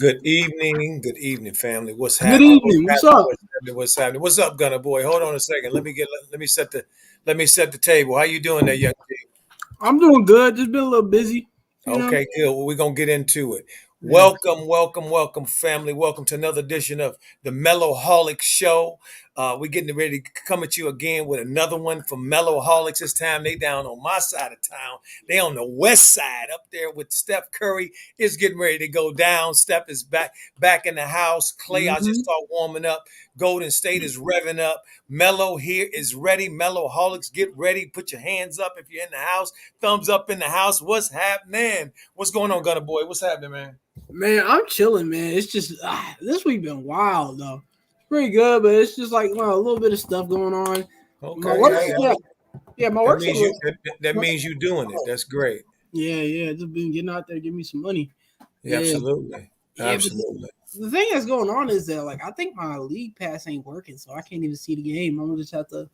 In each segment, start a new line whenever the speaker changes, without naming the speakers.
Good evening, family. What's
Good
happening? What's
evening. What's
happening?
up?
What's happening? What's happening? What's up, Gunner Boy? Hold on a second. Let me set the table. How you doing there, young G?
I'm doing good. Just been a little busy, you know.
Okay, good. Well, we're gonna get into it.
Yeah.
Welcome, family. Welcome to another edition of the Mellowholic Show. We're getting ready to come at you again with another one from Mellowholics. This time they down on my side of town. They on the west side up there with Steph Curry. It's getting ready to go down. Steph is back in the house. Clay, I just
hmm
start warming up. Golden State is revving up. Mellow here is ready. Mellowholics, get ready. Put your hands up if you're in the house. Thumbs up in the house. What's happening? What's going on, Gunner Boy? What's happening, man?
Man, I'm chilling, man. It's just this week been wild though. It's pretty good, but it's just like a little bit of stuff going on. My
Okay,
work,
hey,
yeah, my
that
work's a
means you
little.
that means you doing it. That's great.
Yeah. Just been getting out there, give me some money.
Yeah,
Yeah,
absolutely,
yeah. But
absolutely.
the thing that's going on is that I think my league pass ain't working, so I can't even see the game. I'm gonna just have to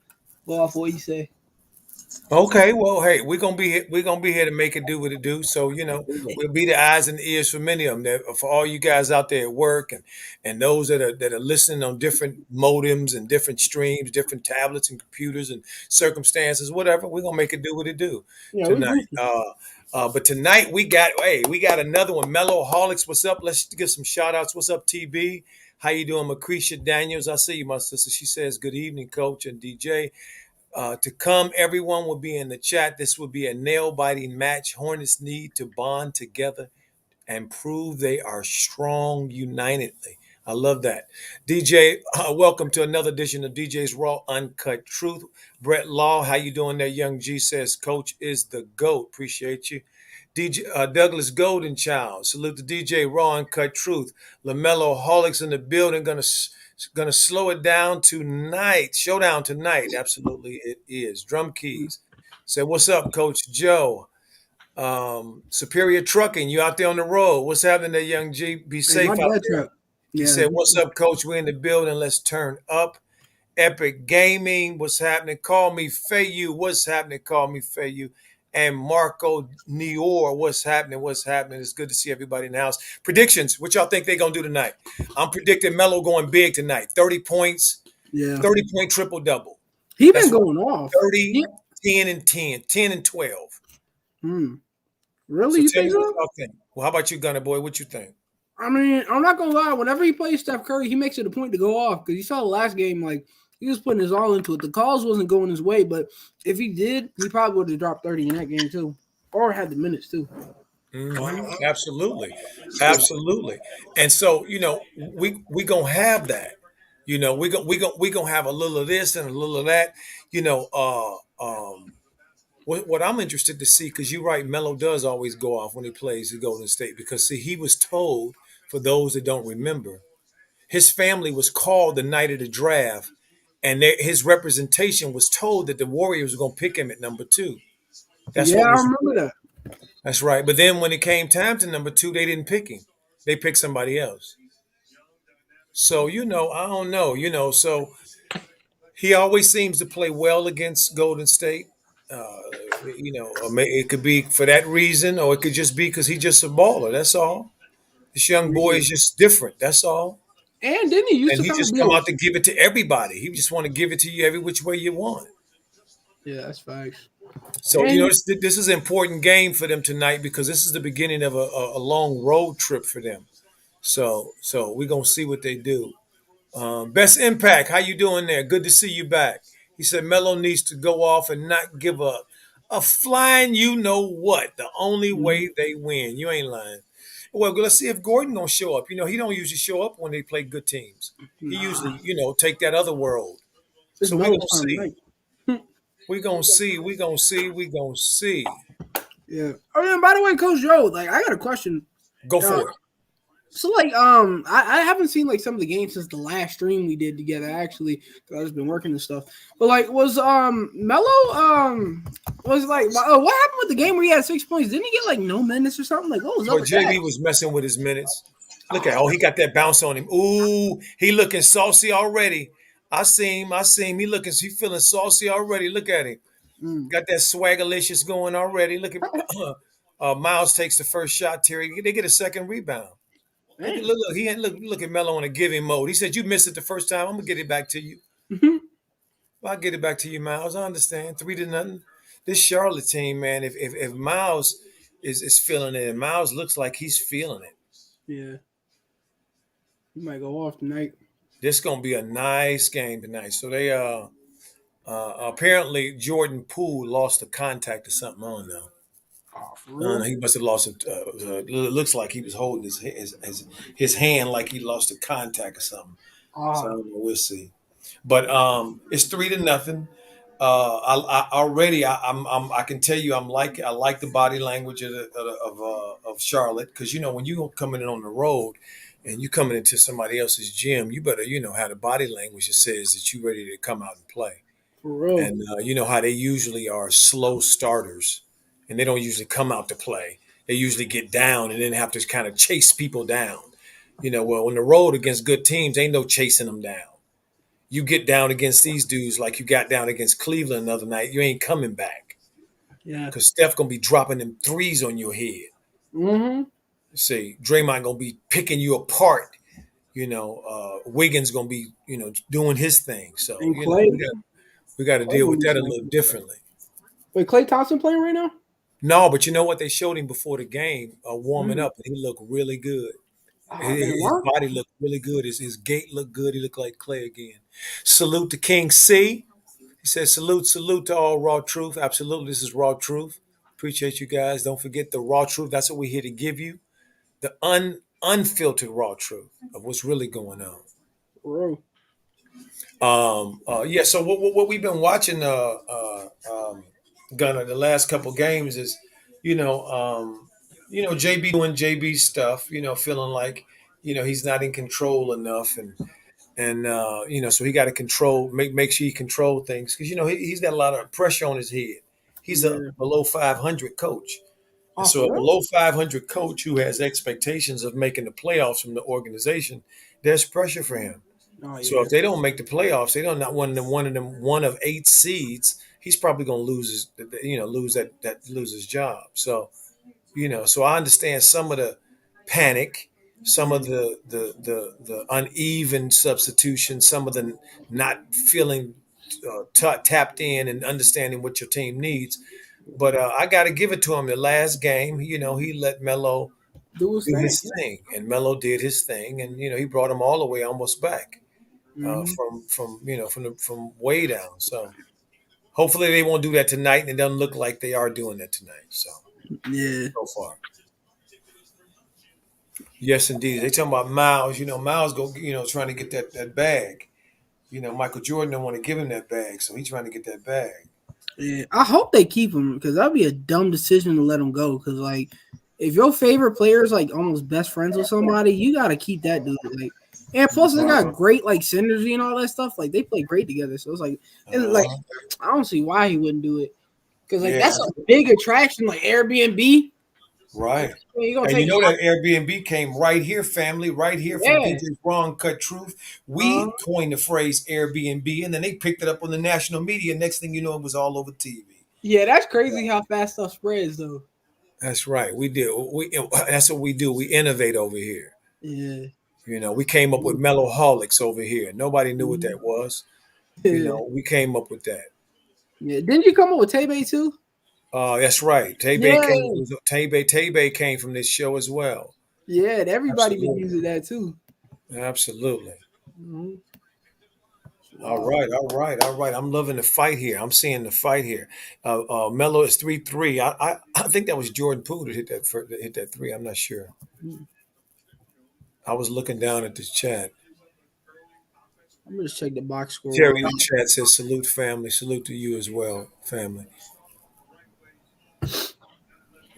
go off what you say.
Okay, well, hey, we're gonna be here to make it do what it do. So we'll be the eyes and the ears for many of them. For all you guys out there at work and those that are listening on different modems and different streams, different tablets and computers and circumstances, whatever. We're gonna make it do what it do
Yeah, we
tonight.
goofy.
But tonight we got another one. Mellowholics, what's up? Let's give some shout outs. What's up, TB? How you doing, Macretia Daniels? I see you, my sister. She says, "Good evening, Coach and DJ." To come, everyone will be in the chat. This will be a nail biting match. Hornets need to bond together and prove they are strong unitedly. I love that. DJ, welcome to another edition of DJ's Raw Uncut Truth. Brett Law, how you doing there? Young G says, Coach is the GOAT. Appreciate you. DJ Douglas Golden Child, salute to DJ Raw Uncut Truth. Lamelo Holics in the building, gonna slow it down tonight. Showdown tonight. Absolutely, it is. Drum keys. Say, what's up, Coach Joe? Superior Trucking, you out there on the road. What's happening there, young G? Be
Hey, my
safe out
dad
there.
truck.
He
Yeah.
said, what's up, Coach? We're in the building. Let's turn up. Epic Gaming, what's happening? Call me Fayu. What's happening? Call me Fayu. And Marco Nior, what's happening? What's happening? It's good to see everybody in the house. Predictions, what y'all think they're going to do tonight? I'm predicting Melo going big tonight. 30 points,
Yeah.
30-point triple-double.
He been
That's what
going off.
30, 10, and 10, 10 and 12.
Hmm. Really?
So
You
tell
think
me what
so?
y'all think. Well, how about you, Gunner Boy? What you think?
I mean, I'm not gonna lie. Whenever he plays Steph Curry, he makes it a point to go off because you saw the last game, he was putting his all into it. The calls wasn't going his way, but if he did, he probably would have dropped 30 in that game too, or had the minutes too.
Absolutely, absolutely. And so we gonna have that. We gonna have a little of this and a little of that. You know, uh, um, what I'm interested to see, because you're right, Melo does always go off when he plays the Golden State, because see, he was told, for those that don't remember, his family was called the night of the draft, and his representation was told that the Warriors were gonna pick him at number two. That's
Yeah,
what
I
was.
remember that.
That's right. But then when it came time to number two, they didn't pick him. They picked somebody else. So, I don't know, so he always seems to play well against Golden State. Uh, or it could be for that reason, or it could just be because he's just a baller. That's all. This young boy
Yeah.
is just different. That's all.
And didn't he used
And
to
he
kind of
just
be
come
a
out to give it to everybody. He just want to give it to you every which way you want.
yeah, that's facts.
So,
And
this is an important game for them tonight, because this is the beginning of a long road trip for them. So we're gonna see what they do. Best Impact, how you doing there? Good to see you back. He said Melo needs to go off and not give up a flying. You know what? The only way
mhm,
they win. You ain't lying. Well, let's see if Gordon gonna show up. He don't usually show up when they play good teams. He
nah,
usually, take that other world.
it's
So we
Melo's
gonna
time
see.
tonight.
We gonna see. We gonna see. We gonna see.
Yeah. Oh yeah. By the way, Coach Joe, I got a question.
Go
Uh,
for it.
So I haven't seen some of the games since the last stream we did together actually because I've just been working and stuff. But was Mello was what happened with the game where he had 6 points? Didn't he get no minutes or something? Like what was up
But
with that?
JB was messing with his minutes. Look at he got that bounce on him. Ooh, he looking saucy already. I see him. I see him. He feeling saucy already. Look at him.
Mm.
Got that swaggerlicious going already. Look at Miles takes the first shot. Terry, they get a second rebound. Look,
Man.
look, look. Look at Melo in a giving mode. He said, "You missed it the first time. I'm gonna get it back to you. I'll get it back to you, Miles. I understand. 3-0. This Charlotte team, man. If Miles is feeling it, and Miles looks like he's feeling it,
Yeah, he might go off tonight.
this gonna be a nice game tonight. So they apparently Jordan Poole lost the contact or something. I don't know.
Oh, for real?
He must have lost it. It looks like he was holding his hand like he lost the contact or something. So I
Ah,
don't know. We'll see. But it's 3-0. I already I can tell you I like the body language of Charlotte, because when you coming in on the road and you coming into somebody else's gym, you better have the body language that says that you ready to come out and play.
for real.
And you know how they usually are slow starters, and they don't usually come out to play. They usually get down and then have to kind of chase people down. Well, on the road against good teams, ain't no chasing them down. You get down against these dudes like you got down against Cleveland the other night, you ain't coming back,
Yeah.
because Steph gonna be dropping them threes on your head.
Mm-hmm.
See, Draymond gonna be picking you apart. Wiggins gonna be doing his thing. So
And Clay,
we got to
Clay
deal
gonna
with
be
that a
snapping.
little differently.
Wait, Clay Thompson playing right now?
No, but you know what? They showed him before the game, warming
Mm.
up, and he looked really good.
Oh, they
His
work.
body looked really good. His gait looked good. He looked like Clay again. Salute to King C. He says, salute to all Raw Truth. Absolutely, this is Raw Truth. Appreciate you guys. Don't forget the Raw Truth. That's what we're here to give you. The unfiltered Raw Truth of what's really going on.
For real.
Yeah. So what we've been watching, Gunner, the last couple games is, you know, um, JB doing JB stuff. Feeling like, he's not in control enough, and so he got to make sure he control things, because he's got a lot of pressure on his head. He's a
Yeah.
below 500 coach, and
Oh,
so
for
a
real?
below 500 coach who has expectations of making the playoffs from the organization, there's pressure for him.
Oh,
So
yeah.
if they don't make the playoffs, they don't not one of 8 seeds. He's probably going to lose his job. So so I understand some of the panic, some of
Yeah.
the uneven substitution, some of the not feeling tapped in and understanding what your team needs. But I got to give it to him. The last game, he let Melo
Do his
do
thing.
his thing, and Melo did his thing, and he brought him all the way almost back
Mm-hmm.
from way down. So hopefully they won't do that tonight, and it doesn't look like they are doing that tonight.
Yeah.
So far, yes, indeed. They talking about Miles. Miles go trying to get that bag. Michael Jordan don't want to give him that bag, so he's trying to get that bag.
Yeah. I hope they keep him because that'd be a dumb decision to let him go. Because like, if your favorite player is like almost best friends with somebody, you gotta keep that dude. Like, and plus they got great like synergy and all that stuff. Like they play great together. So it's like
Uh,
I don't see why he wouldn't do it. Because like
yeah,
that's a big attraction, like Airbnb.
right.
You gonna
And you
take
know that Airbnb came right here, family, right here from
yeah.
DJ's Wrong Cut Truth.
Uh,
We coined the phrase Airbnb, and then they picked it up on the national media. Next thing you know, it was all over TV.
yeah, that's crazy how fast stuff spreads though.
That's right. We did. That's what we do. We innovate over here.
Yeah.
We came up with Mellowholics over here. Nobody knew what that was.
Yeah.
We came up with that.
Yeah. Didn't you come up with Tebe too?
That's right.
Yeah.
Tay came from this show as well.
Yeah, and everybody been
Absolutely.
using that too.
Absolutely.
Mhm.
All
Wow.
right, all right, all right. I'm loving the fight here. I'm seeing the fight here. Melo is 3-3. I think that was Jordan Poole that hit that three. I'm not sure. I was looking down at the chat.
I'm gonna just check the box score real
Terry in
quick.
the chat says salute family. Salute to you as well, family.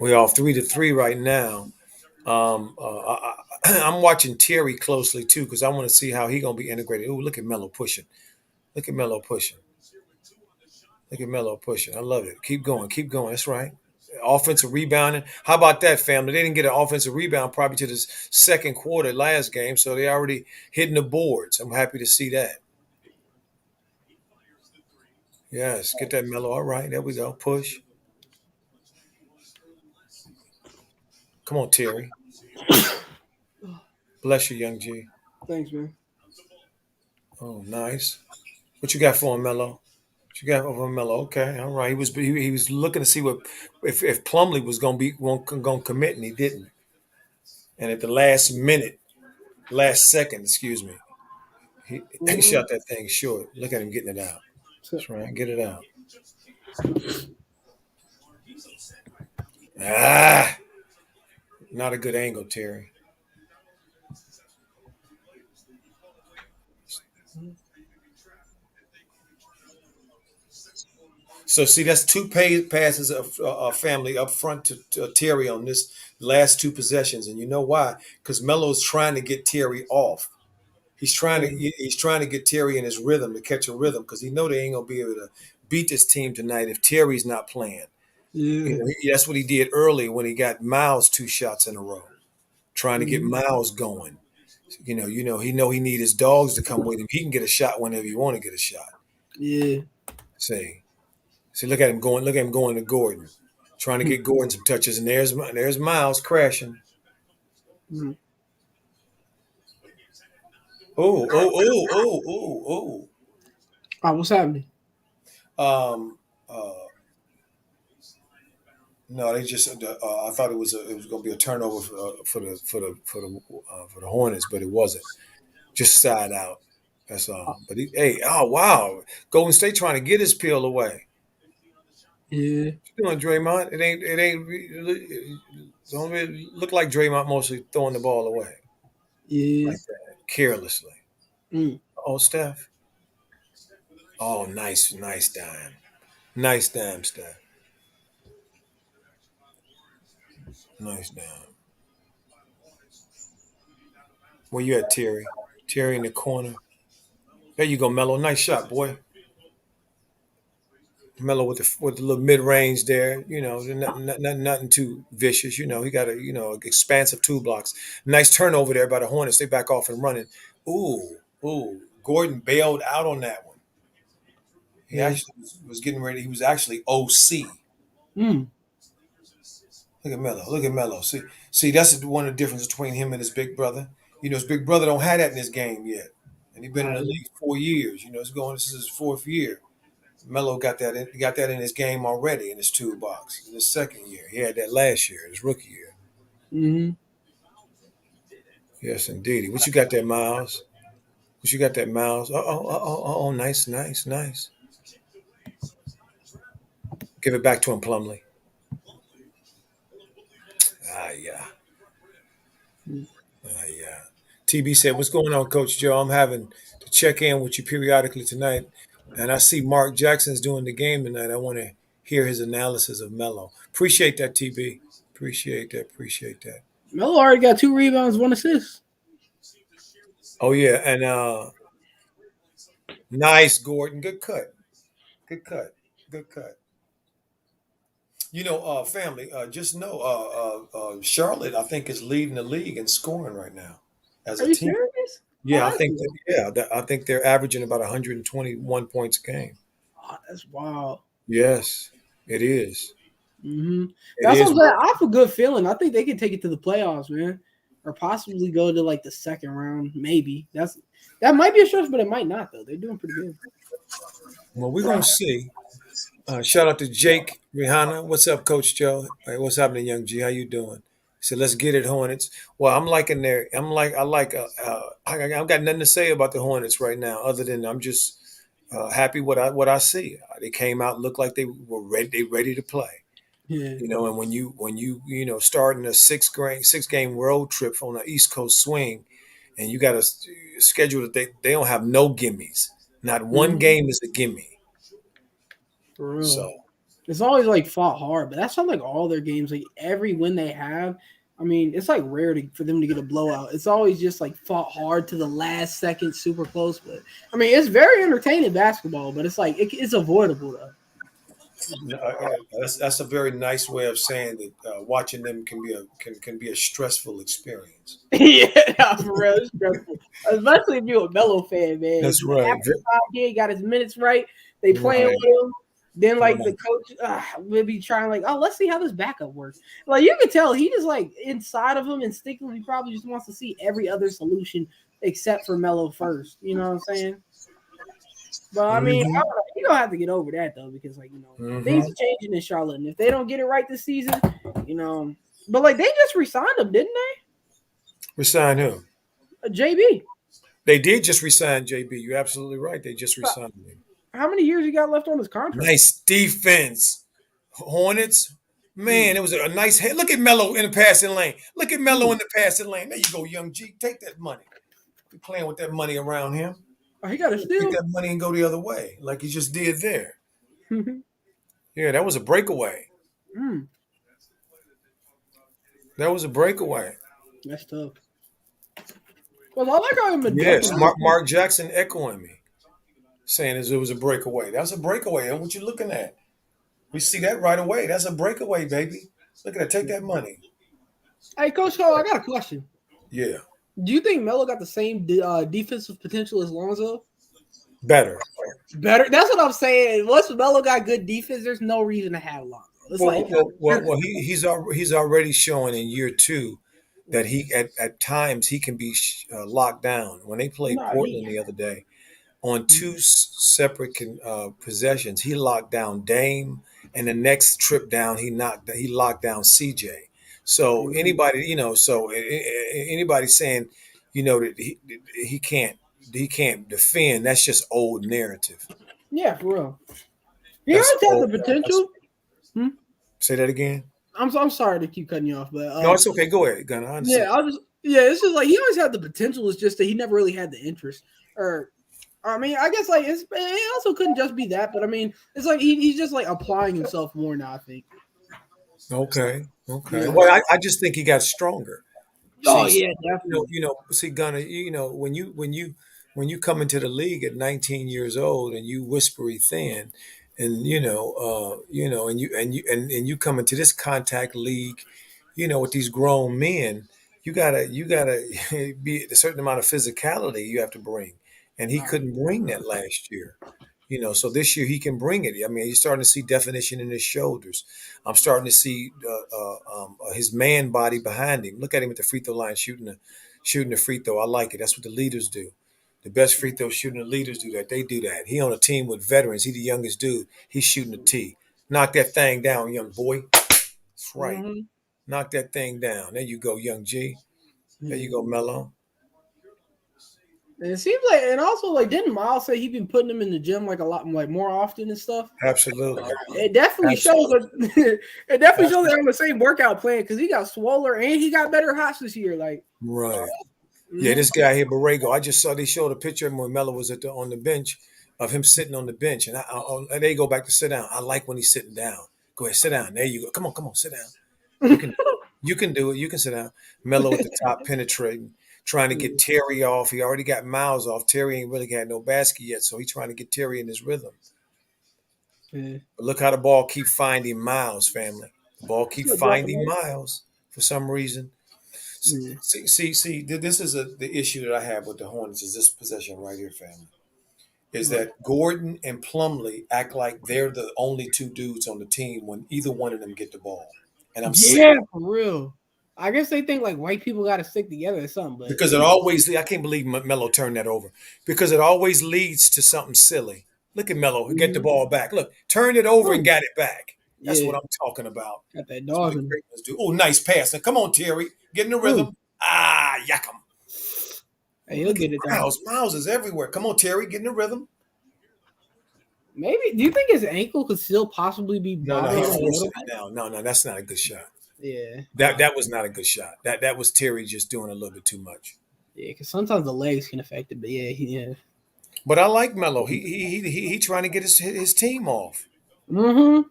We are 3-3 right now. I'm watching Terry closely too, because I want to see how he gonna be integrated. Ooh, look at Melo pushing. Look at Melo pushing. Look at Melo pushing. I love it. Keep going. Keep going. That's right. Offensive rebounding. How about that, family? They didn't get an offensive rebound probably to the second quarter last game, so they already hitting the boards. I'm happy to see that. Yes, get that Melo. All right, there we go. Push. Come on, Terry. Bless you, young G.
Thanks, man.
Oh, nice. What you got for him, Melo? What you got for him, Melo? Okay, all right. He was looking to see what if Plumlee was gonna commit, and he didn't. And at the last minute, last second, excuse me, he
Mm-hmm.
shot that thing short. Look at him getting it out.
So,
That's right. Get it out. Ah, not a good angle, Terry. So see, that's two passes of family up front to Terry on this last two possessions, and you know why? Because Melo's trying to get Terry off. He's trying to get Terry in his rhythm to catch a rhythm because he know they ain't gonna be able to beat this team tonight if Terry's not playing. You
yeah.
know, that's what he did early when he got Miles two shots in a row, trying to get
Mm-hmm.
Miles going. He need his dogs to come with him. He can get a shot whenever you want to get a shot.
Yeah.
See, look at him going. Look at him going to Gordon, trying to get Gordon some touches, and there's Miles crashing.
Mm-hmm.
Oh.
Oh, what's happening?
Um, uh, no, they just. I thought it was going to be a turnover for the Hornets, but it wasn't. Just side out. That's
Oh,
all. But hey, oh wow, Golden State trying to get his peel away.
yeah.
What you doing, Draymond? It don't really look like Draymond mostly throwing the ball away
Yeah.
like that, carelessly.
Mm.
Oh, Steph. Oh, nice dime, Steph. Nice dime. Where you at, Terry? Terry in the corner. There you go, Melo. Nice shot, boy. Melo with the little mid range there. Nothing too vicious. He got expansive two blocks. Nice turnover there by the Hornets. They back off and running. Ooh. Gordon bailed out on that one. He
Yeah.
actually was getting ready. He was actually OC.
Mm.
Look at Melo. Look at Melo. See, that's one of the differences between him and his big brother. His big brother don't have that in his game yet, and he's been in the league 4 years. This is his fourth year. Melo got that in his game already in his toolbox. In his second year, he had that last year, his rookie year.
Mm-hmm.
Yes, indeed. What you got there, Miles? What you got there, Miles? Nice. Give it back to him, Plumlee. Yeah. Yeah. TB said, "What's going on, Coach Joe? I'm having to check in with you periodically tonight, and I see Mark Jackson's doing the game tonight. I want to hear his analysis of Melo. Appreciate that, TB. Appreciate that.
Melo already got 2 rebounds, 1 assist.
Oh yeah, and nice, Gordon. Good cut. Good cut. Good cut. Family. Just know, Charlotte, I think, is leading the league in scoring right now as
Are
a
you
team.
serious? Oh,
Yeah, I
that's
think that. I think they're averaging about 121 points a game.
that's wild.
Yes, it is.
Mm-hmm.
It
That's what
is.
I'm saying. I have a good feeling. I think they can take it to the playoffs, man, or possibly go to like the second round. Maybe that might be a stretch, but it might not though. They're doing pretty good.
Well, we're gonna see. Shout out to Jake Rihanna. What's up, Coach Joe? Hey, what's happening, Young G? How you doing? He said, "Let's get it, Hornets." Well, I'm liking their. I'm like. I like. I've got nothing to say about the Hornets right now, other than I'm just happy what I see. They came out, looked like they were ready. They ready to play.
Yeah.
And when you starting a six game road trip on the East Coast swing, and you got a schedule that they don't have no gimmies. Not one
Mm-hmm.
game is a gimme.
For real.
So
It's always like fought hard, but that's not like all their games. Like every win they have, I mean, it's like rare for them to get a blowout. It's always just like fought hard to the last second, super close. But I mean, it's very entertaining basketball, but it's like it's avoidable though.
that's a very nice way of saying that watching them can be a stressful experience.
Yeah, for real, it's stressful. Especially if you're a Melo fan, man.
That's
He's an
right.
African kid, got his minutes right. They playing
Right.
with him. Then like the
Right.
coach will be trying like, oh, let's see how this backup works. Like you can tell he just like inside of him instinctively he probably just wants to see every other solution except for Melo first. You know what I'm saying? But I mean, I
Mm-hmm.
don't know. You don't have to get over that though, because like things
Mm-hmm.
are changing in Charlotte, and if they don't get it right this season, you know. But like they just resigned him, didn't
Resign who?
they? JB.
They did just resign JB. You're absolutely right. They just resigned him.
How many years he got left on his contract?
Nice defense. Hornets.
Mm,
Man, it was a nice hit. Look at Melo in the passing lane. Look at Melo
mm.
in the passing lane. There you go, young G. Take that money. Be playing with that money around him.
Oh, he got a
Take
steal.
that money and go the other way, like he just did there.
mm,
Yeah, that was a breakaway. That was a breakaway.
that's tough. Well, I like how him and
Yes,
Duncan.
Mark Jackson echoing me, saying as it was a breakaway. That's a breakaway. And what you looking at? We see that right away. That's a breakaway, baby. Look at that. Take that money.
Hey, Coach Hall, I got a question.
Yeah,
Do you think Melo got the same defensive potential as Lonzo?
better.
Better. That's what I'm saying. Once Melo got good defense, there's no reason to have Lonzo. It's like,
He's already showing in year two that he at times he can be locked down. When they played
nah,
Portland
he.
the other day, on two separate possessions, he locked down Dame, and the next trip down, he locked down CJ. So anybody, anybody saying, that he can't defend, that's just old narrative.
Yeah, for real. He
That's
always had the
old.
potential. Hmm?
Say that again.
I'm sorry to keep cutting you off, but
No, it's okay. Go ahead, Gunnar. I understand.
it's just like he always had the potential. It's just that he never really had the interest. Or I mean, I guess like it also couldn't just be that, but I mean, it's like he's just like applying himself more now. I think.
Okay. Okay.
Yeah.
Well, I just think he got stronger.
Oh
See,
yeah, definitely.
see, Gunner, when you come into the league at 19 years old and you whispery thin, and and you come into this contact league, with these grown men, you gotta be a certain amount of physicality you have to bring, and he couldn't bring that last year. So this year he can bring it. I mean, you're starting to see definition in his shoulders. I'm starting to see his man body behind him. Look at him at the free throw line shooting the free throw. I like it. That's what the leaders do. The best free throw shooting the leaders do that. They do that. He on a team with veterans. He the youngest dude. He's shooting the tee. Knock that thing down, young boy. That's right.
Mm-hmm.
Knock that thing down. There you go, young G. There you go, Mello.
And it seems like, and also like, didn't Miles say he'd been putting him in the gym like a lot, like more often and stuff?
Absolutely.
It definitely shows. It definitely shows they're on the same workout plan because he got swoller and he got better hots this year. Like,
Right. Yeah, this guy here, Borrego. I just saw they showed a picture of him when Melo was on the bench, of him sitting on the bench, and they go back to sit down. I like when he's sitting down. Go ahead, sit down. There you go. Come on, sit down. You can do it. You can sit down. Melo at the top, penetrating, trying to get Terry off. He already got Miles off. Terry ain't really had no basket yet, so he's trying to get Terry in his rhythm.
Yeah.
But look how the ball keep finding Miles, family. The ball keep finding Miles for some reason.
Yeah.
See. This is the issue that I have with the Hornets is this possession right here, family. Is that Gordon and Plumlee act like they're the only two dudes on the team when either one of them get the ball, and I'm sick
Yeah, for real. I guess they think like white people got to stick together or something, but
because it always. I can't believe Melo turned that over because it always leads to something silly. Look at Melo, get the ball back. Look, turned it over and got it back. That's
yeah,
what I'm talking about.
got that
That's what
dog
the
in him.
great ones do. Oh, nice pass. Now, come on, Terry. Get in the rhythm. Yak 'em.
Hey, he'll
Look at
get it done.
Miles. Miles is everywhere. Come on, Terry. Get in the rhythm.
Maybe. Do you think his ankle could still possibly be
No,
bothering
he
him a
forced
little
it
bit?
down. No, that's not a good shot.
Yeah.
That was not a good shot. That was Terry just doing a little bit too much.
Yeah, because sometimes the legs can affect it. But yeah.
But I like Melo. He trying to get his team off.
Mm-hmm.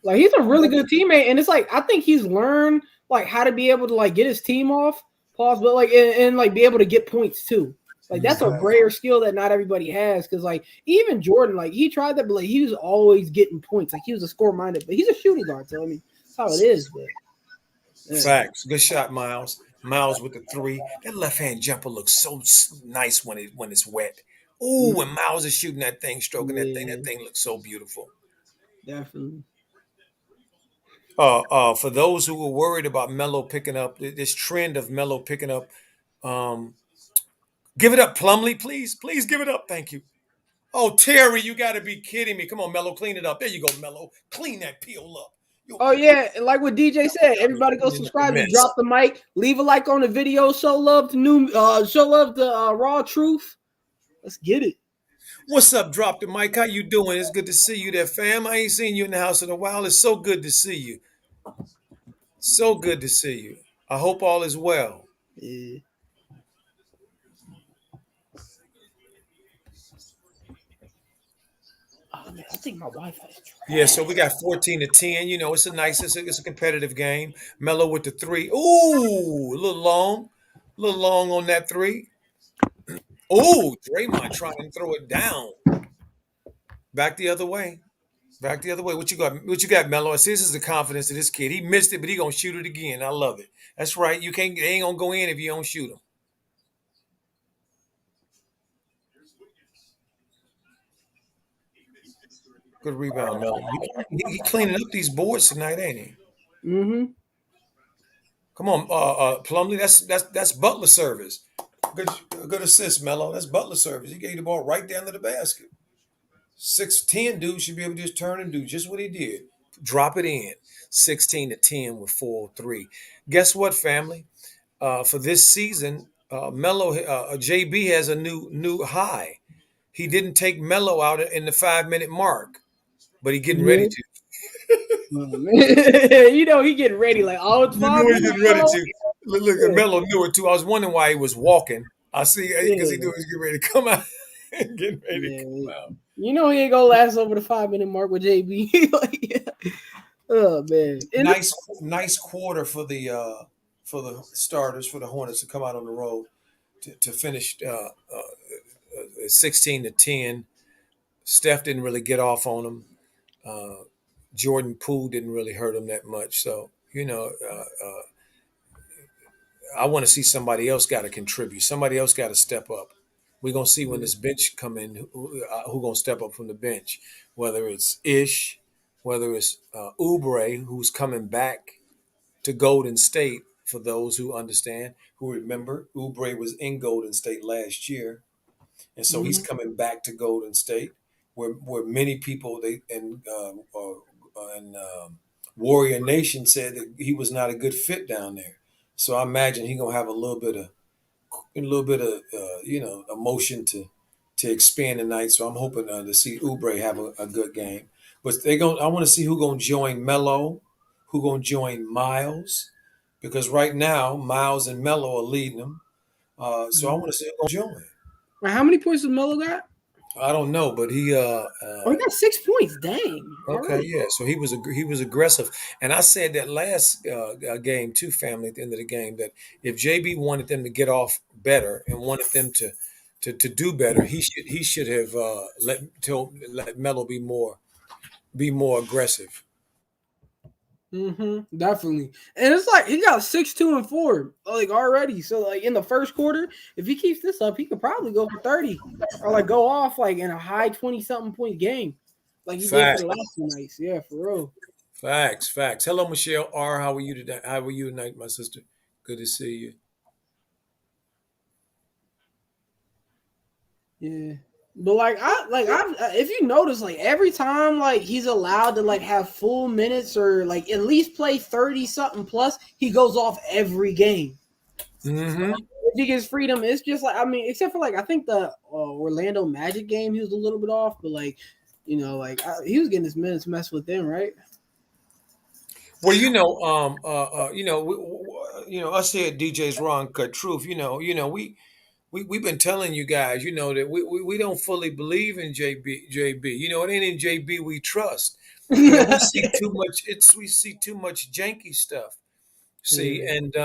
Like he's a really good teammate, and it's like I think he's learned like how to be able to like get his team off, pause, but like and like be able to get points too. Like that's a rare skill that not everybody has. Because like even Jordan, like he tried that, but like he was always getting points. Like he was a score minded, but he's a shooting guard. So I mean, that's how it is. But yeah.
Facts. Good shot, Miles. Miles with the three. That left hand jumper looks so nice when it's wet. Ooh, when Miles is shooting that thing, stroking that thing looks so beautiful.
Definitely.
For those who were worried about Melo picking up this trend of Melo picking up, um, give it up, Plumley, please, please give it up. Thank you. Oh, Terry, you got to be kidding me! Come on, Melo, clean it up. There you go, Melo. Clean that peel up. You
Oh yeah, and like what DJ said, everybody go
cleaning up the
subscribe and
mess.
drop the mic. Leave a like on the video. Show love to Raw Truth. Let's get it.
What's up, Drop the Mic? How you doing? It's good to see you there, fam. I ain't seen you in the house in a while. It's so good to see you. So good to see you. I hope all is well.
Yeah. Oh man, I think my Wi-Fi is
Yeah, so we
trash.
got 14-10. You know, it's a competitive game. Mello with the three. Ooh, a little long on that three. Ooh, Draymond trying to throw it down. Back the other way. Back the other way. What you got? What you got, Mello? See, this is the confidence of this kid. He missed it, but he gonna shoot it again. I love it. That's right. You can't. They ain't gonna go in if you don't shoot them. Good rebound, Mello. He cleaning up these boards tonight, ain't he?
Mm-hmm.
Come on, Plumlee. That's Butler service. Good, good assist, Mello. That's Butler service. He gave the ball right down to the basket. 6'10" dude should be able to just turn and do just what he did. Drop it in. 16-10 with 4-3. Guess what, family? For this season, Melo JB has a new high. He didn't take Melo out in the 5 minute mark, but he getting ready
Yeah.
to.
Oh, man. He getting ready like, oh, it's
You
five
know he's
minutes.
getting ready
Bro.
to. Look,
Yeah.
Melo knew it too. I was wondering why he was walking. I see because he knew
Yeah.
he was getting ready to come out. Getting ready to
Yeah.
come out.
He ain't gonna last over the 5 minute mark with JB. Like, yeah. Oh man. And
Nice quarter for the starters for the Hornets to come out on the road to finish 16-10. Steph didn't really get off on him. Uh, Jordan Poole didn't really hurt him that much. So I want to see somebody else got to contribute. Somebody else got to step up. We're gonna see when this bench come in who gonna step up from the bench, whether it's Ish, whether it's Oubre who's coming back to Golden State. For those who understand, who remember, Oubre was in Golden State last year, and so he's
Mhm.
coming back to Golden State, where many people and Warrior Nation said that he was not a good fit down there. So I imagine he gonna have a little bit of emotion to expand tonight. So I'm hoping to see Oubre have a good game. But I want to see who gonna join Melo, who gonna join Miles, because right now Miles and Melo are leading them. So I
Mhm.
want to see who gonna join.
Now, how many points does Melo got?
I don't know, but
Oh, he got 6 points. Dang. All
okay,
right.
yeah. So he was aggressive, and I said that last game too, family. At the end of the game, that if JB wanted them to get off better and wanted them to do better, he should have let Melo be more aggressive.
Definitely. And it's like he got 6, 2, and 4 like already. So like in the first quarter, if he keeps this up, he could probably go for 30 or like go off like in a high 20 something point game, like he did for
Facts,
the last 2 nights. Yeah, for real.
facts. Hello, Michelle R. How are you today? How are you tonight, my sister? Good to see you.
Yeah. But if you notice, like every time like he's allowed to like have full minutes or like at least play 30 something plus, he goes off every game.
Mm-hmm.
If he gets freedom, it's just like, I mean, except for like I think the Orlando Magic game, he was a little bit off, but like he was getting his minutes messed with them, right?
Well, us here at DJ's Wrong Cut Truth. We've been telling you guys, that we don't fully believe in JB. It ain't in JB we trust. We see too much. We see too much janky stuff. See,
Yeah.
and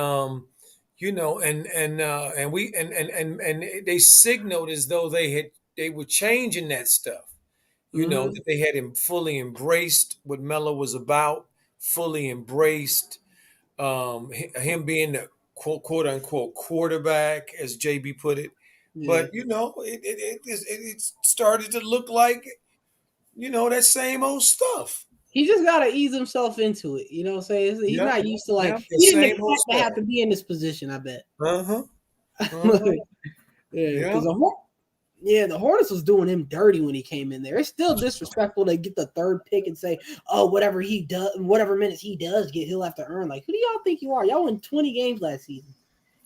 and they signaled as though they were changing that stuff.
Mm-hmm.
That they had him fully embraced what Melo was about, fully embraced him being the quote unquote quarterback, as JB put it.
Yeah.
But it started to look like that same old stuff.
He just gotta ease himself into it. You know what I'm saying? He's
Yep.
not used to like
Yep. The
he didn't
same old
expect to have
stuff.
to be in this position, I bet.
Uh-huh. Uh-huh.
Like, yeah,
Yeah.
because the Hornets was doing him dirty when he came in there. It's still disrespectful to get the third pick and say, "Oh, whatever he does, whatever minutes he does get, he'll have to earn." Like, who do y'all think you are? Y'all won 20 games last season,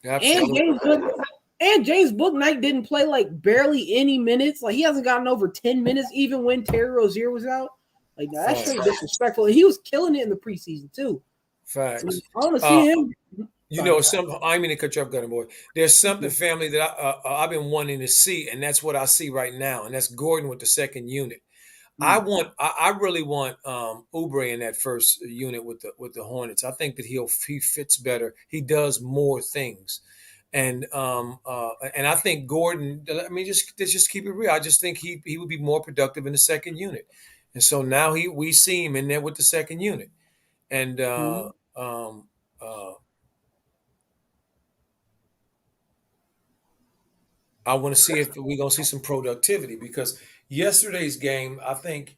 and
Absolutely.
James Booknight didn't play like barely any minutes. Like, he hasn't gotten over 10 minutes even when Terry Rozier was out. Like, that's
Facts.
straight disrespectful. And he was killing it in the preseason too. So
Facts.
I want to
Uh,
see him.
you
Sorry.
know, I mean to cut you off, Gunner Boy. There's something, family, that I've been wanting to see, and that's what I see right now, and that's Gordon with the second unit. I really want Oubre in that first unit with the Hornets. I think that he fits better. He does more things, and I think Gordon. I mean, just keep it real. I just think he would be more productive in the second unit, and so now we see him in there with the second unit, and um, uh, I want to see if we're gonna see some productivity because yesterday's game, I think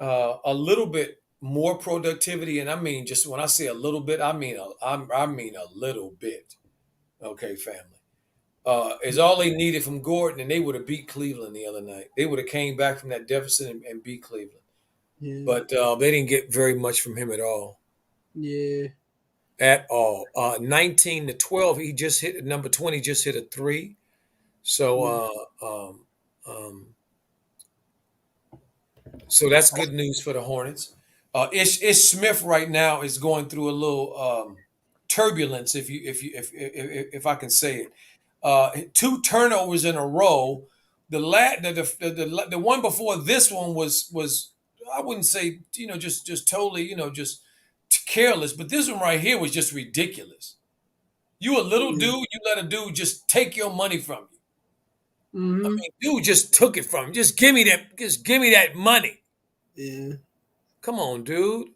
a little bit more productivity, and I mean just when I say a little bit, I mean a little bit. Okay, family, is all they needed from Gordon, and they would have beat Cleveland the other night. They would have came back from that deficit and beat Cleveland,
Yeah,
but they didn't get very much from him at all.
yeah,
At all. 19 to 12, he just hit number 20. Just hit a three. So
yeah,
so that's good news for the Hornets. Ish Smith right now is going through a little turbulence, if I can say it. Two turnovers in a row. The one before this one was I wouldn't say just totally just careless, but this one right here was just ridiculous. You a little
yeah.
dude, you let a dude just take your money from you. I
Mm-hmm.
mean, dude just took it from you. Just give me that. Just give me that money.
Yeah.
Come on, dude.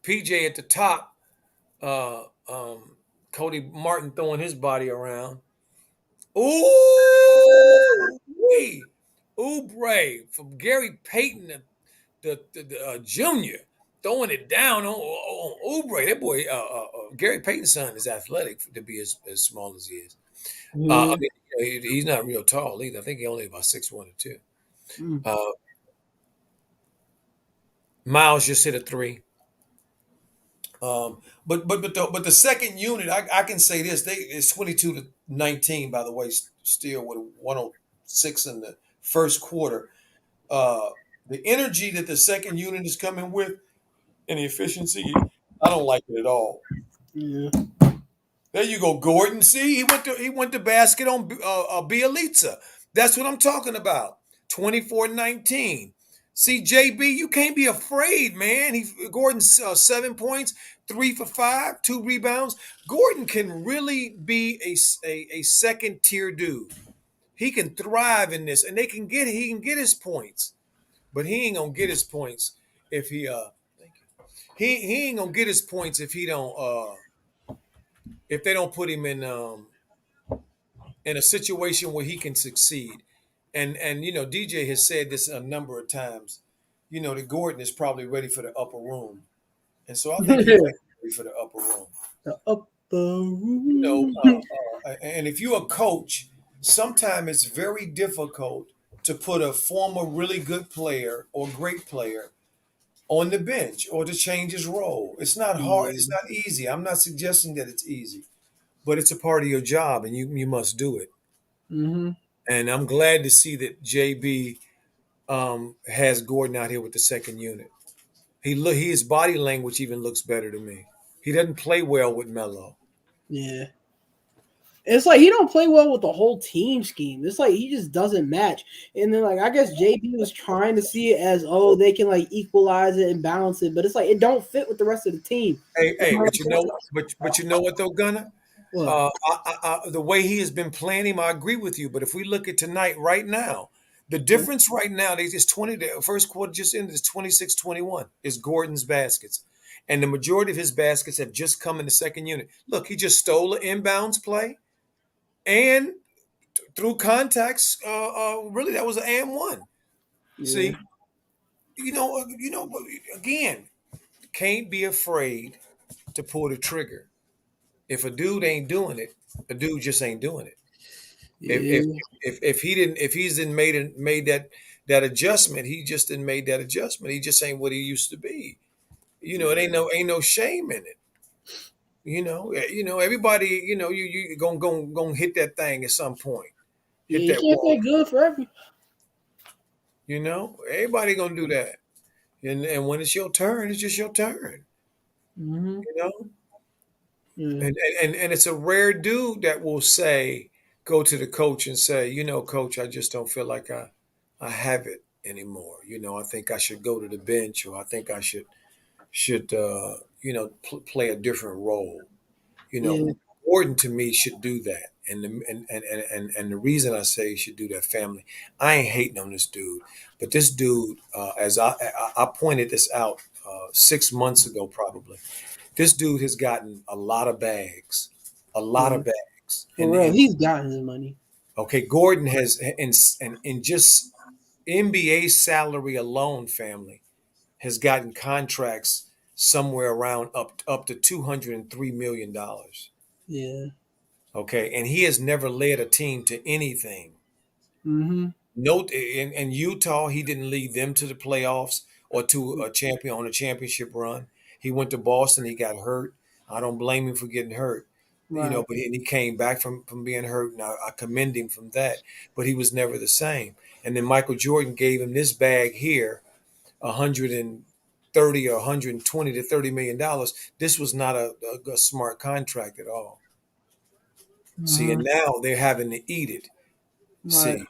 PJ at the top. Uh, um, Cody Martin throwing his body around. Ooh, wee. Oubre from Gary Payton, the junior, throwing it down on Oubre. That boy, Gary Payton's son is athletic to be as small as he is. I
Yeah.
mean, he's not real tall either. I think he only about 6'1" or 6'2".
Mm.
Uh, Miles just hit a three. But the second unit, I can say this: it's 22-19. By the way, still with 106 in the first quarter. Uh, the energy that the second unit is coming with and the efficiency, I don't like it at all.
Yeah.
There you go, Gordon. See, he went to basket on Bielitsa. That's what I'm talking about. 24-19. See, JB, you can't be afraid, man. Gordon's 7 points, 3 for 5, 2 rebounds. Gordon can really be a second tier dude. He can thrive in this, and he can get his points, but he ain't gonna get his points if thank you. He ain't gonna get his points if they don't put him in a situation where he can succeed. And DJ has said this a number of times. That Gordon is probably ready for the upper room, and so I think he's ready for the upper room.
The upper
You know,
room.
and if you're a coach, sometimes it's very difficult to put a former really good player or great player on the bench or to change his role. It's not hard. It's
Yeah.
not easy. I'm not suggesting that it's easy, but it's a part of your job, and you must do it.
Mm-hmm.
And I'm glad to see that JB has Gordon out here with the second unit. His body language even looks better to me. He doesn't play well with Melo.
Yeah. It's like he don't play well with the whole team scheme. It's like he just doesn't match. And then like I guess JB was trying to see it as they can like equalize it and balance it, but it's like it don't fit with the rest of the team.
Hey, but you know what though, Gunner?
What?
The way he has been playing him, I agree with you. But if we look at tonight, right now, the difference right now, they just 20. The first quarter just ended is 26-21. Is Gordon's baskets, and the majority of his baskets have just come in the second unit. Look, he just stole an inbounds play, and through contacts, really that was an and one.
Yeah.
See, But again, can't be afraid to pull the trigger. If a dude ain't doing it, a dude just ain't doing it. If if
Yeah,
if he didn't, if he's didn't made that adjustment, he just didn't made that adjustment. He just ain't what he used to be. It
yeah,
ain't no shame in it. Everybody, you gonna hit that thing at some point.
yeah.
Hit
You
that
can't
wall.
say good for every.
Everybody gonna do that. And when it's your turn, it's just your turn.
Mm-hmm.
You know,
Yeah,
and it's a rare dude that will go to the coach and say, coach, I just don't feel like I have it anymore. I think I should go to the bench, or I think I should play a different role. you know,
yeah,
Gordon to me should do that. And the reason I say he should do that, family, I ain't hating on this dude, but this dude, as I pointed this out 6 months ago, probably, this dude has gotten a lot
yeah.
of bags,
For real, he's gotten his money.
okay, Gordon has in just NBA salary alone, family, has gotten contracts somewhere around up to $203 million.
Yeah.
Okay, and he has never led a team to anything.
Mm-hmm.
Note in Utah, he didn't lead them to the playoffs or to a championship run. He went to Boston, he got hurt. I don't blame him for getting hurt,
Right.
but he came back from being hurt, and I commend him from that. But he was never the same. And then Michael Jordan gave him this bag here, 130 or 120 to $30 million. This was not a smart contract at all. See,
Uh-huh.
and now they're having to eat it.
Right.
See,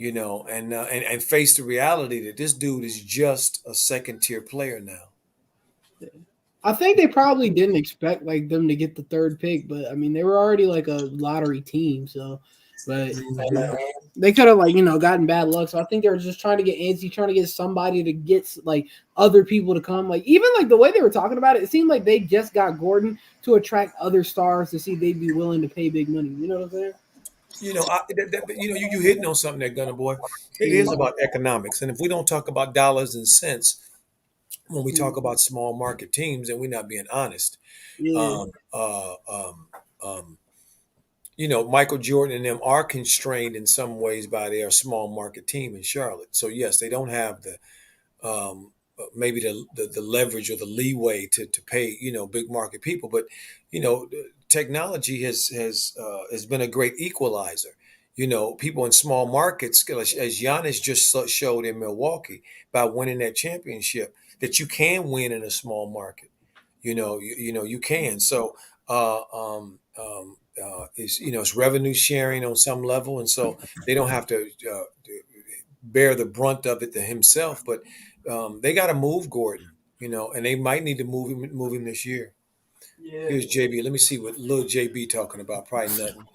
and face the reality that this dude is just a second tier player now.
I think they probably didn't expect like them to get the third pick, but I mean they were already like a lottery team, so but
Mhm.
they could have like gotten bad luck. So I think they were just trying to get antsy, trying to get somebody to get like other people to come. Like even like the way they were talking about it, it seemed like they just got Gordon to attract other stars to see if they'd be willing to pay big money. You know what I'm saying?
You hitting on something there, Gunner boy. It is
Yeah,
about economics, and if we don't talk about dollars and cents when we
yeah,
talk about small market teams, then we're not being honest.
yeah.
Um, uh, um, um, Michael Jordan and them are constrained in some ways by their small market team in Charlotte. So yes, they don't have the maybe the leverage or the leeway to pay big market people, but technology has been a great equalizer. People in small markets, as Giannis just showed in Milwaukee by winning that championship, that you can win in a small market. You can. So it's revenue sharing on some level, and so they don't have to bear the brunt of it to himself. But they got to move Gordon, and they might need to move him this year.
Yeah.
Here's JB. Let me see what little JB talking about. Probably nothing.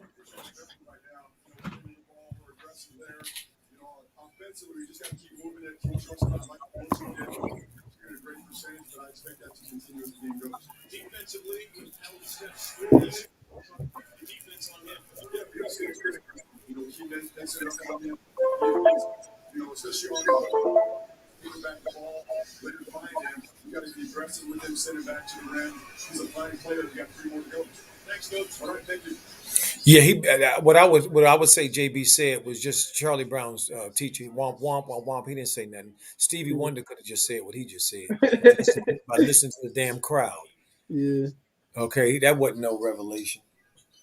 Yeah, what I would say JB said was just Charlie Brown's teaching. Womp womp womp womp. He didn't say nothing. Stevie Wonder could have just said what he just said by listening to the damn crowd.
Yeah.
Okay, that wasn't no revelation.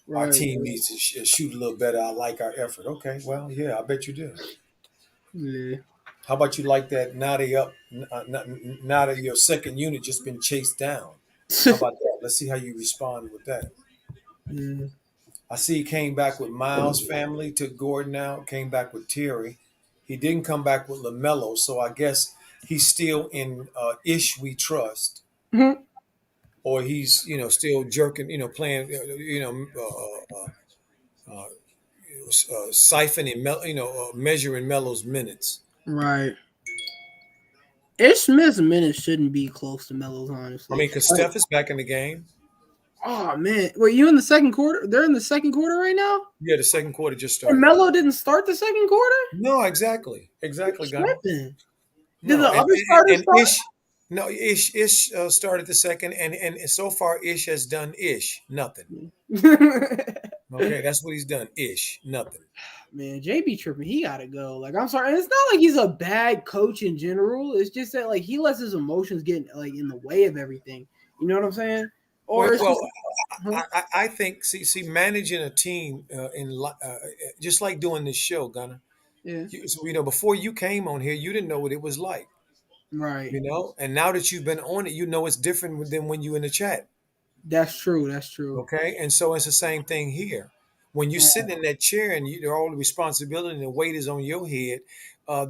Our
Right.
team needs to shoot a little better. I like our effort. Okay, well, yeah, I bet you do.
Yeah.
How about you like that? Nada, your second unit just been chased down. How about that? Let's see how you respond with that.
Yeah.
I see he came back with Miles' family, took Gordon out, came back with Terry. He didn't come back with Lamelo, so I guess he's still in Ish We Trust,
Mhm.
or he's still jerking, playing, siphoning, measuring Melo's minutes.
Right. Ish Smith's minutes shouldn't be close to Melo's,
I
honestly.
mean, because
Like,
Steph is back in the game.
oh man, wait, you in the second quarter? They're in the second quarter right now,
Yeah, the second quarter just
and
started.
Melo didn't start the second quarter.
No, exactly,
You
exactly, Gunner.
tripping? Did
No,
the other starters
and
start?
Ish, no, Ish started the second, and so far Ish has done Ish nothing. Okay, that's what he's done. Ish nothing.
Man, JB tripping. He gotta go. Like, I'm sorry. And it's not like he's a bad coach in general. It's just that like he lets his emotions get like in the way of everything. You know what I'm saying?
Well,
Or it's
well,
just huh?
I think see managing a team just like doing this show, Gunner.
Yeah.
So, before you came on here, you didn't know what it was like.
Right.
And now that you've been on it, it's different than when you in the chat.
That's true. That's true.
Okay, and so it's the same thing here. When you're sitting in that chair and all the responsibility and the weight is on your head,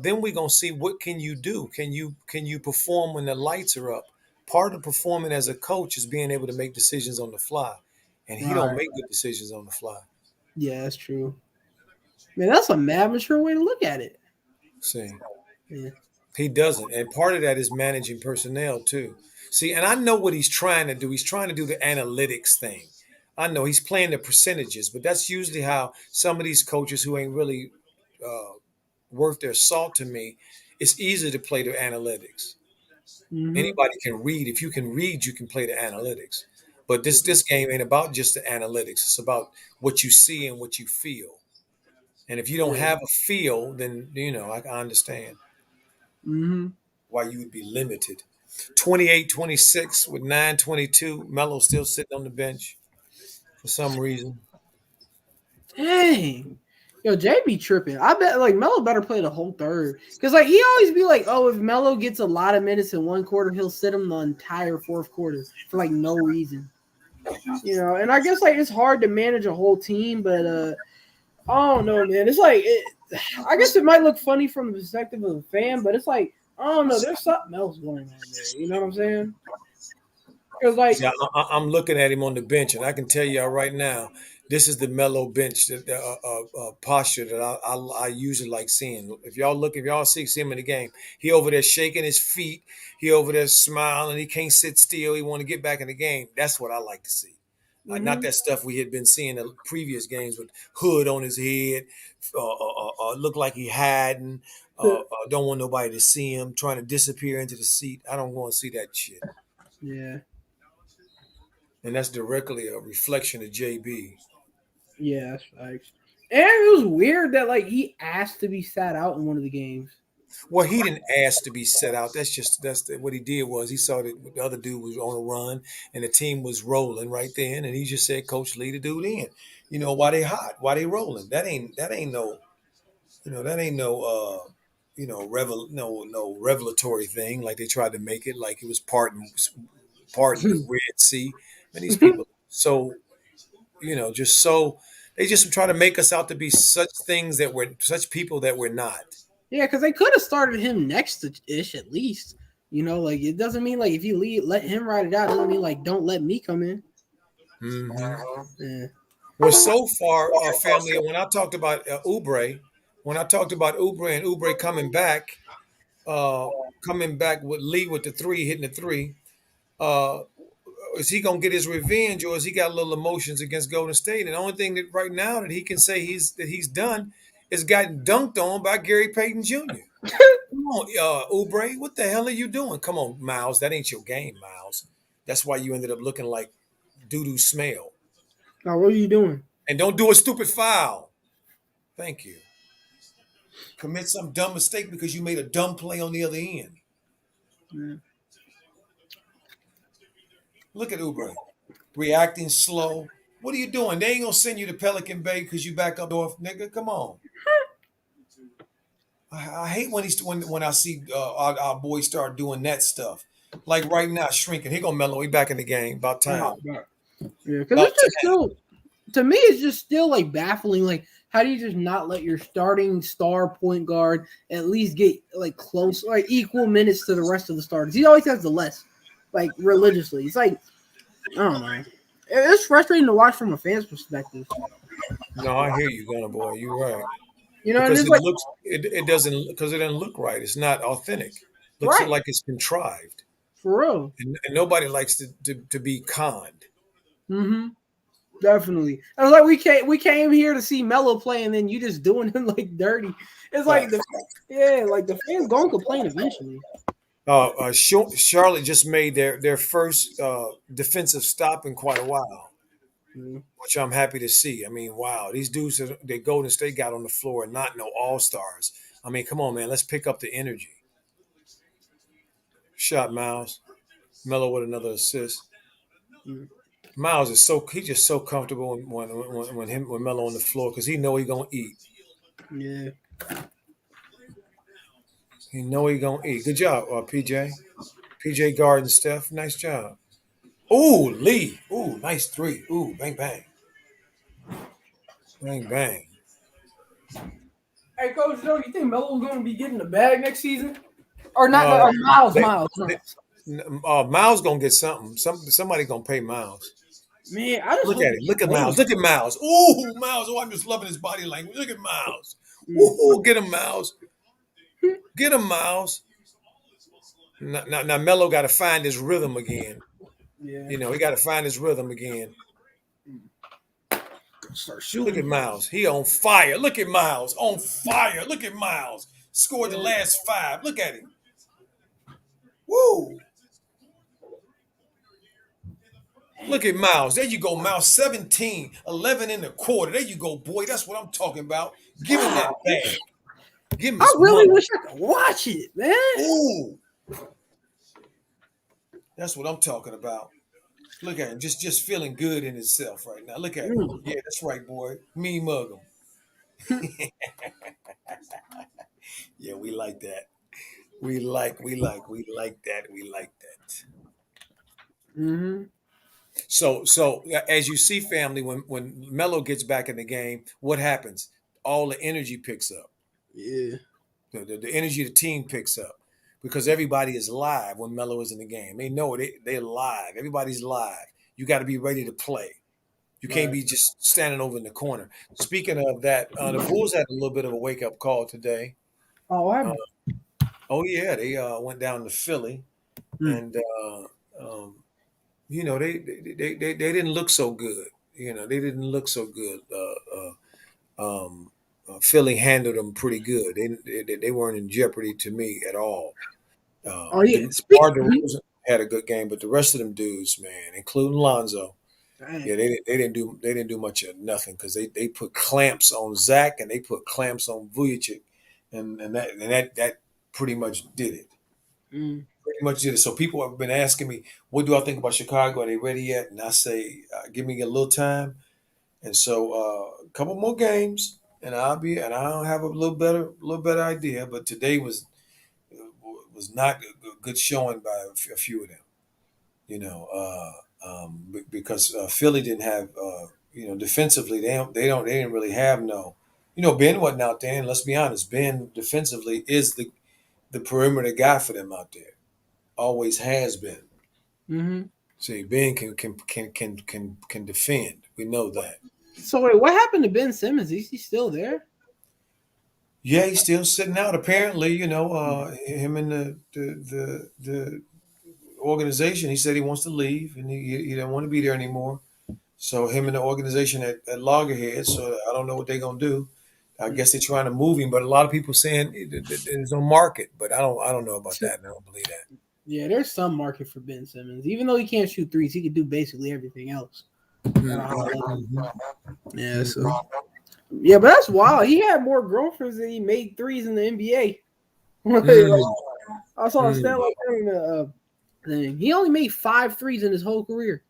then we're gonna see what can you do. Can you perform when the lights are up? Part of performing as a coach is being able to make decisions on the fly, and he don't
Right.
make good decisions on the fly.
Yeah, that's true. Man, that's a mad mature way to look at it.
See,
Yeah.
he doesn't, and part of that is managing personnel too. See, and I know what he's trying to do. He's trying to do the analytics thing. I know he's playing the percentages, but that's usually how some of these coaches who ain't really uh, worth their salt to me, it's easy to play the analytics.
Mm-hmm.
Anybody can read. If you can read, you can play the analytics. But this game ain't about just the analytics. It's about what you see and what you feel. And if you don't
Yeah.
have a feel, then I understand
Mm-hmm.
why you would be limited. 28-26 with 9:22. Melo still sitting on the bench for some reason.
Dang. Yo, Jay be tripping. I bet like Melo better play the whole third. Cause like he always be like, oh, if Melo gets a lot of minutes in one quarter, he'll sit him the entire fourth quarter for like no reason. And I guess like it's hard to manage a whole team, but I don't know, man. It's like I guess it might look funny from the perspective of a fan, but it's like I don't know. There's something else going on there. You know what I'm saying? Because like
See, I'm looking at him on the bench, and I can tell y'all right now, this is the mellow bench posture that I usually like seeing. If y'all see him in the game, he over there shaking his feet, he over there smiling, he can't sit still. He want to get back in the game. That's what I like to see. Not
mm-hmm.
that stuff we had been seeing in previous games with hood on his head, look like he hiding, don't want nobody to see him, trying to disappear into the seat. I don't want to see that shit.
Yeah.
And that's directly a reflection of JB.
Yeah, that's facts. And it was weird that like he asked to be sat out in one of the games.
Well, he didn't ask to be set out. What he did was he saw that the other dude was on a run and the team was rolling right then, and he just said, "Coach, lead the dude in." Why they hot? Why they rolling? That ain't no that ain't no no revelatory thing like they tried to make it like it was parting the Red Sea. And these people so just so they just try to make us out to be such things that we're such people that we're not.
Yeah, because they could have started him next to Ish at least. Like it doesn't mean like if you let him ride it out, it doesn't mean like don't let me come in.
Hmm.
Yeah.
Well, so far, family, when I talked about Oubre and Oubre coming back with Lee with the three, hitting the three, uh, is he gonna get his revenge, or is he got a little emotions against Golden State? And the only thing that right now that he can say he's done is gotten dunked on by Gary Payton Jr. Come on, Oubre, what the hell are you doing? Come on, Miles, that ain't your game, Miles. That's why you ended up looking like doo doo smell.
Now what are you doing?
And don't do a stupid foul. Thank you. Commit some dumb mistake because you made a dumb play on the other end.
Yeah.
Look at Oubre reacting slow. What are you doing? They ain't gonna send you to Pelican Bay because you back up north, nigga. Come on. I hate when I see our boys start doing that stuff. Like right now, shrinking. He gonna mellow. He back in the game. About
Oh,
time.
yeah, because
About
it's just still to me, it's just still like baffling. Like, how do you just not let your starting star point guard at least get like close, like equal minutes to the rest of the starters? He always has the less, like religiously. It's like I don't know. It's frustrating to watch from a fan's perspective.
No, I hear you, Gunner boy. You're right.
And
Because
it's like
it doesn't because it doesn't look right. It's not authentic. Looks
right
like it's contrived.
for real.
And nobody likes to be conned.
Mm-hmm. Definitely. I was like, we came here to see Melo play, and then you just doing him like dirty. It's like
Fact.
the yeah, like the fans gonna complain eventually.
Charlotte just made their first defensive stop in quite a while,
Mm,
which I'm happy to see. I mean, wow, these dudes that Golden State got on the floor and not no all stars. I mean, come on, man, let's pick up the energy. Shot Miles, Melo with another assist.
mm,
Miles is he's just so comfortable when Melo on the floor because he know he gonna eat.
yeah.
He know he gonna eat. Good job, PJ. PJ Garden, Steph. Nice job. Ooh, Lee. Ooh, nice three. Ooh, bang bang, bang bang.
Hey, Coach Joe, you think Melo's gonna be getting the bag next season? Or not?
Uh,
Or Miles,
they,
Miles, Miles.
Miles gonna get something. Somebody gonna pay Miles.
Man, I just
Look
hope
at
he
him.
keep
Look at
winning.
Miles. Look at Miles. Ooh, Miles. Oh, I'm just loving his body language. Look at Miles.
Mm,
Ooh, get him, Miles. Get him, Miles. Now Melo got to find his rhythm again.
yeah.
You know, he got to find his rhythm again.
Start
Look at
shooting.
Miles. He on fire. Look at Miles. On fire. Look at Miles. Scored the
Yeah.
last five. Look at him. Woo. Look at Miles. There you go, Miles. 17, 11 in the quarter. There you go, boy. That's what I'm talking about. Give him that
Wow.
bag. Give him
I
his
really
money.
wish I could watch it, man.
Ooh. That's what I'm talking about. Look at him. Just feeling good in himself right now. Look at him.
Mm.
Yeah, that's right, boy. Me mug him. Yeah, we like that. We like that. We like that.
Mm-hmm.
So as you see, family, when Melo gets back in the game, what happens? All the energy picks up.
Yeah.
The energy of the team picks up because everybody is live when Melo is in the game. They know it. They're live. Everybody's live. You got to be ready to play. You can't
Right.
be just standing over in the corner. Speaking of that, the Bulls had a little bit of a wake up call today.
Oh, what
Uh,
happened?
oh yeah, they went down to Philly,
Mm.
and um, they didn't look so good. They didn't look so good. Philly handled them pretty good. They weren't in jeopardy to me at all.
Oh yeah.
DeMar
Mhm.
DeRozan had a good game, but the rest of them dudes, man, including Lonzo,
Dang.
yeah, they didn't do much of nothing because they put clamps on Zach and they put clamps on Vujicic, and that pretty much did it.
Mm.
Pretty much did it. So people have been asking me, what do I think about Chicago? Are they ready yet? And I say, give me a little time. And so a couple more games, and I'll have a little better idea. But today was not a good showing by a few of them. Because Philly didn't have, defensively they didn't really have no, Ben wasn't out there, and let's be honest, Ben defensively is the perimeter guy for them out there, always has been.
Mm-hmm.
See, Ben can defend. We know that.
So wait, what happened to Ben Simmons? Is he still there?
Yeah, he's still sitting out. Apparently, him and the organization. He said he wants to leave, and he didn't want to be there anymore. So him and the organization at Loggerhead. So I don't know what they're gonna do. I
Mm.
guess they're trying to move him, but a lot of people saying there's no market. But I don't know about that. And I don't believe that.
Yeah, there's some market for Ben Simmons. Even though he can't shoot threes, he can do basically everything else at a high level.
Mhm.
Yeah, so yeah, but that's wild. He had more girlfriends than he made threes in the NBA.
Mm.
I saw a stat
Mm.
like that in the thing. He only made 5 threes in his whole career.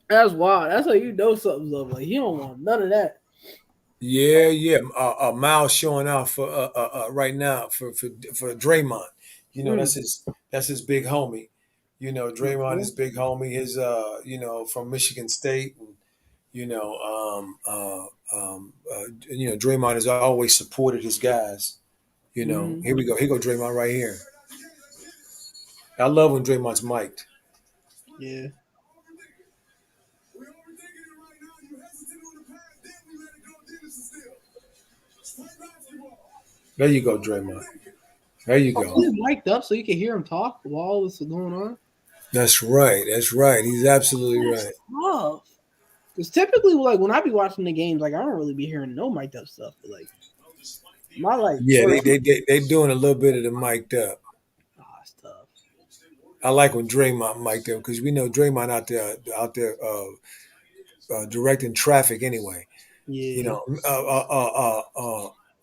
That's wild. That's how you know something's up. Like he don't want none of that.
Yeah, yeah. Miles showing out for right now for Draymond.
Mm.
That's his big homie. Draymond
Mhm.
is big homie. His from Michigan State. And, Draymond has always supported his guys.
Mhm.
Here we go. Here go Draymond right here. I love when Draymond's mic'd.
Yeah.
There you go, Draymond. There you
Oh,
go.
he's mic'd up so you can hear him talk while this is going on.
That's right. That's right. He's absolutely
That's
right.
tough. Because typically, like when I be watching the games, like I don't really be hearing no mic'd up stuff. But like my like
Yeah,
first,
they doing a little bit of the mic'd up.
it's tough.
I like when Draymond mic'd up because we know Draymond out there directing traffic anyway. You
Yeah,
know,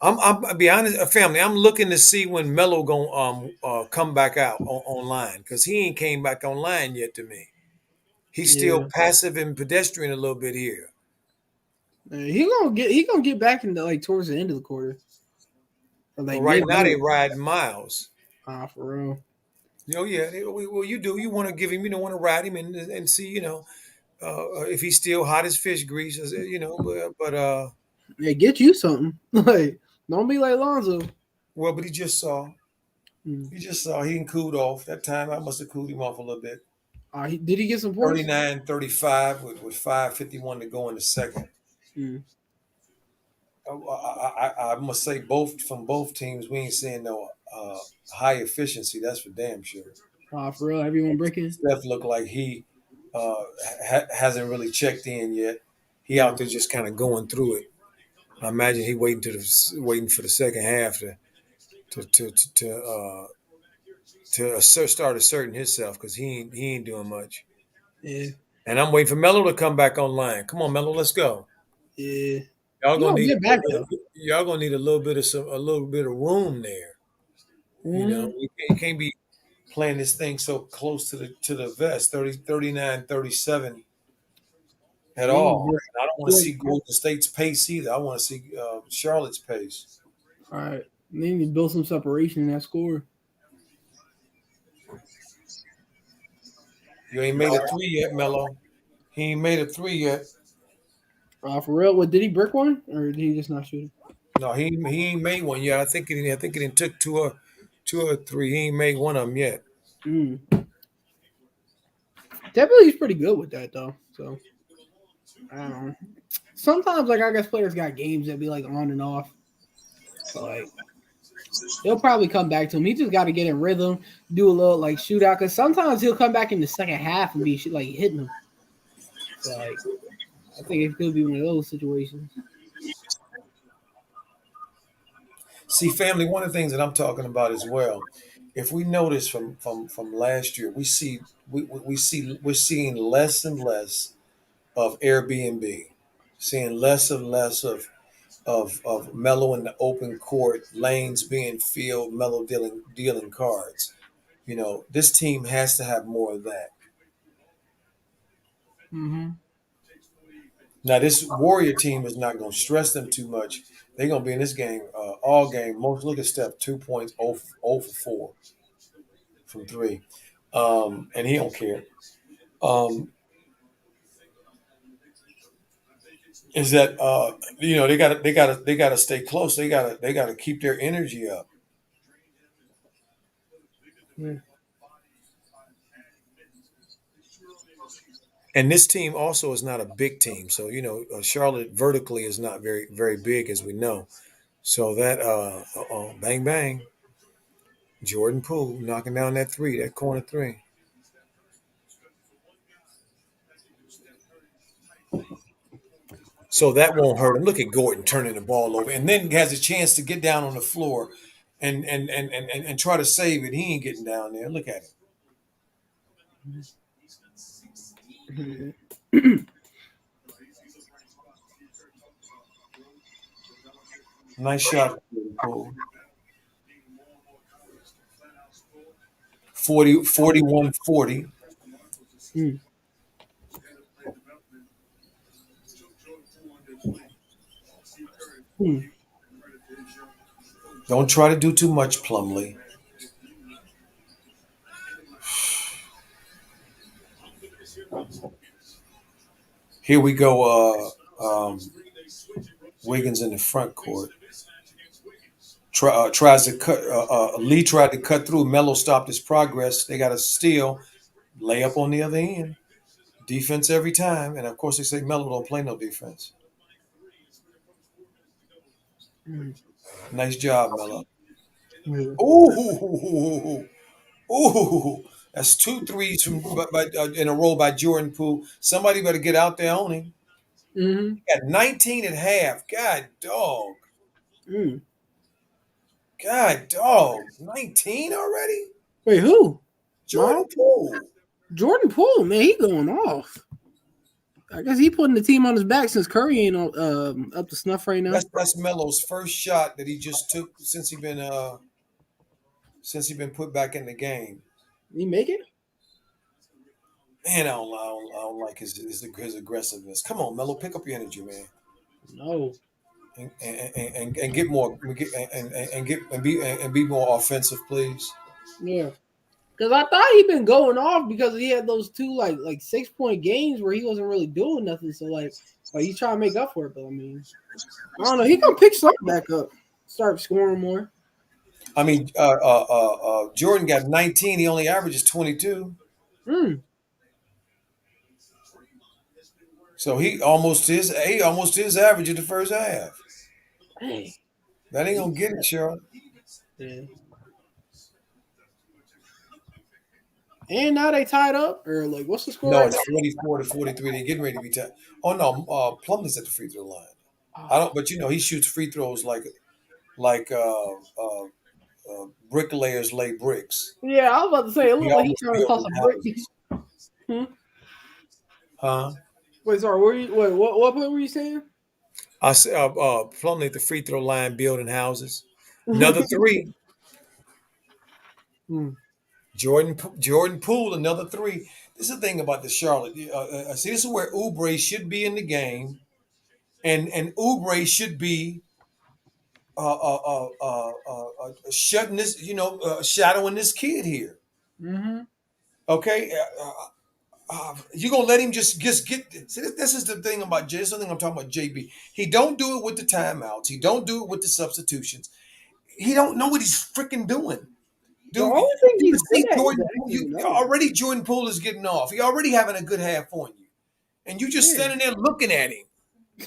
I'll be honest, family. I'm looking to see when Melo gonna come back out online because he ain't came back online yet to me. He's still
yeah.
passive and pedestrian a little bit here.
He gonna get back into like towards the end of the quarter or
Well,
like
right
mid
now they
mid.
ride Miles.
For real.
Yeah, well, you do. You want to give him, want to ride him and see, if he's still hot as fish grease, but
Yeah, get you something. Like don't be like Lonzo.
well, but he just saw.
Mm.
He didn't cooled off. That time I must have cooled him off a little bit.
Did he get some points?
39-35 with 5:51 to go in the second.
Mm.
I must say both teams we ain't seeing no high efficiency. That's for damn sure.
For real, everyone breaking.
Steph looked like he hasn't really checked in yet. He out
Mm.
there just kind of going through it. I imagine he waiting for the second half to to to to, uh, start asserting himself because he ain't doing much.
Yeah,
And I'm waiting for Melo to come back online. Come on, Melo, let's go.
yeah.
Y'all
He
gonna
gonna
need a
get
little
back though.
bit. Y'all gonna need a little bit of room there.
Mm-hmm.
You can't be playing this thing so close to the vest, 39-37 at
They need
all.
break.
And I don't want to
Yeah.
see Golden State's pace either. I want to see Charlotte's pace.
All right. They need to build some separation in that score.
You ain't made a three yet, Melo. He ain't made a three yet.
For real, what did he brick one or did he just not shoot it?
No, he ain't made one yet. I think it took two or three. He ain't made one of them yet.
Mm. Definitely, he's pretty good with that though. So I don't know. Sometimes, like I guess players got games that be like on and off. So like he'll probably come back to him. He just got to get in rhythm, do a little like shootout. Because sometimes he'll come back in the second half and be like hitting him. So like I think it could be one of those situations.
See, family, one of the things that I'm talking about as well, if we notice from last year, we're seeing less and less of Airbnb, seeing less and less of Mellow in the open court, lanes being filled, Mellow dealing cards. This team has to have more of that.
Mm-hmm.
Now, this Warrior team is not going to stress them too much. They're going to be in this game all game. Most look at Steph, 2 points, 0 for 4 from three, and he don't care. Um, is that they got to stay close. They got to keep their energy up.
Yeah.
And this team also is not a big team, so Charlotte vertically is not very very big as we know. So that bang bang, Jordan Poole knocking down that three, that corner three. So that won't hurt him. Look at Gordon turning the ball over, and then has a chance to get down on the floor and try to save it. He ain't getting down there. Look at him. Nice shot, Jordan Poole. 41-40.
Mm. Mm.
Don't try to do too much, Plumlee. Here we go. Wiggins in the front court. Tries to cut. Lee tried to cut through. Melo stopped his progress. They got a steal. Layup on the other end. Defense every time. And of course, they say Melo don't play no defense.
Mm.
Nice job, Melo.
Yeah.
Ooh, ooh. That's two threes from in a row by Jordan Poole. Somebody better get out there on him.
Mm-hmm.
He got 19 at half. God dog.
Mm.
God dog. 19 already?
Wait, who?
Jordan
Miles?
Poole.
Jordan Poole, man, he going off. I guess he putting the team on his back since Curry ain't up to snuff right now.
That's Melo's first shot that he just took since he been put back in the game.
He make it?
Man, I don't like his aggressiveness. Come on, Melo, pick up your energy, man,
No.
and get more and be more offensive, please.
Yeah. Because I thought he'd been going off because he had those two like 6 point games where he wasn't really doing nothing. So like he's trying to make up for it. But I mean, I don't know. He gonna pick something back up, start scoring more.
I mean, Jordan got 19. He only averages 22,
Mm.
so he almost his average in the first half.
Hey.
That ain't gonna get it, Cheryl.
Yeah. And now they tied up, or like, what's the score
No,
right
it's 44 to 43. They're getting ready to be tied. Oh no, Plumlee's at the free throw line. I
now?
don't, but he shoots free throws like bricklayers lay bricks.
Yeah, I was about to say it
He
looked like he
almost
trying to toss
building
a brick.
houses.
Hmm?
Huh?
Wait, sorry. What point were you saying?
I said Plumlee at the free throw line building houses. Another three.
Hmm.
Jordan Poole, another three. This is the thing about the Charlotte. See, this is where Oubre should be in the game, and Oubre should be shutting this, shadowing this kid here.
Mm-hmm.
Okay, you gonna let him just get see, this is the thing about J. This is the thing I'm talking about. JB. He don't do it with the timeouts. He don't do it with the substitutions. He don't know what he's freaking doing.
The
Dude,
only thing
you
he's
can
good
see
at is
Jordan.
actually no.
Jordan Poole is getting off. He already having a good half on you, and you just
Yeah.
standing there looking at him.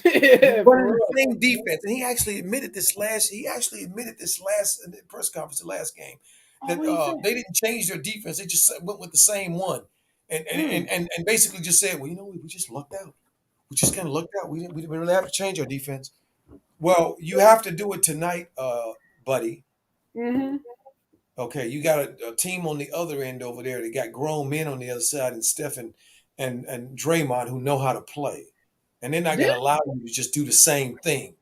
Yeah,
Running
for
the
real.
same defense, and he actually admitted this last. He actually admitted this last in the press conference, the last game,
Oh,
that
what he said?
they didn't change their defense. They just went with the same one,
Mm.
and basically just said, well, we just lucked out. We just kind of lucked out. We didn't really have to change our defense. Well, you have to do it tonight, buddy.
Mm-hmm.
Okay, you got a team on the other end over there. They got grown men on the other side, and Steph and Draymond who know how to play, and they're not
Did
going to allow you to just do the same thing.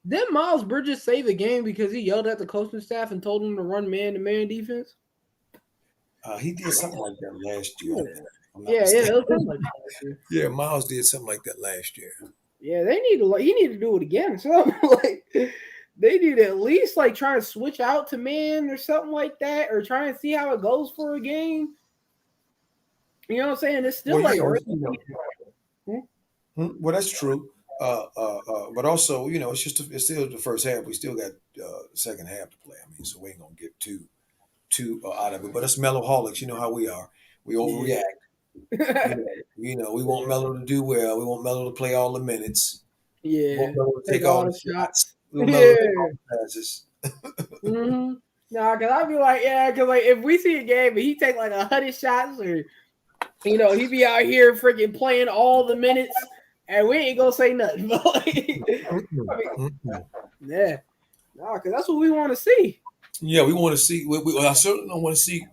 did Miles Bridges save the game because he yelled at the coaching staff and told him to run man to man defense?
He did something like that last year, I
Yeah,
think. If I'm not
yeah, it
mistaken.
was something like that last year.
Yeah, Miles did something like that last year.
Yeah, they need to like he need to do it again. So like they need to at least like try and switch out to man or something like that, or try and see how it goes for a game. You know what I'm saying? It's
Well,
still like early.
well, that's true. But also, it's still the first half. We still got the second half to play. I mean, so we ain't gonna get too out of it. But us Meloholics, you know how we are. We overreact.
Yeah.
We want Melo to do well. We want Melo to play all the minutes. We
Yeah.
want Melo to
Take
take all
all
the
the
shots.
shots.
We want Melo to take
Yeah.
all the passes.
Mm-hmm. Nah, cause I'd be like, yeah, cause like if we see a game and he take like 100 shots, or he be out here freaking playing all the minutes, and we ain't gonna say nothing. But like, I mean, yeah, nah, cause that's what we want to see.
Yeah, we want to see. I certainly don't want to see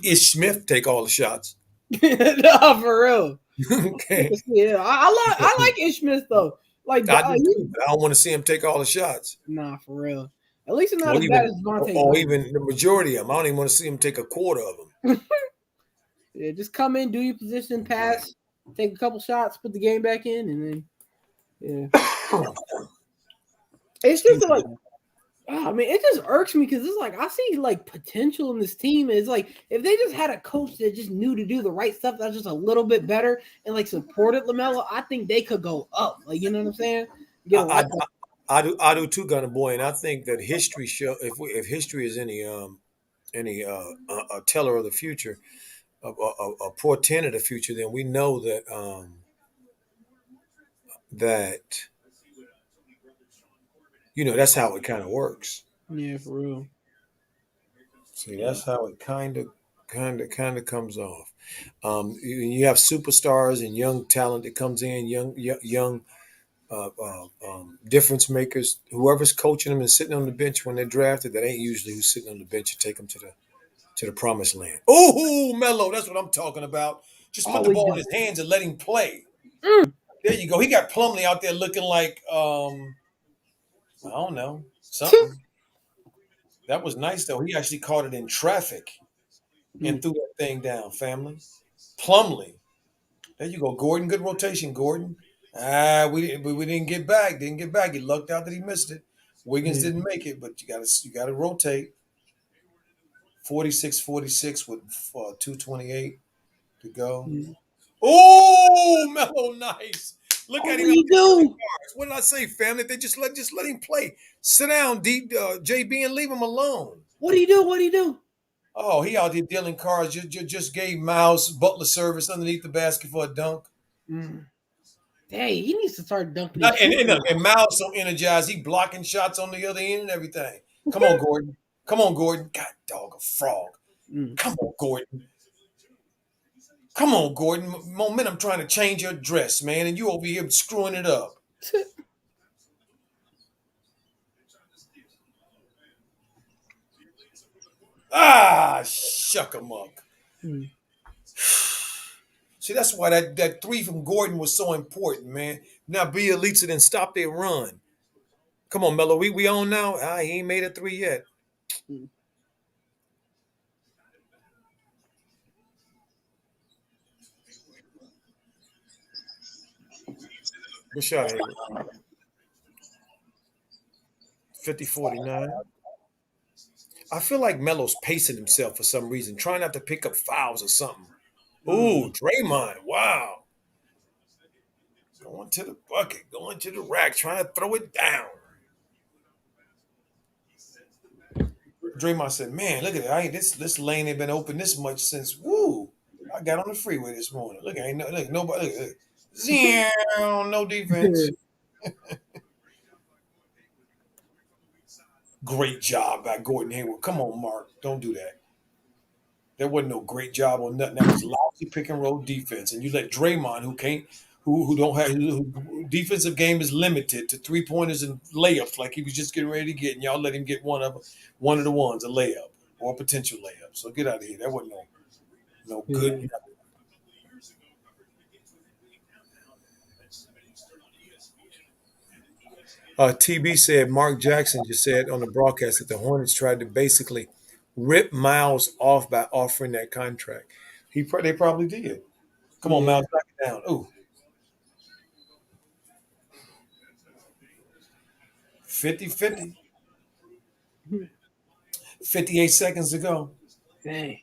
Ish Smith take all the shots.
No, for real.
Okay,
Yeah, I like Ish Smith though. Like,
I do too, but I don't want to see him take all the shots,
nah, for real. At least it's not as bad as Devontae
or
Graham.
even the majority of them. I don't even want to see him take a quarter of them.
Yeah, just come in, do your position, pass, take a couple shots, put the game back in, and then it's just
Excuse
like,
me.
I mean, it just irks me because it's like I see like potential in this team. It's like if they just had a coach that just knew to do the right stuff, that's just a little bit better, and like supported Lamelo, I think they could go up. Like, you know what I'm saying? Get a lot.
I, I do too, Gunner Boy, and I think that history show if history is any a teller of the future, a portent of the future, then we know that that's how it kind of works.
Yeah, for real.
See, that's how it kind of Kind of comes off. You have superstars and young talent that comes in, young difference makers. Whoever's coaching them and sitting on the bench when they're drafted, that ain't usually who's sitting on the bench to take them to the promised land. Oh, Melo, that's what I'm talking about. Just put the
Always
ball in
do.
his hands and let him play.
Mm.
There you go. He got Plumlee out there looking like I don't know, something. That was nice though. He actually caught it in traffic and
Mm.
threw that thing down, family. Plumlee. There you go, Gordon. Good rotation, Gordon. We didn't get back. Didn't get back. He lucked out that he missed it. Wiggins
Yeah.
didn't make it, but you gotta rotate. 46-46 with 2:28 to go.
Mm.
Oh, Melo, nice. Look
Oh,
at
what
him
do
out
you
there dealing
do?
cards. What did I say, family? They just let him play. Sit down, JB, and leave him alone.
What do you do? What do you do?
Oh, he out there dealing cards. Just gave Miles Butler service underneath the basket for a dunk.
Mm. Hey, he needs to start dunking his
Not, and,
shoes.
and, and Miles so energized. He blocking shots on the other end and everything. Come on, Gordon. Come on, Gordon. God dog, a frog.
Mm.
Come on, Gordon. Come on, Gordon. Momentum trying to change your dress, man, and you over here screwing it up. Ah, shuck 'em up.
Mm.
See, that's why that three from Gordon was so important, man. Now Bielitsa didn't stop their run. Come on, Melo. We on now. He ain't made a three yet.
Mm.
Good shot, Hayward. 50-49. I feel like Melo's pacing himself for some reason, trying not to pick up fouls or something. Ooh,
Mm.
Draymond. Wow. Going to the bucket, going to the rack, trying to throw it down. Draymond said, "Man, look at it. This lane ain't been open this much since woo. I got on the freeway this morning. Look, ain't no look, nobody look. Zero, no defense. Great job by Gordon Hayward. Come on, Mark. Don't do that. There wasn't no great job on nothing. That was lousy pick and roll defense. And you let Draymond, who can't, who don't have, who defensive game is limited to 3 pointers and layups, like he was just getting ready to get, and y'all let him get one of the ones, a layup or a potential layup. So get out of here. That wasn't no good.
Yeah.
TB said Mark Jackson just said on the broadcast that the Hornets tried to basically rip Miles off by offering that contract. They probably did. Come on,
Yeah.
Miles, back it down. Ooh, 50-50. 58 seconds to go.
Dang.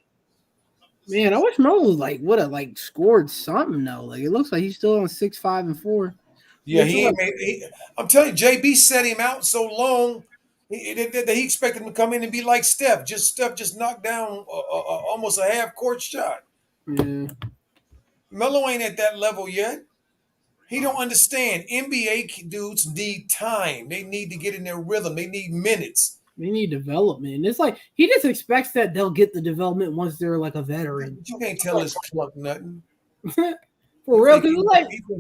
Man, I wish Melo would have scored something though. Like it looks like he's still on 6, 5, and 4.
Yeah,
Looks
he
like
ain't made. I'm telling you, JB set him out so long that he expected him to come in and be like Steph. Steph just knocked down almost a half court shot.
yeah,
Melo ain't at that level yet. He don't understand. NBA dudes need time. They need to get in their rhythm. They need minutes.
they need development. It's like he just expects that they'll get the development once they're like a veteran.
But you can't tell this cluck nothing.
For real, because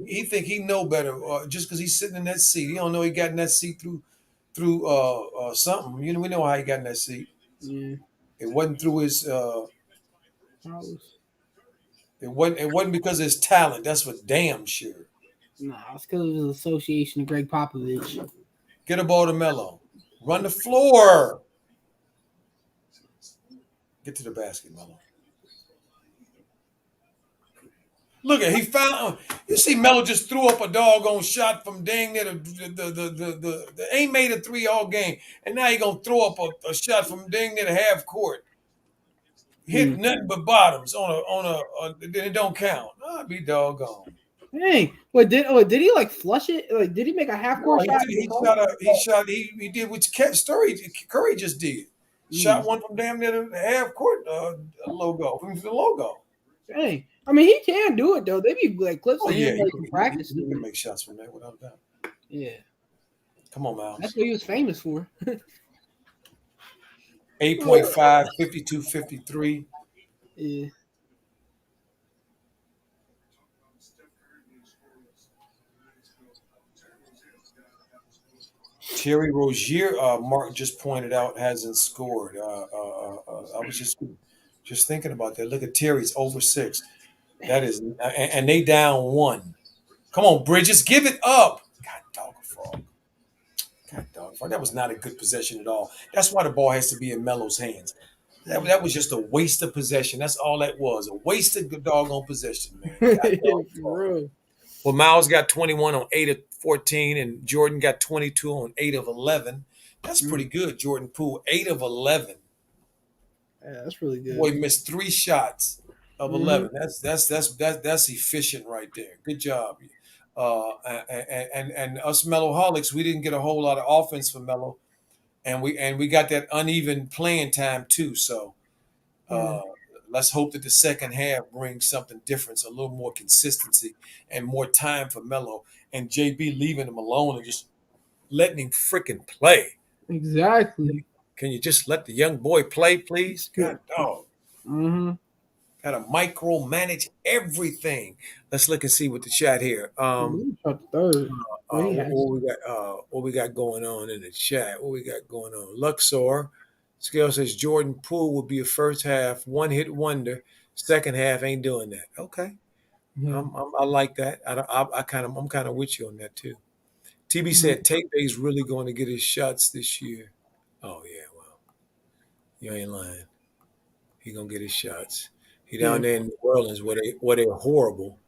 it's like
He know better. Just because he's sitting in that seat, he don't know he got in that seat through something. You know, we know how he got in that seat.
yeah,
It wasn't through his. It wasn't because of his talent. That's for damn sure.
nah, it's because of his association with Greg Popovich.
Get a ball to Melo. Run the floor. Get to the basket, Melo. Look at he found. You see, Melo just threw up a doggone shot from dang near the ain't made a three all game, and now he gonna throw up a shot from dang near the half court. Hit
Mm.
nothing but bottoms then it don't count. I'll be doggone.
Hey, did he flush it? Like, did he make a half
No,
court shot?
he did what Curry just did. Shot
Mm.
one from damn near the half court logo from the logo.
Hey, I mean he can do it though. They be like clips
Oh
of
yeah,
him in practice
he
doing
can
it.
make shots from there without a doubt.
Yeah,
Come on,
that's
Miles.
what he was famous for.
8.5, 52, 53.
Yeah.
Terry Rozier, Mark just pointed out, hasn't scored. I was just thinking about that. Look at Terry's over 6. That is, and they down 1. Come on, Bridges, give it up. God dog a frog. God dog frog. That was not a good possession at all. That's why the ball has to be in Melo's hands. That was just a waste of possession. That's all that was. A waste of good doggone possession, man. God dog
For
frog.
real.
Well, Miles got 21 on 8 of 14, and Jordan got 22 on 8 of 11. That's pretty
Mm.
good, Jordan Poole. 8 of 11.
Yeah, that's really good.
Boy missed 3 shots of
Hmm.
11. That's efficient right there. Good job. And us Meloholics, we didn't get a whole lot of offense from Melo, and we got that uneven playing time too. So
Yeah.
uh, let's hope that the second half brings something different, a little more consistency and more time for Melo and JB leaving him alone and just letting him freaking play.
Exactly.
Can you just let the young boy play, please? God dog.
Hmm.
Got to micromanage everything. Let's look and see what the chat here.
He shot the third. Well, he has.
What we got? What we got going on in the chat? What we got going on? Luxor Scale says Jordan Poole will be a first half one hit wonder. Second half ain't doing that. Okay,
Yeah.
I like that. I'm kind of with you on that too. TB
Mhm.
said Tate Bay's really going to get his shots this year. Oh yeah, well you ain't lying. He gonna get his shots. He
Yeah.
down there in New Orleans where they're horrible.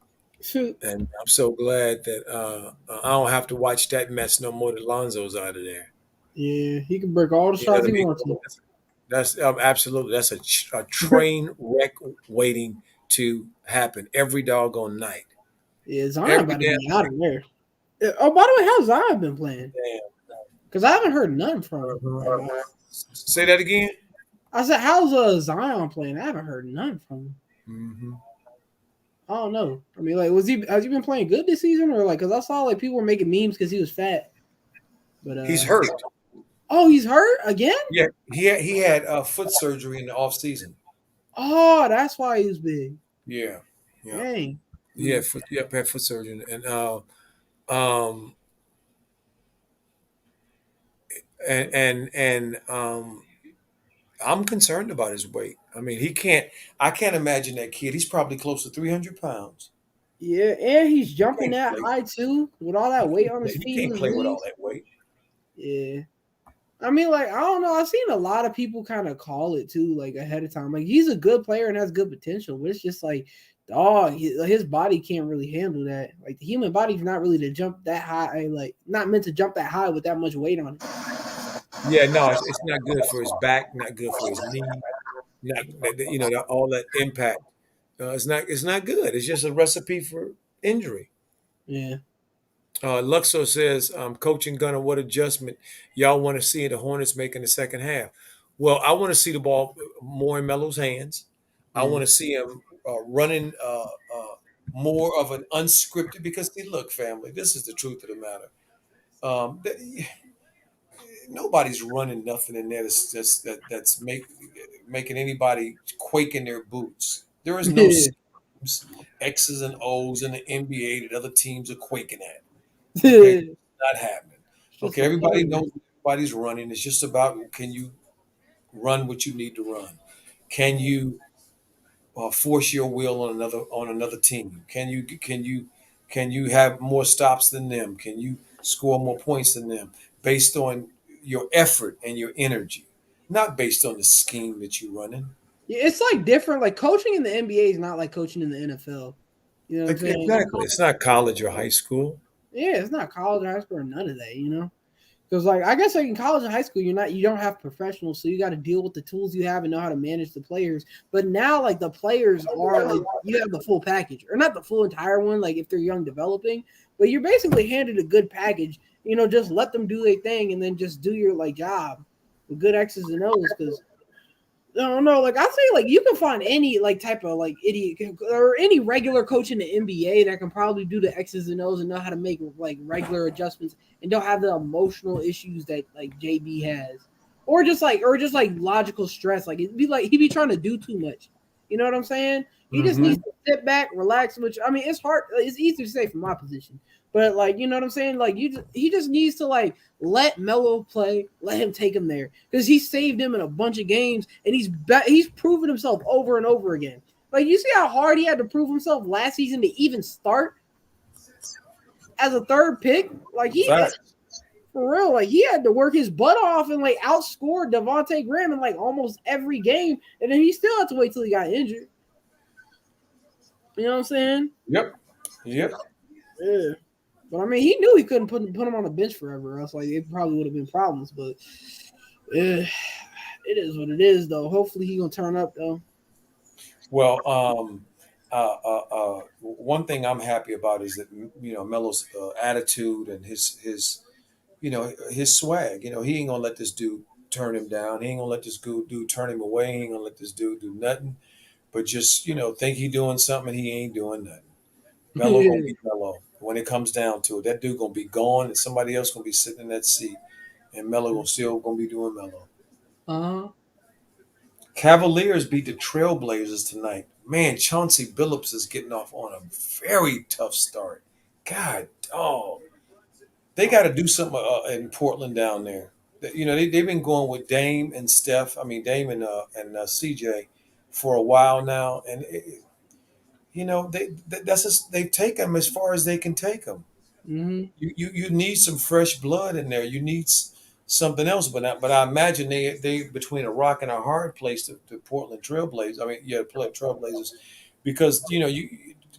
Shoot.
And I'm so glad that I don't have to watch that mess no more. That Lonzo's out of there.
Yeah. He can break all the
You know
shots
what I
he
mean?
wants to.
That's absolutely that's a train wreck waiting to happen every doggone night.
Yeah, Zion
Every
about to
damn
be out of there. Oh, by the way, how's Zion been playing?
damn.
Because I haven't heard nothing from him.
Say that again.
I said, how's Zion playing? I haven't heard nothing from him.
Hmm.
I don't know. I mean, like, has he been playing good this season, or like, because I saw like people were making memes because he was fat, but
He's hurt.
oh, he's hurt again.
Yeah, he had foot surgery in the off season.
Oh, that's why he was big.
Yeah, yeah.
Dang.
Had foot surgery, um and I'm concerned about his weight. I mean, I can't imagine that kid. He's probably close to 300 pounds.
Yeah, and he's
He
jumping
can't
that
play.
high too with all that weight on his
He
feet and
can't
his
play with all
knees.
that weight.
Yeah. I mean, like, I don't know. I've seen a lot of people kind of call it too, like ahead of time. Like, he's a good player and has good potential, but it's just like, dog, his body can't really handle that. Like, the human body's not really to jump that high, like, not meant to jump that high with that much weight on it.
Yeah, no, it's not good for his back, not good for his knee, not all that impact. It's not good. It's just a recipe for injury.
Yeah.
Luxo says, Coaching Gunner, what adjustment y'all want to see the Hornets make in the second half? Well, I want to see the ball more in Melo's hands. I
Yeah.
want to see him running more of an unscripted because, see, look, family, this is the truth of the matter. Nobody's running nothing in there that's making anybody quake in their boots. There is no
Yeah.
schemes, X's and O's in the NBA that other teams are quaking at. Okay,
It's
not happening.
just
Okay,
a
everybody
player.
knows everybody's running. It's just about can you run what you need to run? Can you force your will on another team? Can you have more stops than them? Can you score more points than them based on your effort and your energy, not based on the scheme that you're running?
Yeah, it's like different. Like, coaching in the NBA is not like coaching in the NFL. You know what I'm saying?
Exactly. It's not college or high school.
Yeah, it's not college or high school or none of that, you know? Because, like, I guess like in college and high school, you don't have professionals, so you got to deal with the tools you have and know how to manage the players. But now, like, the players are like, you have the full package, or not the full entire one, like if they're young developing, but you're basically handed a good package. You know, just let them do their thing and then just do your like job with good X's and O's. Because I don't know, like I say, like you can find any like type of like idiot or any regular coach in the NBA that can probably do the X's and O's and know how to make like regular adjustments and don't have the emotional issues that like JB has, or just like logical stress. Like it'd be like he'd be trying to do too much. You know what I'm saying? He just needs
Mm-hmm.
to sit back, relax. Which I mean, it's hard. It's easy to say from my position, but like you know what I'm saying. Like he just needs to like let Melo play, let him take him there because he saved him in a bunch of games, and he's proven himself over and over again. Like you see how hard he had to prove himself last season to even start as a third pick. Like
Facts.
for real, like he had to work his butt off and like outscore Devontae Graham in like almost every game, and then he still had to wait till he got injured. You know what I'm saying?
Yep. Yep.
Yeah. But I mean, he knew he couldn't put him on the bench forever, else like it probably would have been problems. But yeah, it is what it is, though. Hopefully, he gonna turn up though.
Well, one thing I'm happy about is that Melo's attitude and his his swag. He ain't gonna let this dude turn him down. He ain't gonna let this dude turn him away. He ain't gonna let this dude do nothing. But just think he doing something and he ain't doing nothing. Melo gonna be Melo when it comes down to it. That dude gonna be gone and somebody else gonna be sitting in that seat, and Melo gonna still gonna be doing Melo.
Uh-huh.
Cavaliers beat the Trailblazers tonight. Man, Chauncey Billups is getting off on a very tough start. God, oh, they got to do something in Portland down there. They've been going with Dame and Steph. I mean, Dame and CJ for a while now, and that's just they've taken them as far as they can take them.
Mm-hmm.
You need some fresh blood in there. You need something else. But I imagine they between a rock and a hard place, the Portland Trailblazers. I mean, yeah, Trailblazers, because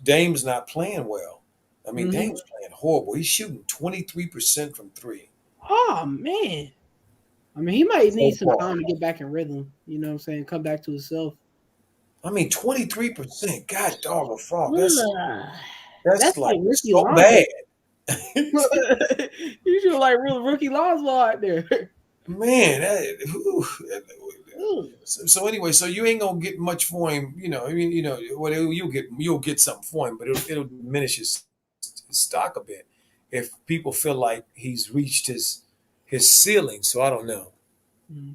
Dame's not playing well. I mean,
Mm-hmm.
Dame's playing horrible. He's shooting 23% from three
Oh man. I mean, he might need
so
some
far.
time to get back in rhythm. You know what I'm saying? Come back to himself.
I mean, 23%. God dog a frog. That's
Ugh.
that's
That's
like
like Ricky
so
Lonzo.
bad.
You should like real rookie Lonzo out there.
Man, whew.
Ooh.
So anyway, so you ain't gonna get much for him, I mean, you'll get something for him, but it'll diminish his stock a bit if people feel like he's reached his ceiling. So I don't know.
Mm.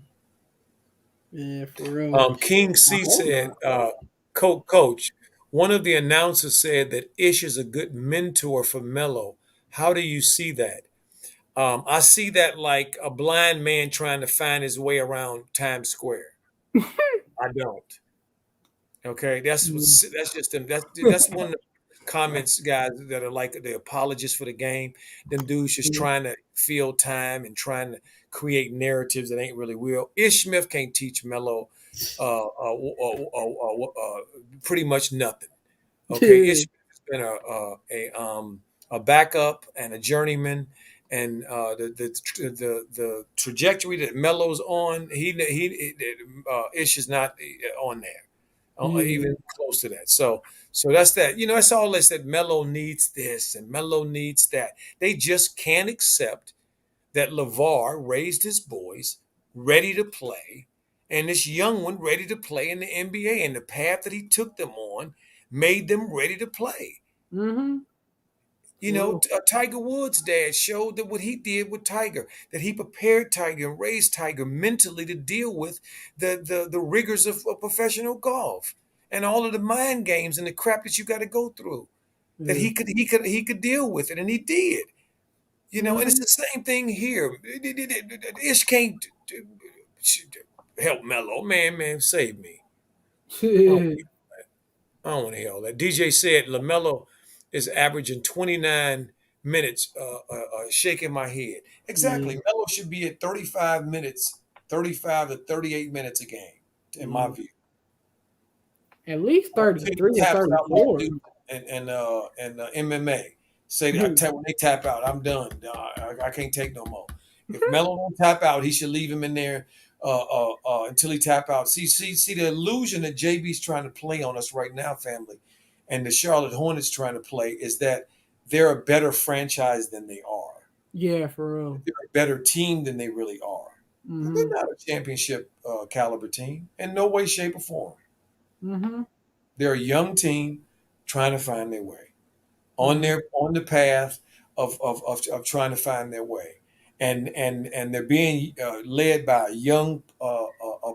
Yeah, for real.
King
I
C
hope
said,
not.
Coach, one of the announcers said that Ish is a good mentor for Melo. How do you see that? I see that like a blind man trying to find his way around Times Square. I don't. Okay,
Mm.
that's just them. That's one of the comments, guys, that are like the apologists for the game. Them dudes just trying to fill time and trying to create narratives that ain't really real. Ish Smith can't teach Melo pretty much nothing. Okay, Ish Smith has been a backup and a journeyman, and the trajectory that Melo's on, Ish is not on there
Yeah.
even close to that. So that's that. That's all this that Melo needs this and Melo needs that. They just can't accept that LeVar raised his boys ready to play, and this young one ready to play in the NBA. And the path that he took them on made them ready to play.
Mm-hmm. For real.
Tiger Woods' dad showed that what he did with Tiger, that he prepared Tiger and raised Tiger mentally to deal with the rigors of professional golf and all of the mind games and the crap that you got to go through. That
Yeah.
he could deal with it, and he did. And it's
Mm-hmm.
the same thing here. Ish can't help Mello. Man, save me. Oh, I don't want to hear all that. DJ said LaMelo is averaging 29 minutes, shaking my head.
Yeah.
Exactly. Melo should be at 35 minutes, 35 to 38 minutes a game, in my
Yeah.
view.
At least
Until he
33 or
taps out like
34.
dude and MMA. Say when they tap out, I'm done. I can't take no more. If Melo don't tap out, he should leave him in there until he tap out. See the illusion that JB's trying to play on us right now, family, and the Charlotte Hornets trying to play is that they're a better franchise than they are.
Yeah, for real.
They're a better team than they really are. They're
Mm-hmm.
not a championship caliber team in no way, shape, or form.
Mm-hmm.
They're a young team trying to find their way
Mm-hmm.
on the path of trying to find their way, and they're being led by a young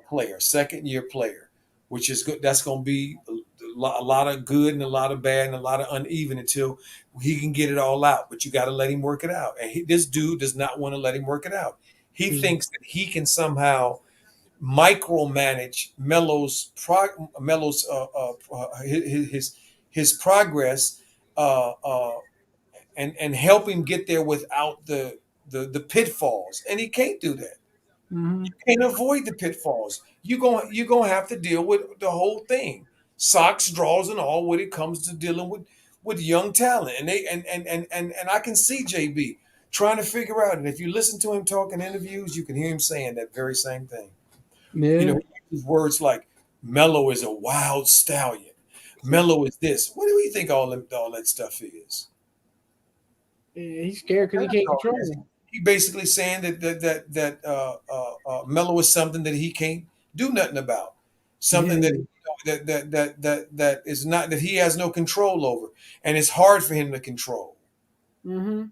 player, second year player, which is good. That's going to be a lot of good and a lot of bad and a lot of uneven until he can get it all out. But you got to let him work it out. And this dude does not want to let him work it out. He
Mm-hmm.
thinks that he can somehow micromanage Melo's his progress uh, uh, and help him get there without the pitfalls. And he can't do that.
Mm-hmm.
You can't avoid the pitfalls. You're gonna have to deal with the whole thing, socks, draws, and all when it comes to dealing with young talent. And they and I can see JB trying to figure out. And if you listen to him talk in interviews, you can hear him saying that very same thing.
Yeah.
He uses words like Melo is a wild stallion. Melo is this. What do you think all that stuff is?
Yeah, he's scared because he
That's
can't
all
control
it is.
him.
He basically saying that Melo is something that he can't do nothing about, something that
Yeah.
that is not that he has no control over, and it's hard for him to control.
Mm-hmm.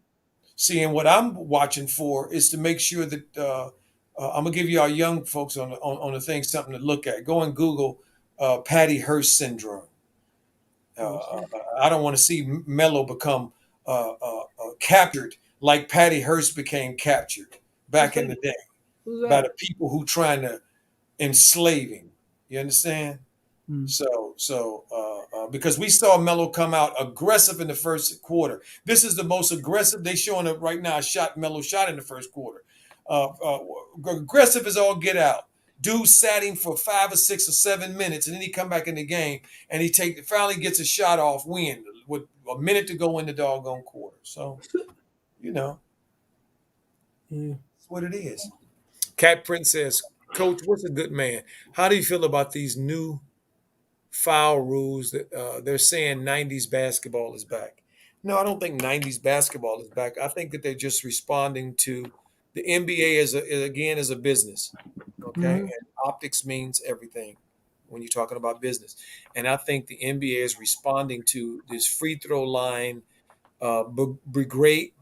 See, and what I'm watching for is to make sure that I'm gonna give you our young folks on the thing something to look at. Go and Google Patty Hearst syndrome. I don't want to see Melo become captured like Patty Hearst became captured
Who's
back in
that?
the day
Who's
by
that?
the people who trying to enslave him. You understand?
Mm.
So because we saw Melo come out aggressive in the first quarter. This is the most aggressive they showing up right now. Melo shot in the first quarter. Uh, uh, Aggressive as all get out. Dude sat him for 5 or 6 or 7 minutes, and then he come back in the game and finally gets a shot off win with a minute to go in the doggone quarter. So you know,
Yeah.
that's what it is. Cat Prince says, Coach, what's a good man? How do you feel about these new foul rules that they're saying 90s basketball is back? No, I don't think 90s basketball is back. I think that they're just responding to the NBA again as a business. Okay.
Mm-hmm.
And optics means everything when you're talking about business. And I think the NBA is responding to this free throw line brigade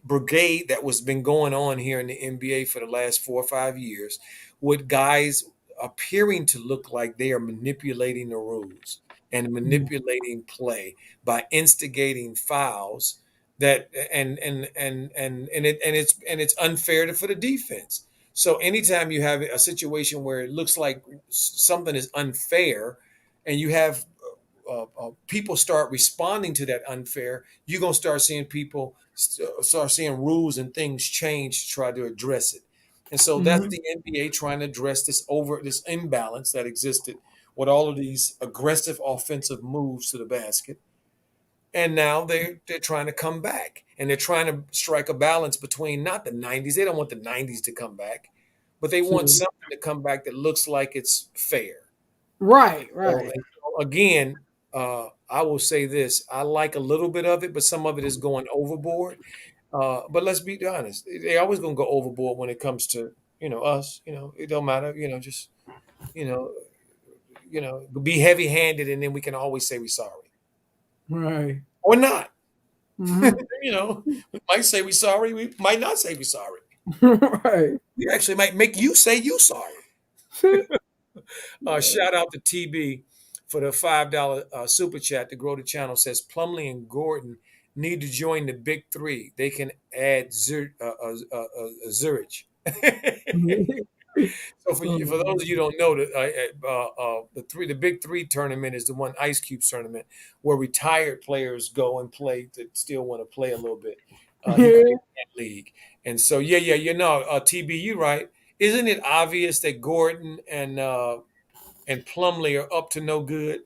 brigade that was been going on here in the NBA for the last 4 or 5 years, with guys appearing to look like they are manipulating the rules and manipulating play by instigating fouls that and it's unfair for the defense. So anytime you have a situation where it looks like something is unfair and you have people start responding to that unfair, you're going to start seeing people start seeing rules and things change to try to address it. And so that's
Mm-hmm.
the NBA trying to address this imbalance that existed with all of these aggressive offensive moves to the basket. And now they're trying to come back, and they're trying to strike a balance between not the 90s. They don't want the 90s to come back, but they want
So,
something to come back that looks like it's fair.
right,
So,
right.
again, I will say this: I like a little bit of it, but some of it is going overboard. But let's be honest; they always going to go overboard when it comes to us. It don't matter. Just you know, be heavy-handed, and then we can always say we're sorry
Right.
or not.
Mm-hmm.
We might say we're sorry. We might not say we're sorry.
Right.
We actually might make you say you sorry.
Yeah.
Shout out to TB for the $5 super chat to grow the channel. Says Plumlee and Gordon need to join the big three. They can add Zurich. So for those of you who don't know, the big three tournament is the one Ice Cube's tournament where retired players go and play that still want to play a little bit. He
Yeah.
created that league, and so TB, you right. Isn't it obvious that Gordon and Plumlee are up to no good?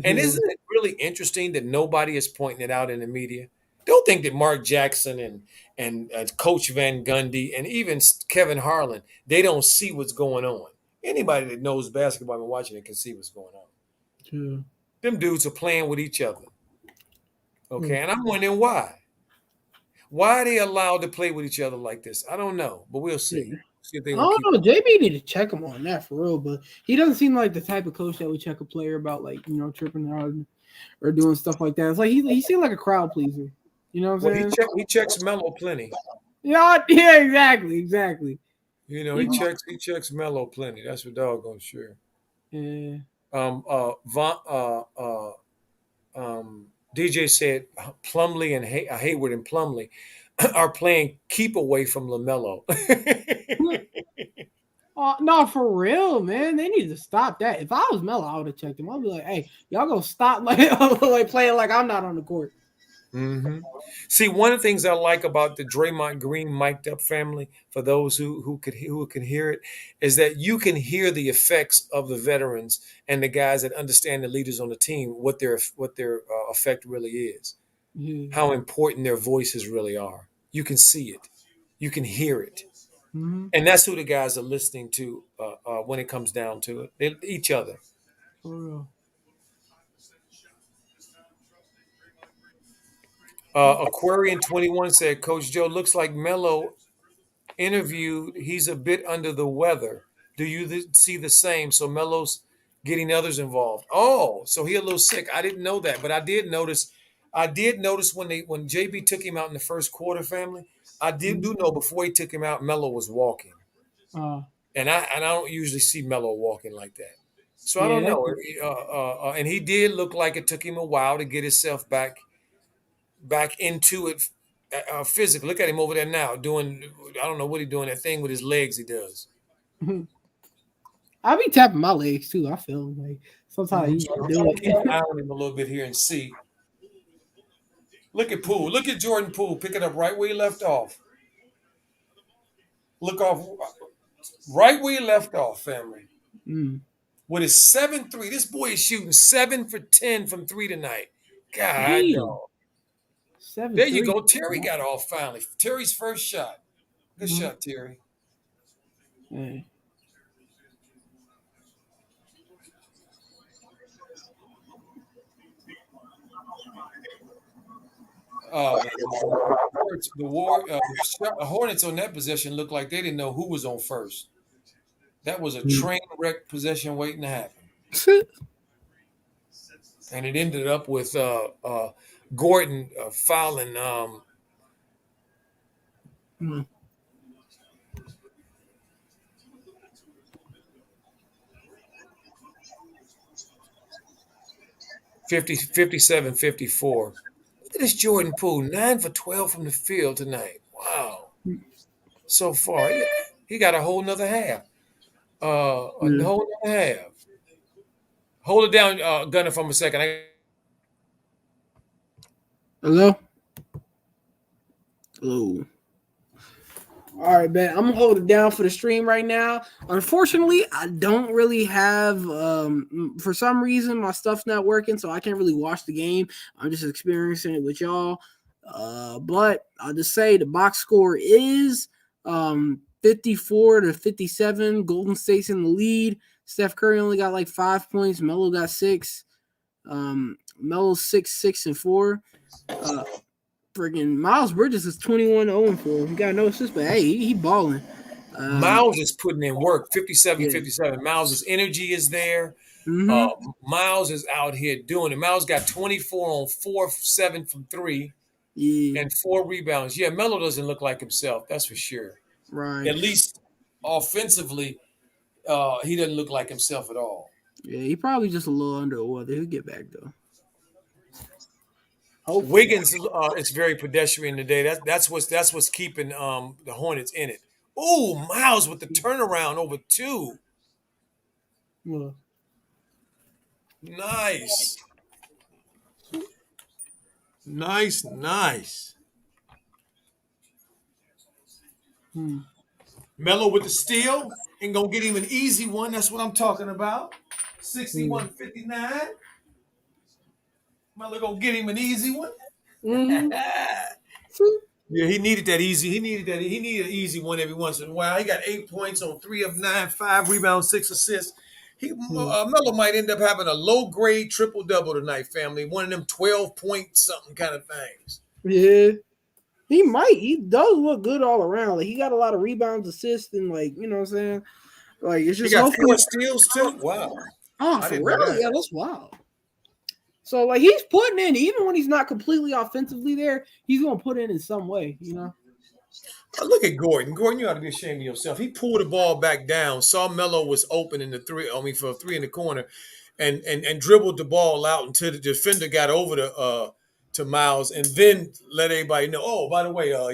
And
Yeah.
isn't it really interesting that nobody is pointing it out in the media? Don't think that Mark Jackson and Coach Van Gundy and even Kevin Harlan, they don't see what's going on. Anybody that knows basketball and watching it can see what's going on.
Yeah.
Them dudes are playing with each other.
Yeah.
Okay, and I'm wondering why. Why are they allowed to play with each other like this? I don't know, but we'll see.
Yeah.
See if they're
I
gonna
don't
keep.
know. JB need to check him on that for real, but he doesn't seem like the type of coach that would check a player about tripping out or doing stuff like that. It's like he seemed like a crowd pleaser. You know what
Well,
I'm saying?
he checks Melo plenty.
Yeah, yeah, exactly.
He checks Melo plenty. That's for doggone sure.
Yeah.
Von, DJ said Plumlee and Hayward and Plumlee are playing keep away from Lamelo.
No, for real, man. They need to stop that. If I was Melo, I would have checked him. I'd be like, "Hey, y'all gonna stop like like playing like I'm not on the court."
hmm See, one of the things I like about the Draymond Green mic'd up family, for those who can hear it, is that you can hear the effects of the veterans and the guys that understand the leaders on the team, what their effect really is,
Yeah.
how important their voices really are. You can see it, you can hear it,
Mm-hmm.
and that's who the guys are listening to when it comes down to it. Each other.
For real.
Aquarian 21 said, Coach Joe looks like Melo interviewed. He's a bit under the weather. Do you see the same? So Melo's getting others involved. Oh, so he a little sick. I didn't know that, but I did notice. I did notice when JB took him out in the first quarter, family. I did
Mhm.
do know before he took him out, Melo was walking,
Uh,
and I don't usually see Melo walking like that. So I
yeah,
don't
that's
know. And he did look like it took him a while to get himself back into it physically. Look at him over there now doing. I don't know what he's doing. That thing with his legs he does.
I be tapping my legs too. I feel like sometimes you
So
can
I'm
do
trying to keep an
it.
eye on him a little bit here and see. Look at Poole. Look at Jordan Poole picking up right where he left off. Look off right where he left off, family.
Mm.
With his 7-3. This boy is shooting 7 for 10 from three tonight. God
Damn,
dog. There you
7-3.
go. Terry got off finally. Terry's first shot. Good
Mm-hmm.
shot, Terry.
Yeah.
Oh man, the Hornets on that possession looked like they didn't know who was on first. That was a train wreck possession waiting to happen, and it ended up with Gordon fouling
Mm.
57-54. Look at this Jordan Poole, 9 for 12 from the field tonight. Wow, so far he got a whole nother half. A
Yeah.
whole nother half. Hold it down, Gunner, for a second.
Hello. Hello. All right, man. I'm gonna hold it down for the stream right now. Unfortunately, I don't really have for some reason my stuff's not working, so I can't really watch the game. I'm just experiencing it with y'all. But I'll just say the box score is 54-57. Golden State's in the lead. Steph Curry only got like 5 points. Melo got 6. Melo's 6-6-4. Friggin' Miles Bridges is 21-0-4. He got no assists, but hey, he balling.
Miles is putting in work, 57,
Yeah.
57. Miles' energy is there. Uh,
Mm-hmm.
Miles is out here doing it. Miles got 24 on 4 of 7 from three
Yeah.
and 4 rebounds. Yeah, Melo doesn't look like himself, that's for sure.
Right.
At least offensively, he doesn't look like himself at all.
Yeah, he probably just a little under the weather. He'll get back though. Hopefully.
Wiggins is very pedestrian today. That's what's keeping the Hornets in it. Ooh, Miles with the turnaround over 2.
Well,
Nice. Nice, nice.
hmm.
Melo with the steal and gonna get him an easy one. That's what I'm talking about.
Hmm.
61-59. Melo gonna get him an easy one.
Mm-hmm.
Yeah, he needed that easy. He needed that. He needed an easy one every once in a while. He got 8 points on 3 of 9, 5 rebounds, 6 assists. Melo might end up having a low grade triple double tonight, family. One of them 12-point something kind of things.
Yeah. He might. He does look good all around. Like he got a lot of rebounds, assists, and like you know what I'm saying. Like it's
He
just
got
hopefully.
4 steals too. Wow,
Oh,
I
for
didn't know
real?
that.
Yeah, that's wild. So like he's putting in, even when he's not completely offensively there, he's gonna put in some way. You know.
Look at Gordon. Gordon, you ought to be ashamed of yourself. He pulled the ball back down, saw Melo was open in the three. I mean, for a three in the corner, and dribbled the ball out until the defender got over to Miles, and then let everybody know. Oh, by the way, yeah.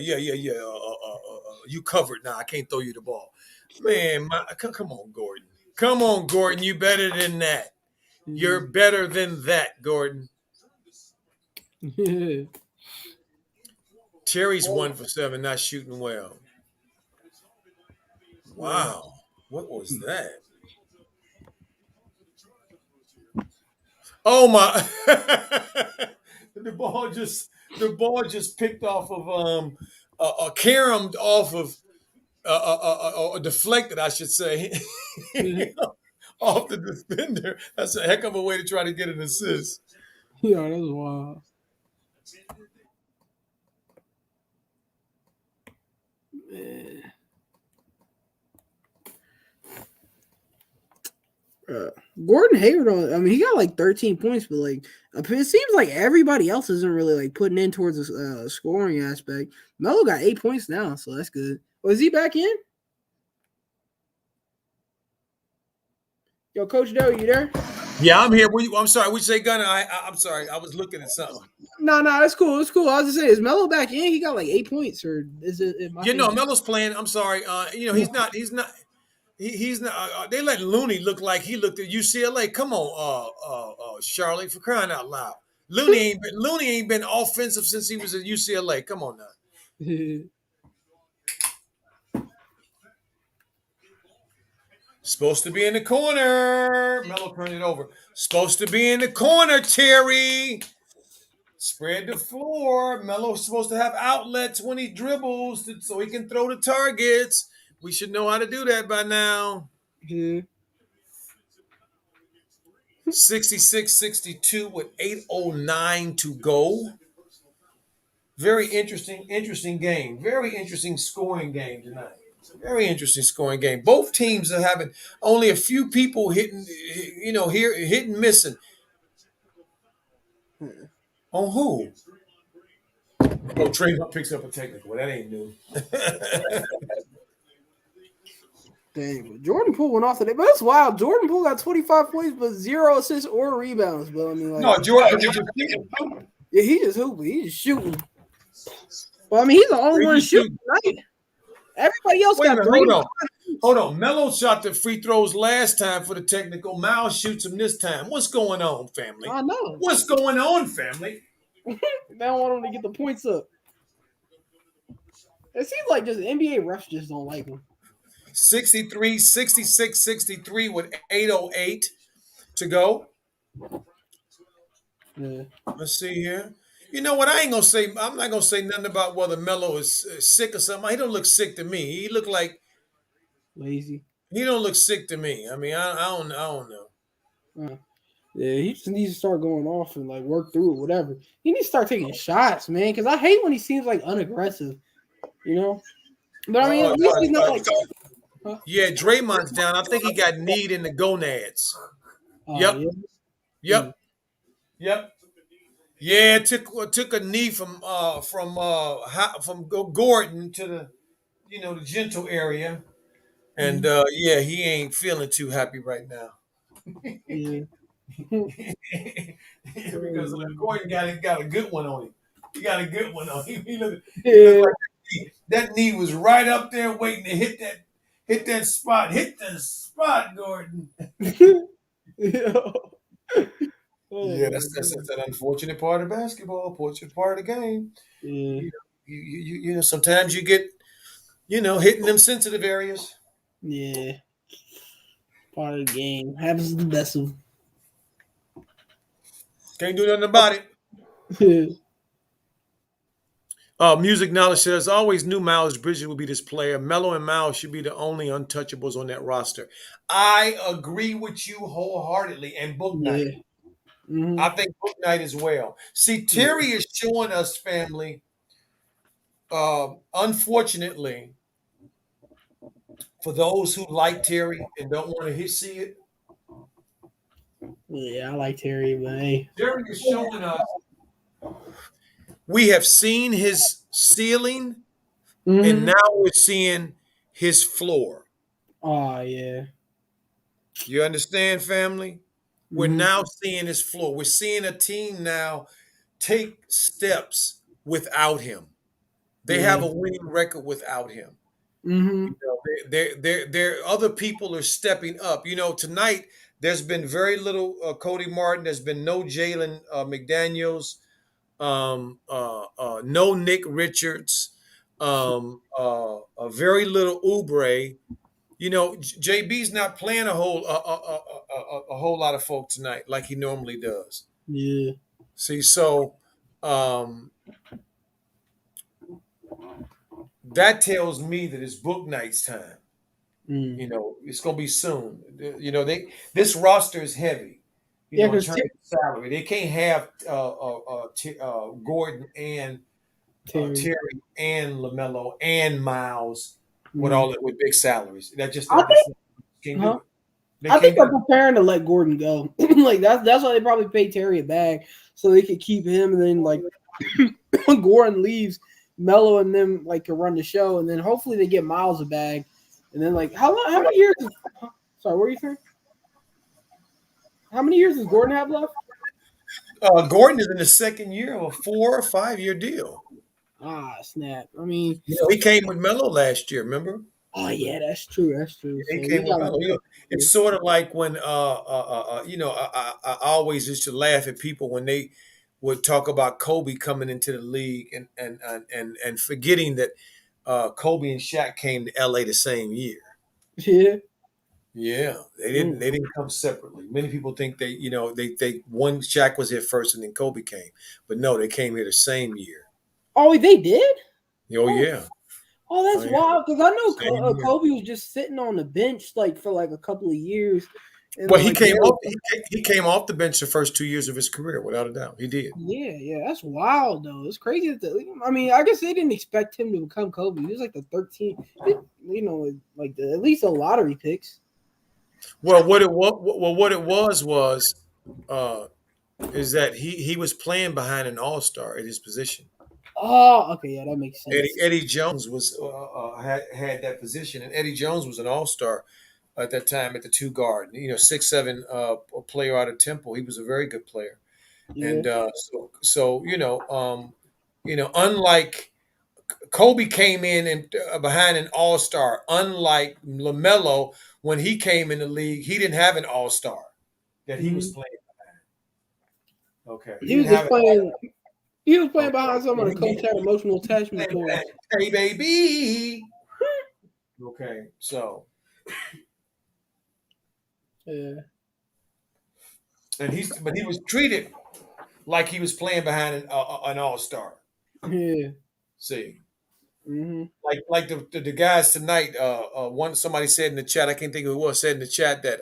You covered now. I can't throw you the ball, man. Come on, Gordon. Come on, Gordon. You better than that. You're better than that, Gordon. Terry's 1 for 7, not shooting well. Wow. What was that? Oh my! the ball just picked off of caromed off of deflected, I should say, off the defender. That's a heck of a way to try to get an assist.
Yeah, that's wild. Man. Gordon Hayward I mean, he got like 13 points, but like it seems like everybody else isn't really like putting in towards the scoring aspect. Melo got 8 points now, so that's good. Was he back in? Yo, Coach Doe, you there?
Yeah, I'm here. I'm sorry. Would you say Gunner? I'm sorry. I was looking at something.
No, that's cool. It's cool. I was just saying, is Melo back in? He got like 8 points, or is it?
Melo's playing. I'm sorry. He's not. He's not. He's not. They let Looney look like he looked at UCLA. Come on, Charlotte, for crying out loud. Looney ain't been offensive since he was at UCLA. Come on now. Supposed to be in the corner. Melo turned it over. Supposed to be in the corner, Terry. Spread the floor. Melo's supposed to have outlets when he dribbles so he can throw the targets. We should know how to do that by now. 66-62 with 8:09 to go. Very interesting game. Very interesting scoring game tonight. Very interesting scoring game. Both teams are having only a few people hitting, hitting, missing. On who? Oh, Trey picks up a technical. That ain't new.
Dang, Jordan Poole went off today, but it's wild. Jordan Poole got 25 points, but 0 assists or rebounds. But I mean, like,
no, Jordan
yeah, he just hooping. He's just shooting. Well, I mean, he's the only one shooting tonight. Everybody else got 3.
Hold on. Melo shot the free throws last time for the technical. Miles shoots them this time. What's going on, family?
I know.
What's going on, family?
They don't want him to get the points up. It seems like just NBA refs just don't like him.
63 with 8:08 to go.
Yeah.
Let's see here. You know what? I'm not gonna say nothing about whether Melo is sick or something. He don't look sick to me. He look like
lazy.
He don't look sick to me. I mean, I don't know.
Yeah, he just needs to start going off and like work through it, whatever. He needs to start taking shots, man. Because I hate when he seems like unaggressive, you know. But I mean, at least he's not like.
Yeah, Draymond's down. I think he got kneed in the gonads. Yep. Yeah, it took a knee from Gordon to the the gentle area, and he ain't feeling too happy right now.
Yeah.
Because Gordon got a good one on him. He got a good one on him. He looked like that knee was right up there waiting to hit that spot. Hit the spot, Gordon. Yeah, that's an unfortunate part of basketball, unfortunate part of the game.
Yeah.
You sometimes you get, hitting them sensitive areas.
Yeah. Part of the game. Happens to the best of them.
Can't do nothing about it. Music Knowledge says, always knew Miles Bridges would be this player. Melo and Miles should be the only untouchables on that roster. I agree with you wholeheartedly. And Book Night.
Yeah. Mm-hmm.
I think Book Night as well. See, Terry is showing us, family, unfortunately, for those who like Terry and don't want to see it.
Yeah, I like Terry, but hey.
Terry is showing us we have seen his ceiling And
Mm-hmm.
now we're seeing his floor.
Oh yeah.
You understand, family? We're
Mm-hmm.
now seeing his floor. We're seeing a team now take steps without him. They have
Yeah.
a winning record without him.
Mm-hmm.
You know, other people are stepping up. You know, tonight there's been very little Cody Martin. There's been no Jalen McDaniels, no Nick Richards, very little Oubre. You know, JB's not playing a whole lot of folk tonight like he normally does.
Yeah.
See, so um, that tells me that it's book night's time.
Mm.
You know, it's going to be soon. You know, this roster is heavy. You
Yeah,
know, in
because
terms of salary, they can't have Gordon and
Terry.
Terry and Lamelo and Miles with
Mm.
with big salaries.
I
That's
think.
not, can't
Huh?
do it. They
I think
can't
they're
do it.
preparing to let Gordon go. Like that's why they probably paid Terry a bag so they could keep him, and then like when Gordon leaves, Melo and them like can run the show, and then hopefully they get Miles a bag, and then like how long? How many years? Sorry, what are you saying? How many years does Gordon have left?
Gordon is in the second year of a 4 or 5 year deal.
Ah, snap. I mean,
You know, he came with Melo last year. Remember?
oh yeah, that's true. That's true.
He
So he
came with
got like
Melo.
a
You know,
couple
it's
years.
sort of like when you know, I always used to laugh at people when they would talk about Kobe coming into the league and forgetting that Kobe and Shaq came to LA the same year.
Yeah.
Yeah,
Mm.
they didn't come separately. Many people think they one Shaq was here first and then Kobe came, but no, they came here the same year.
Oh, they did.
Oh
Oh,
yeah,
oh,
oh
that's
yeah,
wild. Because I know
same year.
Kobe was just sitting on the bench like for like a couple of years, and
Well,
then like barely.
he came off the bench the first 2 years of his career, without a doubt. He did.
Yeah, yeah, that's wild though. It's crazy that I mean, I guess they didn't expect him to become Kobe. He was like the 13th, like at least a lottery picks.
Well, what it was uh, is that he was playing behind an all star at his position.
Oh, okay, yeah, that makes sense.
Eddie Jones was had that position, and Eddie Jones was an all star at that time at the two guard. You know, 6'7" player out of Temple. He was a very good player,
Yeah.
and unlike Kobe came in and behind an all star. Unlike Lamelo, when he came in the league, he didn't have an all star that he was
Hmm.
playing. Okay, he
He was
didn't
just
have it.
playing. He was playing
Okay,
behind someone the coach had emotional attachment towards.
hey baby. Okay, so
Yeah.
but he was treated like he was playing behind an all star.
Yeah.
See,
Hmm.
like the guys tonight. One somebody said in the chat. I can't think of who it was said in the chat that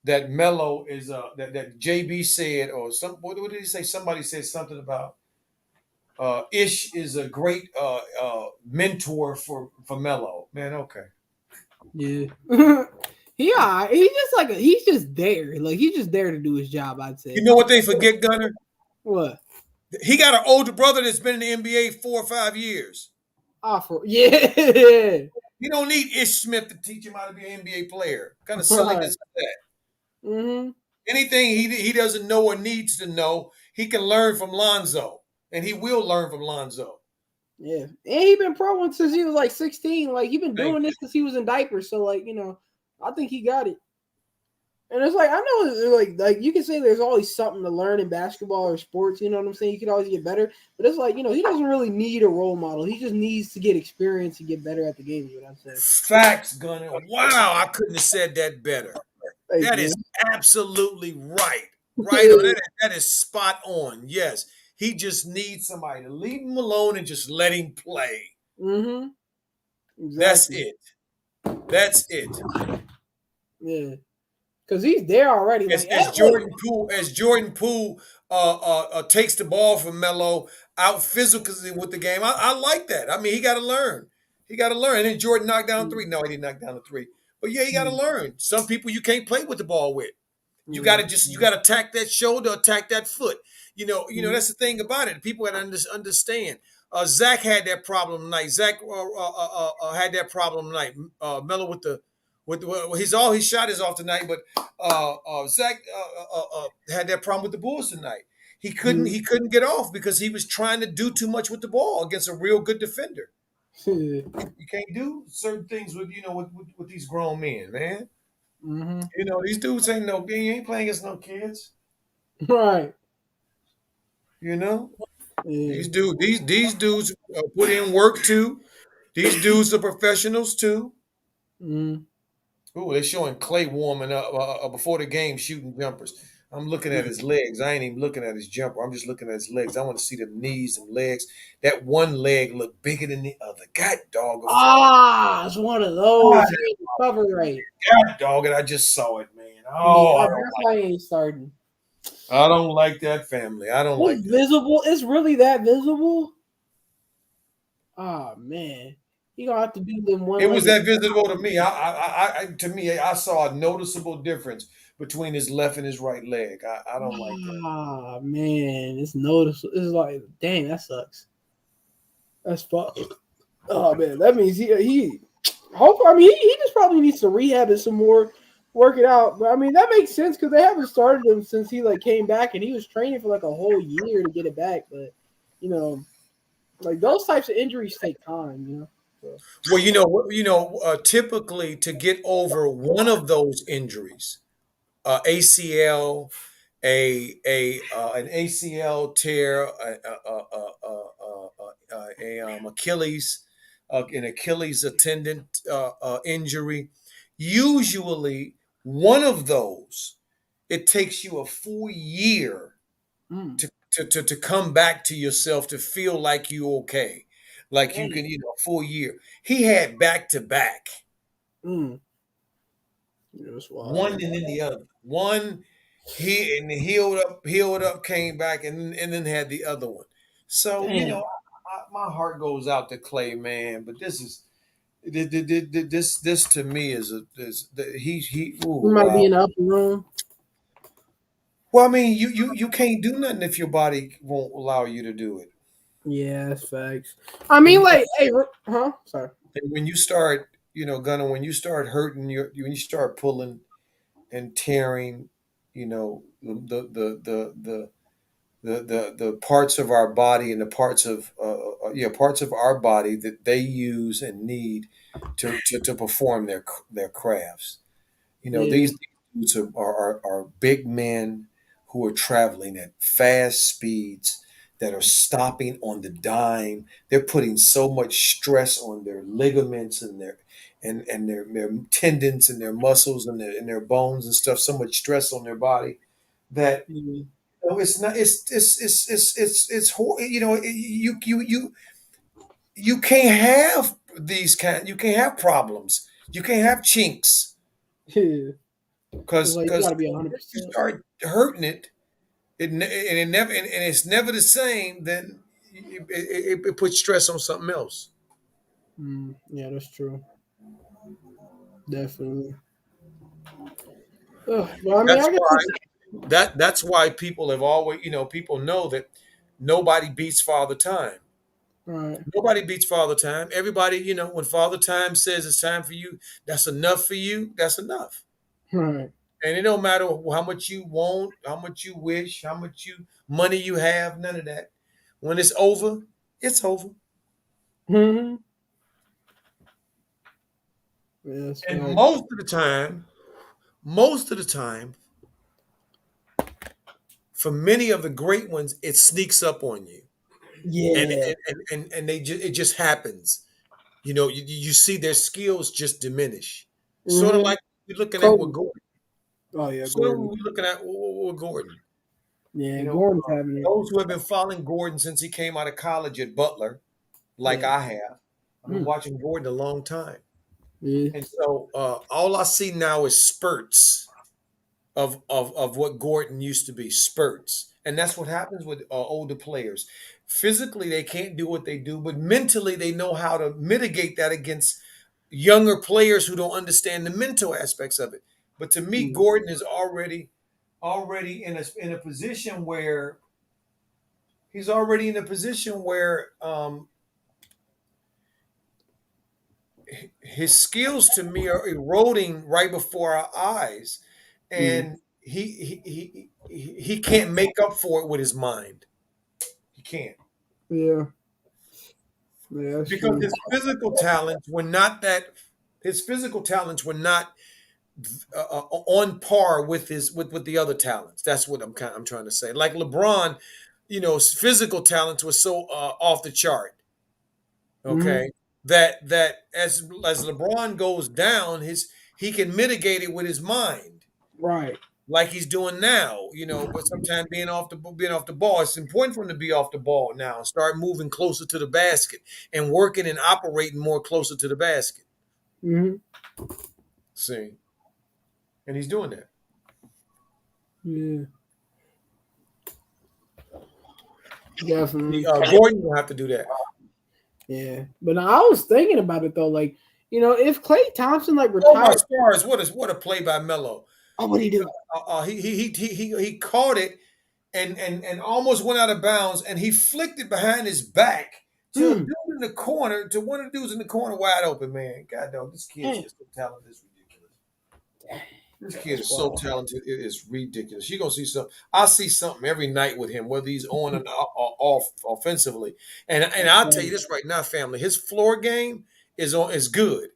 that Mello is that JB said or what did he say? Somebody said something about Ish is a great mentor for Mello. Man, okay.
Yeah. Yeah, he's just like he's just there. Like he's just there to do his job, I'd
You
say.
know what they forget, Gunner?
What?
He got an older brother that's been in the NBA 4 or 5 years.
Offer. Yeah.
You don't need Ish Smith to teach him how to be an NBA player. What kind of silliness
Right.
is that?
Hmm.
Anything he doesn't know or needs to know, he can learn from Lonzo, and he will learn from Lonzo.
Yeah. And he been pro since he was like 16. Like he been
Thank
doing
you.
this since he was in diapers. So like, I think he got it. And it's like I know like you can say there's always something to learn in basketball or sports, you know what I'm saying? You can always get better. But it's like, he doesn't really need a role model. He just needs to get experience and get better at the game, is what I'm saying.
Facts, Gunner. Wow, I couldn't have said that better.
Thank
That
you.
is absolutely right. Right on. That is spot on. Yes. He just needs somebody to leave him alone and just let him play.
Mm-hmm.
That's
Exactly.
it. That's it.
Yeah. Because he's there already.
As,
Like,
as
like
Jordan Poole, takes the ball from Melo out physically with the game. I like that. I mean, he got to learn. He got to learn. And then Jordan knocked down three. No, he didn't knock down the three. But yeah, you got to learn. Some people you can't play with the ball with. You got to attack that shoulder, attack that foot. That's the thing about it. People got to understand. Zach had that problem tonight. Zach had that problem tonight. Melo with all his shot is off tonight, but Zach had that problem with the Bulls tonight.
Mm.
He couldn't get off because he was trying to do too much with the ball against a real good defender. You can't do certain things with with these grown men, man.
Mm-hmm.
These dudes ain't no you ain't playing against no kids.
Right.
You know
Yeah.
these dudes put in work too. These dudes are professionals too.
Mm.
Ooh, they're showing Clay warming up before the game, shooting jumpers. I'm looking at his legs. I ain't even looking at his jumper. I'm just looking at his legs. I want to see them knees and legs. That one leg look bigger than the other. God dog it.
Ah, it's one of
God,
those. He ain't recover right.
God dog it. I just saw it, man.
Yeah,
Oh,
that's why he ain't starting.
I don't like that family. I don't
It's
like that.
visible. It's really that visible. Oh man, he gonna have to do them
It
one
was
legged.
that visible to me. To me, I saw a noticeable difference between his left and his right leg. I don't like that.
Ah man, it's noticeable. It's like, dang, that sucks. That's fuck. Oh man, that means he. Hope I mean he just probably needs to rehab it some more, work it out. But I mean that makes sense because they haven't started him since he like came back and he was training for like a whole year to get it back. But you know, like those types of injuries take time. You know. So,
Well, typically to get over one of those injuries, ACL, an ACL tear, Achilles, an Achilles tendon injury. Usually, one of those, it takes you a full year
mm,
to come back to yourself to feel like you okay, like you
dang.
can, a full year. He had back to back,
Mm, that's
one
wild.
and then the other. One he and healed up, came back, and then had the other one. So
Damn.
my heart goes out to Clay, man. But this to me he.
He
Ooh,
might be in the upper room.
well, I mean, you can't do nothing if your body won't allow you to do it.
Yeah, that's facts. I
And
mean, like, hey, huh? Sorry.
when you start, Gunner, when you start hurting when you start pulling and tearing, the parts of our body and the parts of parts of our body that they use and need to perform their crafts.
Yeah.
These dudes are big men who are traveling at fast speeds that are stopping on the dime. They're putting so much stress on their ligaments and their tendons and their muscles and their bones and stuff. So much stress on their body that
Yeah.
it's not. You can't have You can't have problems. You can't have chinks
Yeah. It's like you
because
gotta be
if you
100%.
start hurting and it's never the same, then it puts stress on something else.
Yeah, that's true. Definitely. Ugh, well, I mean,
That's
I guess
why
it's
that's why people have always people know that nobody beats Father Time.
right.
Nobody beats Father Time. Everybody, when Father Time says it's time for you, that's enough for you. That's enough.
Right.
And it don't matter how much you want, how much you wish, how much money you have, none of that. When it's over, it's over.
Mm-hmm. Yeah, that's
And
fact.
most of the time, for many of the great ones, it sneaks up on you, and
Yeah.
it just happens. You see their skills just diminish. Sort of
Mm-hmm.
like we're looking at with
Kobe.
Gordon.
Oh yeah,
Sort of
Gordon.
what we're looking at with Gordon.
Yeah, Gordon's having it.
Those who have been following Gordon since he came out of college at Butler, like
Yeah.
I have, I've been
Mm.
watching Gordon a long time.
Yeah.
And so all I see now is spurts of what Gordon used to be, spurts. And that's what happens with older players. Physically, they can't do what they do, but mentally, they know how to mitigate that against younger players who don't understand the mental aspects of it. But to me,
Yeah.
Gordon is already in a position where he's already in a position where his skills to me are eroding right before our eyes,
Yeah.
and he can't make up for it with his mind. He can't
Yeah. Yeah, that's
because
true.
his physical talents were not on par with with the other talents. That's what I'm trying to say. Like LeBron, his physical talents were so off the chart.
Hmm.
Okay, that as LeBron goes down, he can mitigate it with his mind,
Right.
like he's doing now. But sometimes being off the ball, it's important for him to be off the ball now and start moving closer to the basket and working and operating more closer to the basket.
Hmm.
See, and he's doing that.
Yeah. Definitely.
Gordon will have to do that.
Yeah. But now, I was thinking about it though, like, if Clay Thompson like
Oh my
retired,
stars! What a play by Melo.
oh, what'd he do?
He caught it and almost went out of bounds, and he flicked it behind his back to a
Mm.
dude in the corner, to one of the dudes in the corner, wide open. Man, God dog, this kid
Damn.
is so talented, it's ridiculous. This kid
That's
is so
wild.
talented, it is ridiculous. You're gonna see something. I see something every night with him, whether he's on and off offensively. And I'll tell you this right now, family, his floor game is good.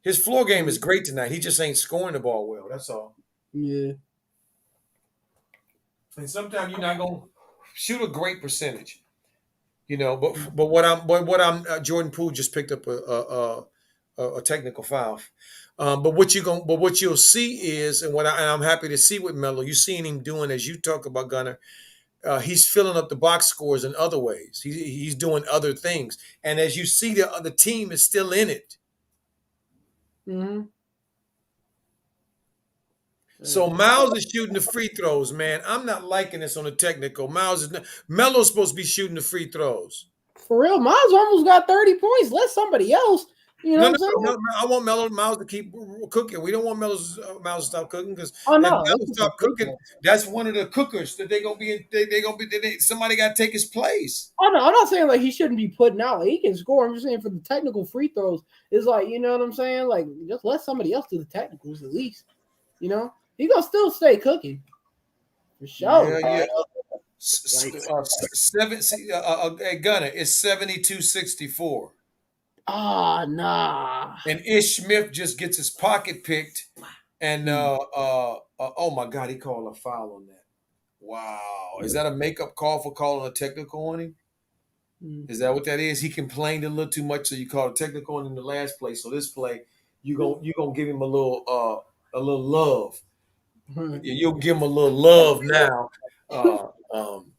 His floor game is great tonight. He just ain't scoring the ball well. That's all.
Yeah.
And sometimes you're not gonna shoot a great percentage. But what I'm Jordan Poole just picked up a technical foul. But what you'll see is, and I'm happy to see with Melo, you seeing him doing, as you talk about, Gunner. He's filling up the box scores in other ways. He's doing other things, and as you see, the team is still in it.
Hmm.
So Miles is shooting the free throws, man. I'm not liking this on the technical. Melo's supposed to be shooting the free throws.
For real, Miles almost got 30 points. Let somebody else. You know
No,
what
no,
I'm saying?
no, no. I want Miles to keep cooking. We don't want Miles to stop cooking, because
Oh
if
no,
Miles
it's just a
stop
free
cooking,
throw.
that's one of the cookers that they gonna be in. They gonna be. Somebody got to take his place.
Oh no, I'm not saying like he shouldn't be putting out. Like, he can score. I'm just saying for the technical free throws, it's like, you know what I'm saying? Like, just let somebody else do the technicals at least. He gonna still stay cooking for
Yeah,
sure.
yeah.
Like,
Hey, Gunner, it's 72-64.
nah.
And Ish Smith just gets his pocket picked, and
Mm.
oh my God, he called a foul on that. Wow, is that a makeup call for calling a technical on him?
Mm.
Is that what that is? He complained a little too much, so you called a technical on him in the last play. So this play, you gonna give him a little love. You'll give him a little love now, uh, um,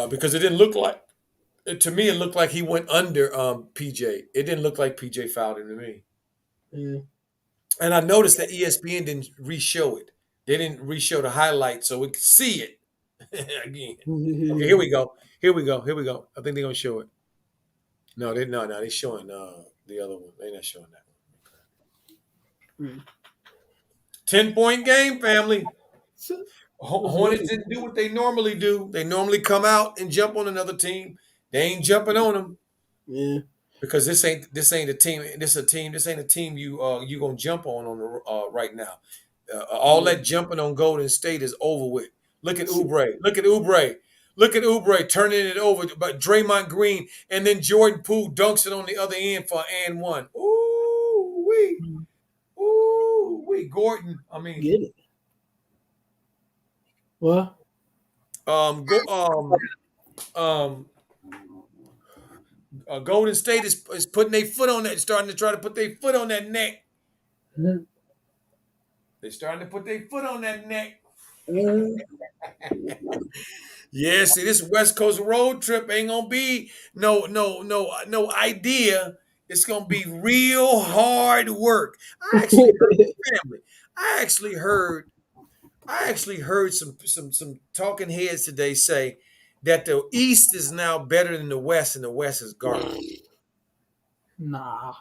because it didn't look like. To me, it looked like he went under PJ. It didn't look like PJ fouled him to me.
Yeah.
And I noticed that ESPN didn't re-show it. They didn't re-show the highlight so we could see it again. Okay, here we go. Here we go. Here we go. I think they're gonna show it. No, they're showing the other one. They're not showing that one.
Mm.
10-point game, family.
Let's
Hornets
wait.
didn't do what they normally do. They normally come out and jump on another team. They ain't jumping on them.
Yeah.
Because this ain't a team. This ain't a team you gonna jump on the right now. All
Yeah.
that jumping on Golden State is over with. Look at Oubre. Look at Oubre. Look at Oubre turning it over, but Draymond Green, and then Jordan Poole dunks it on the other end for and one. Ooh wee, Gordon. I mean,
Get it. What?
go Golden State is putting their foot on that, starting to try to put their foot on that neck.
Mhm.
They're starting to put their foot on that neck.
Mhm.
Yeah, see, this West Coast road trip ain't gonna be no idea. It's gonna be real hard work. I actually heard family. I actually heard I actually heard some talking heads today say that the East is now better than the West, and the West is garbage.
Nah.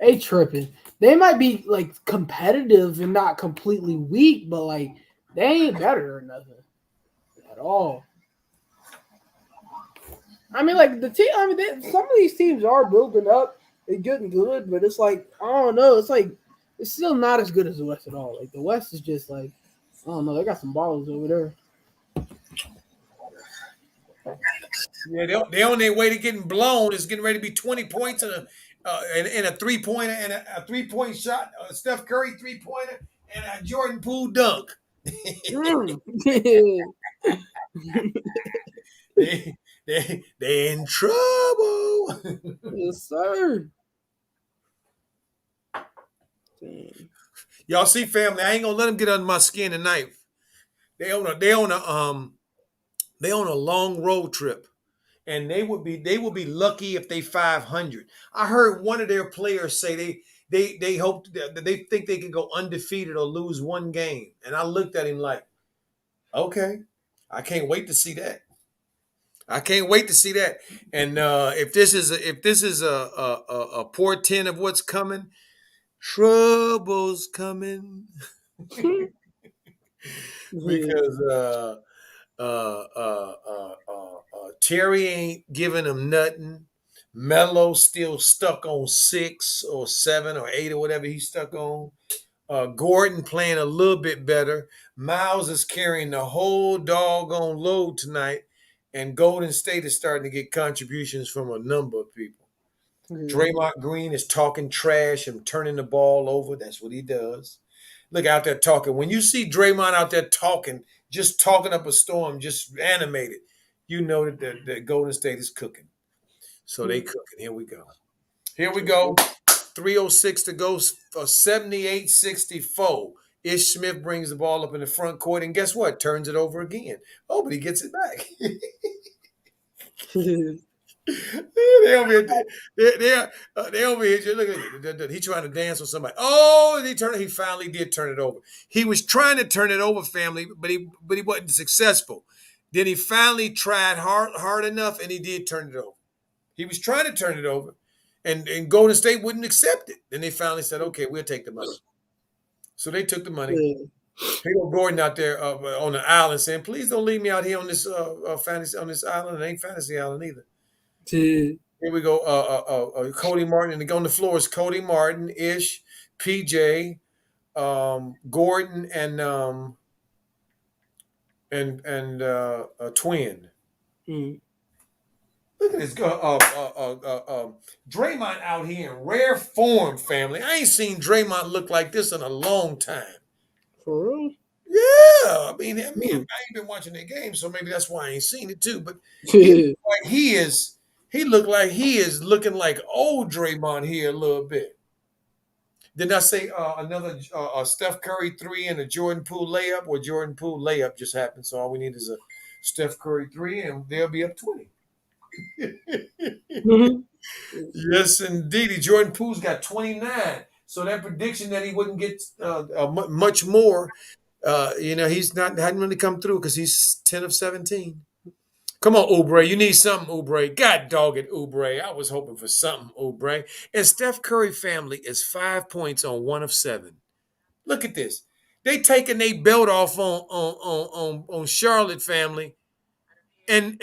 They tripping. They might be like competitive and not completely weak, but like they ain't better or nothing at all. I mean, like the team. I mean, some of these teams are building up. They're getting good, but it's like I don't know. It's like it's still not as good as the West at all. Like the West is just like I don't know. They got some balls over there.
Yeah, they on their way to getting blown. It's getting ready to be 20 points and a 3-pointer and a 3-point shot. Steph Curry 3-pointer and a Jordan Poole dunk.
Mm.
they they in trouble.
Yes, sir. Dang.
Y'all see, family, I ain't gonna let them get under my skin tonight. They on a long road trip. And they will be lucky if they 500. I heard one of their players say they hope that they think they can go undefeated or lose one game. And I looked at him like, okay, I can't wait to see that. I can't wait to see that. And if this is a portent of what's coming, trouble's coming
Yeah.
because Terry ain't giving him nothing. Melo still stuck on 6 or 7 or 8 or whatever he's stuck on. Gordon playing a little bit better. Miles is carrying the whole doggone load tonight. And Golden State is starting to get contributions from a number of people.
Yeah.
Draymond Green is talking trash and turning the ball over. That's what he does. Look out there talking. When you see Draymond out there talking, just talking up a storm, just animated, you know that Golden State is cooking. So they cooking. Here we go. Here we go. 3:06 to go for 78-64. Ish Smith brings the ball up in the front court, and guess what? Turns it over again. Oh, but he gets it back. they over here. They over here. Look at it. He trying to dance with somebody. Oh, and he finally did turn it over. He was trying to turn it over, family, but he wasn't successful. Then he finally tried hard enough, and he did turn it over. He was trying to turn it over, and Golden State wouldn't accept it. Then they finally said, "Okay, we'll take the money." So they took the money.
Yeah.
Here go Gordon out there on the island saying, "Please don't leave me out here on this fantasy on this island. It ain't fantasy island either."
Yeah.
Here we go. Cody Martin, and on the floor is Cody Martin, Ish, PJ, Gordon, and a twin.
Mm.
Look at this. Draymond out here in rare form, family. I ain't seen Draymond look like this in a long time.
For real?
Yeah, I
Mm.
ain't been watching their game, so maybe that's why I ain't seen it too. But he
Yeah.
like he is. He looked like he is looking like old Draymond here a little bit. Did I say another Steph Curry 3 and a Jordan Poole layup? Or Jordan Poole layup just happened, so all we need is a Steph Curry 3, and they'll be up 20.
Mhm.
Yes, indeed. Jordan Poole's got 29. So that prediction that he wouldn't get much more, he's not hadn't really come through because he's 10 of 17. Come on, Oubre. You need something, Oubre. God dog it, Oubre. I was hoping for something, Oubre. And Steph Curry family is 5 points on 1 of 7. Look at this. They taking their belt off on Charlotte family, and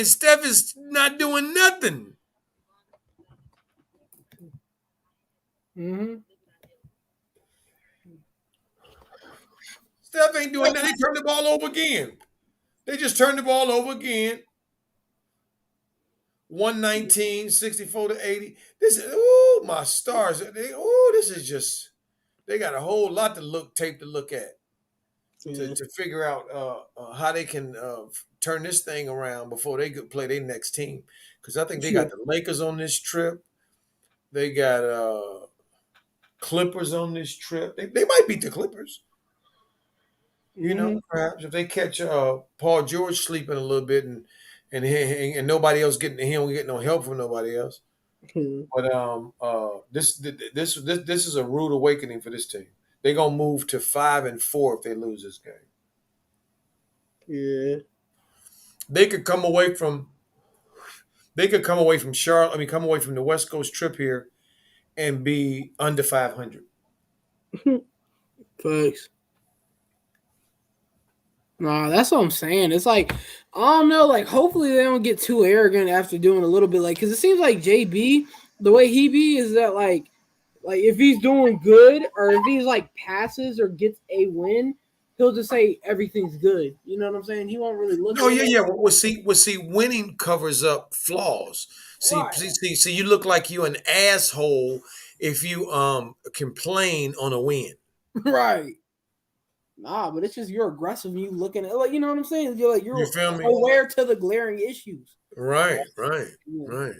Steph is not doing nothing.
Mhm.
Steph ain't doing nothing. They turned the ball over again. They just turned the ball over again. 119, 64 to 80. This is my stars. This is just they got a whole lot to tape to look at
Yeah.
to figure out how they can turn this thing around before they could play their next team. Because I think they got the Lakers on this trip. They got Clippers on this trip. They might beat the Clippers.
Mhm.
Perhaps if they catch Paul George sleeping a little bit and nobody else he don't get no help from nobody else.
Mhm.
But this is a rude awakening for this team. They're gonna move to 5-4 if they lose this game.
Yeah.
They could come away from Charlotte. I mean, come away from the West Coast trip here and be under 500.
Facts. Nah, that's what I'm saying. It's like I don't know. Like, hopefully they don't get too arrogant after doing a little bit. Like, because it seems like JB, the way he be is that like if he's doing good or if he's like passes or gets a win, he'll just say everything's good. You know what I'm saying? He won't really look
No,
at
yeah,
it.
yeah. Well, see, winning covers up flaws. See,
Right.
see, you look like you an asshole if you complain on a win.
Right. Nah, but it's just you're aggressive and you looking at like you know what I'm saying? You're like
You
you're
feel me?
aware to the glaring issues.
Right, right,
Yeah.
right.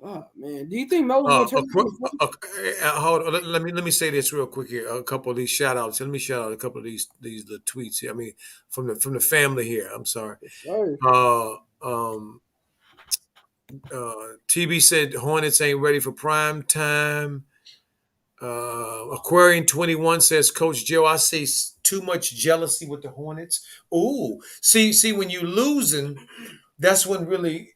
Oh man. Do you think Melo's
Uh,
gonna turn
acro-
into a
hold on. Let me say this real quick here. A couple of these shout outs. Let me shout out a couple of these the tweets here. I mean, from the family here. I'm sorry.
sure.
Uh, um, TB said Hornets ain't ready for prime time. Aquarian 21 says, Coach Joe, I see too much jealousy with the Hornets. Ooh, see, when you losing, that's when really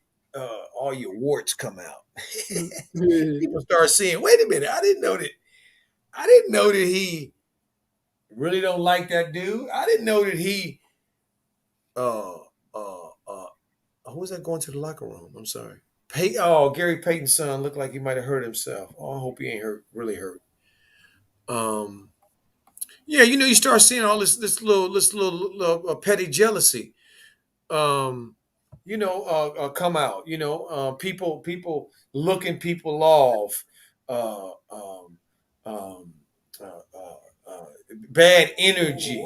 all your warts come out.
Yeah.
People start seeing, wait a minute, I didn't know that he really don't like that dude. I didn't know that he uh uh uh who was that going to the locker room? I'm sorry. Gary Payton's son looked like he might have hurt himself. Oh, I hope he ain't really hurt. Um Yeah, you start seeing all this little petty jealousy, um, come out. People looking people off, uh, um, um, uh, uh, uh, bad energy.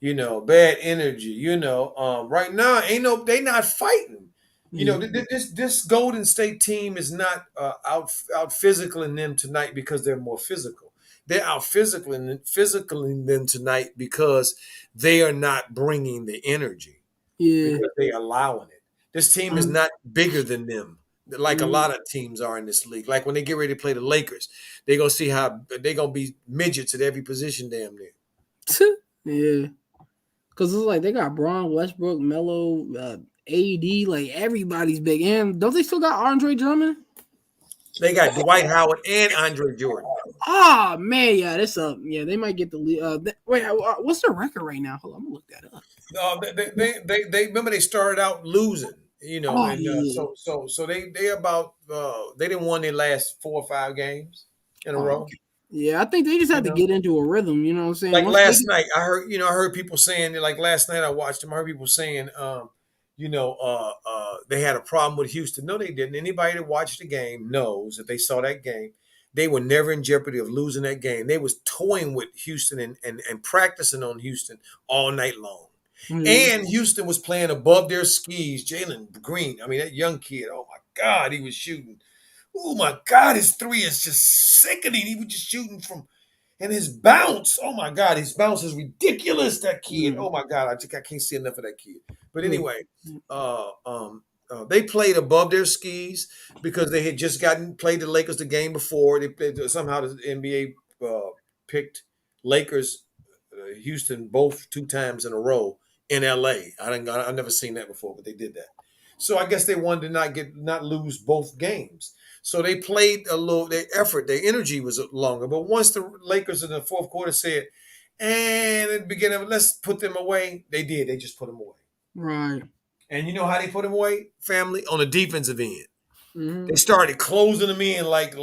Bad energy. Right now ain't no they not fighting.
Yeah.
This Golden State team is not out physicaling them tonight because they're more physical. They're out physicaling them tonight because they are not bringing the energy
Yeah.
because they are allowing it. This team is not bigger than them, like a
Mhm.
lot of teams are in this league. Like when they get ready to play the Lakers, they're gonna see how they're gonna be midgets at every position damn near.
Yeah. Cause it's like they got Braun, Westbrook, Melo, AD, like everybody's big. And don't they still got Andre Drummond?
They got Dwight Howard and Andre Jordan.
Oh man, yeah, that's up. Yeah, they might get the lead. Wait, what's their record right now? Hold on, I'm gonna look that up.
They remember they started out losing,
Oh
and
yeah,
so they about they didn't won their last 4 or 5 games in a
oh
row.
okay. Yeah, I think they just
You
had to
know,
get into a rhythm. You know what I'm saying?
like
Once they
last
get,
night, I heard people saying like last night I watched them. I heard people saying, they had a problem with Houston. No, they didn't. Anybody that watched the game knows that they saw that game. They were never in jeopardy of losing that game. They was toying with Houston and practicing on Houston all night long.
yeah,
And Houston was playing above their skis. Jalen Green, I mean, that young kid, oh my God, he was shooting. Oh my God, his three is just sickening. He was just shooting from and his bounce, oh my God, his bounce is ridiculous. That kid,
mm,
oh my God, I can't see enough of that kid. But
yeah,
anyway, they played above their skis because they had just played the Lakers the game before. They played, somehow the NBA picked Lakers, Houston both 2 times in a row in LA. I've never seen that before, but they did that. So I guess they wanted to not lose both games. So they played a little. Their effort, their energy was longer. But once the Lakers in the fourth quarter said, "And at the beginning, of let's put them away," they did. They just put them away.
right.
And you know how they put them away? Family on the defensive end. They
Mm-hmm.
started closing them in like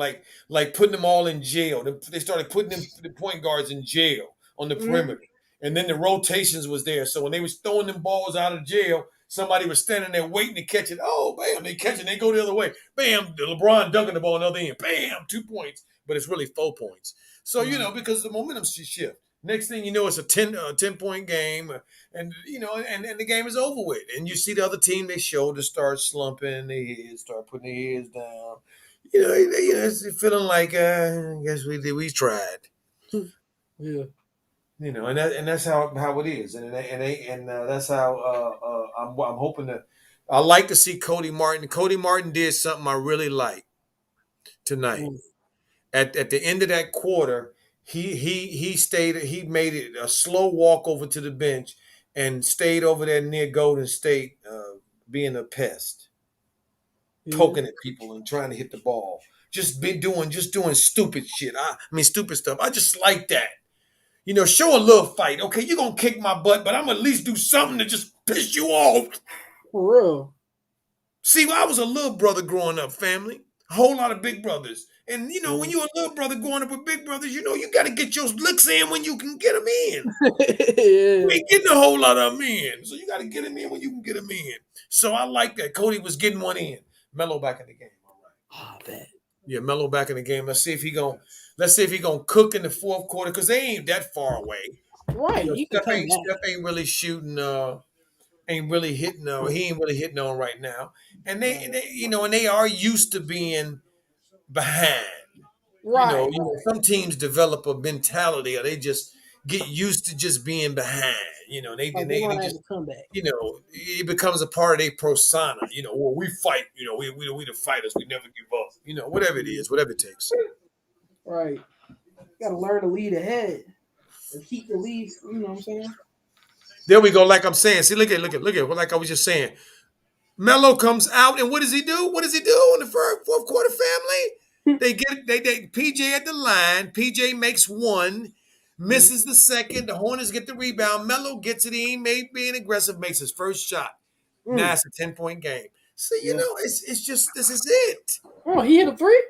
putting them all in jail. They started putting them the point guards in jail on the
Mm-hmm.
perimeter. And then the rotations was there. So when they was throwing them balls out of jail, somebody was standing there waiting to catch it. Oh, bam, they catch it. They go the other way. Bam, LeBron dunking the ball on the other end. Bam, 2 points. But it's really 4 points. So,
Right.
because the momentum shift. Next thing you know, it's a 10 point game. And the game is over with. And you see the other team, their shoulders start slumping, their heads start putting their heads down. It's feeling like I guess we tried.
Yeah.
And that's how it is, and that's how I'm hoping to. I like to see Cody Martin. Cody Martin did something I really like tonight.
Mm,
At the end of that quarter, he stayed. He made it a slow walk over to the bench and stayed over there near Golden State, being a pest,
yeah.
poking at people and trying to hit the ball. just doing stupid shit. I mean stupid stuff. I just like that. Show a little fight. Okay, you're gonna kick my butt, but I'm gonna at least do something to just piss you off.
For real.
See, I was a little brother growing up, family. A whole lot of big brothers. And when
Yeah.
you're a little brother growing up with big brothers, you got to get your licks in when you can get them in. You
Yeah.
ain't getting a whole lot of them in. So you got to get them in when you can get them in. So I like that. Cody was getting one in. Melo back in the game. All right.
Oh, man.
Yeah, Melo back in the game. Let's see if he gonna cook in the fourth quarter because they ain't that far away.
Right. You can
Steph
come
ain't
back.
Steph ain't really shooting. Ain't really hitting. He ain't really hitting on right now. And they are used to being behind.
Right.
Some teams develop a mentality, or they just get used to just being behind.
Like they
They
want to have
just
a comeback.
it becomes a part of their persona. Well, we fight. We the fighters. We never give up. Whatever it is, whatever it takes.
Right. Got to learn to lead ahead and keep the lead. You know what I'm saying?
There we go. Like I'm saying, see, look at. Like I was just saying, Melo comes out, and what does he do? What does he do in the fourth quarter? Family, they get they PJ at the line. PJ makes one,
Mhm.
misses the second. The Hornets get the rebound. Melo gets it in, being aggressive, makes his first shot. Now
Mm.
it's a 10-point game. So
Yeah.
it's just this is it.
Oh, he hit a three?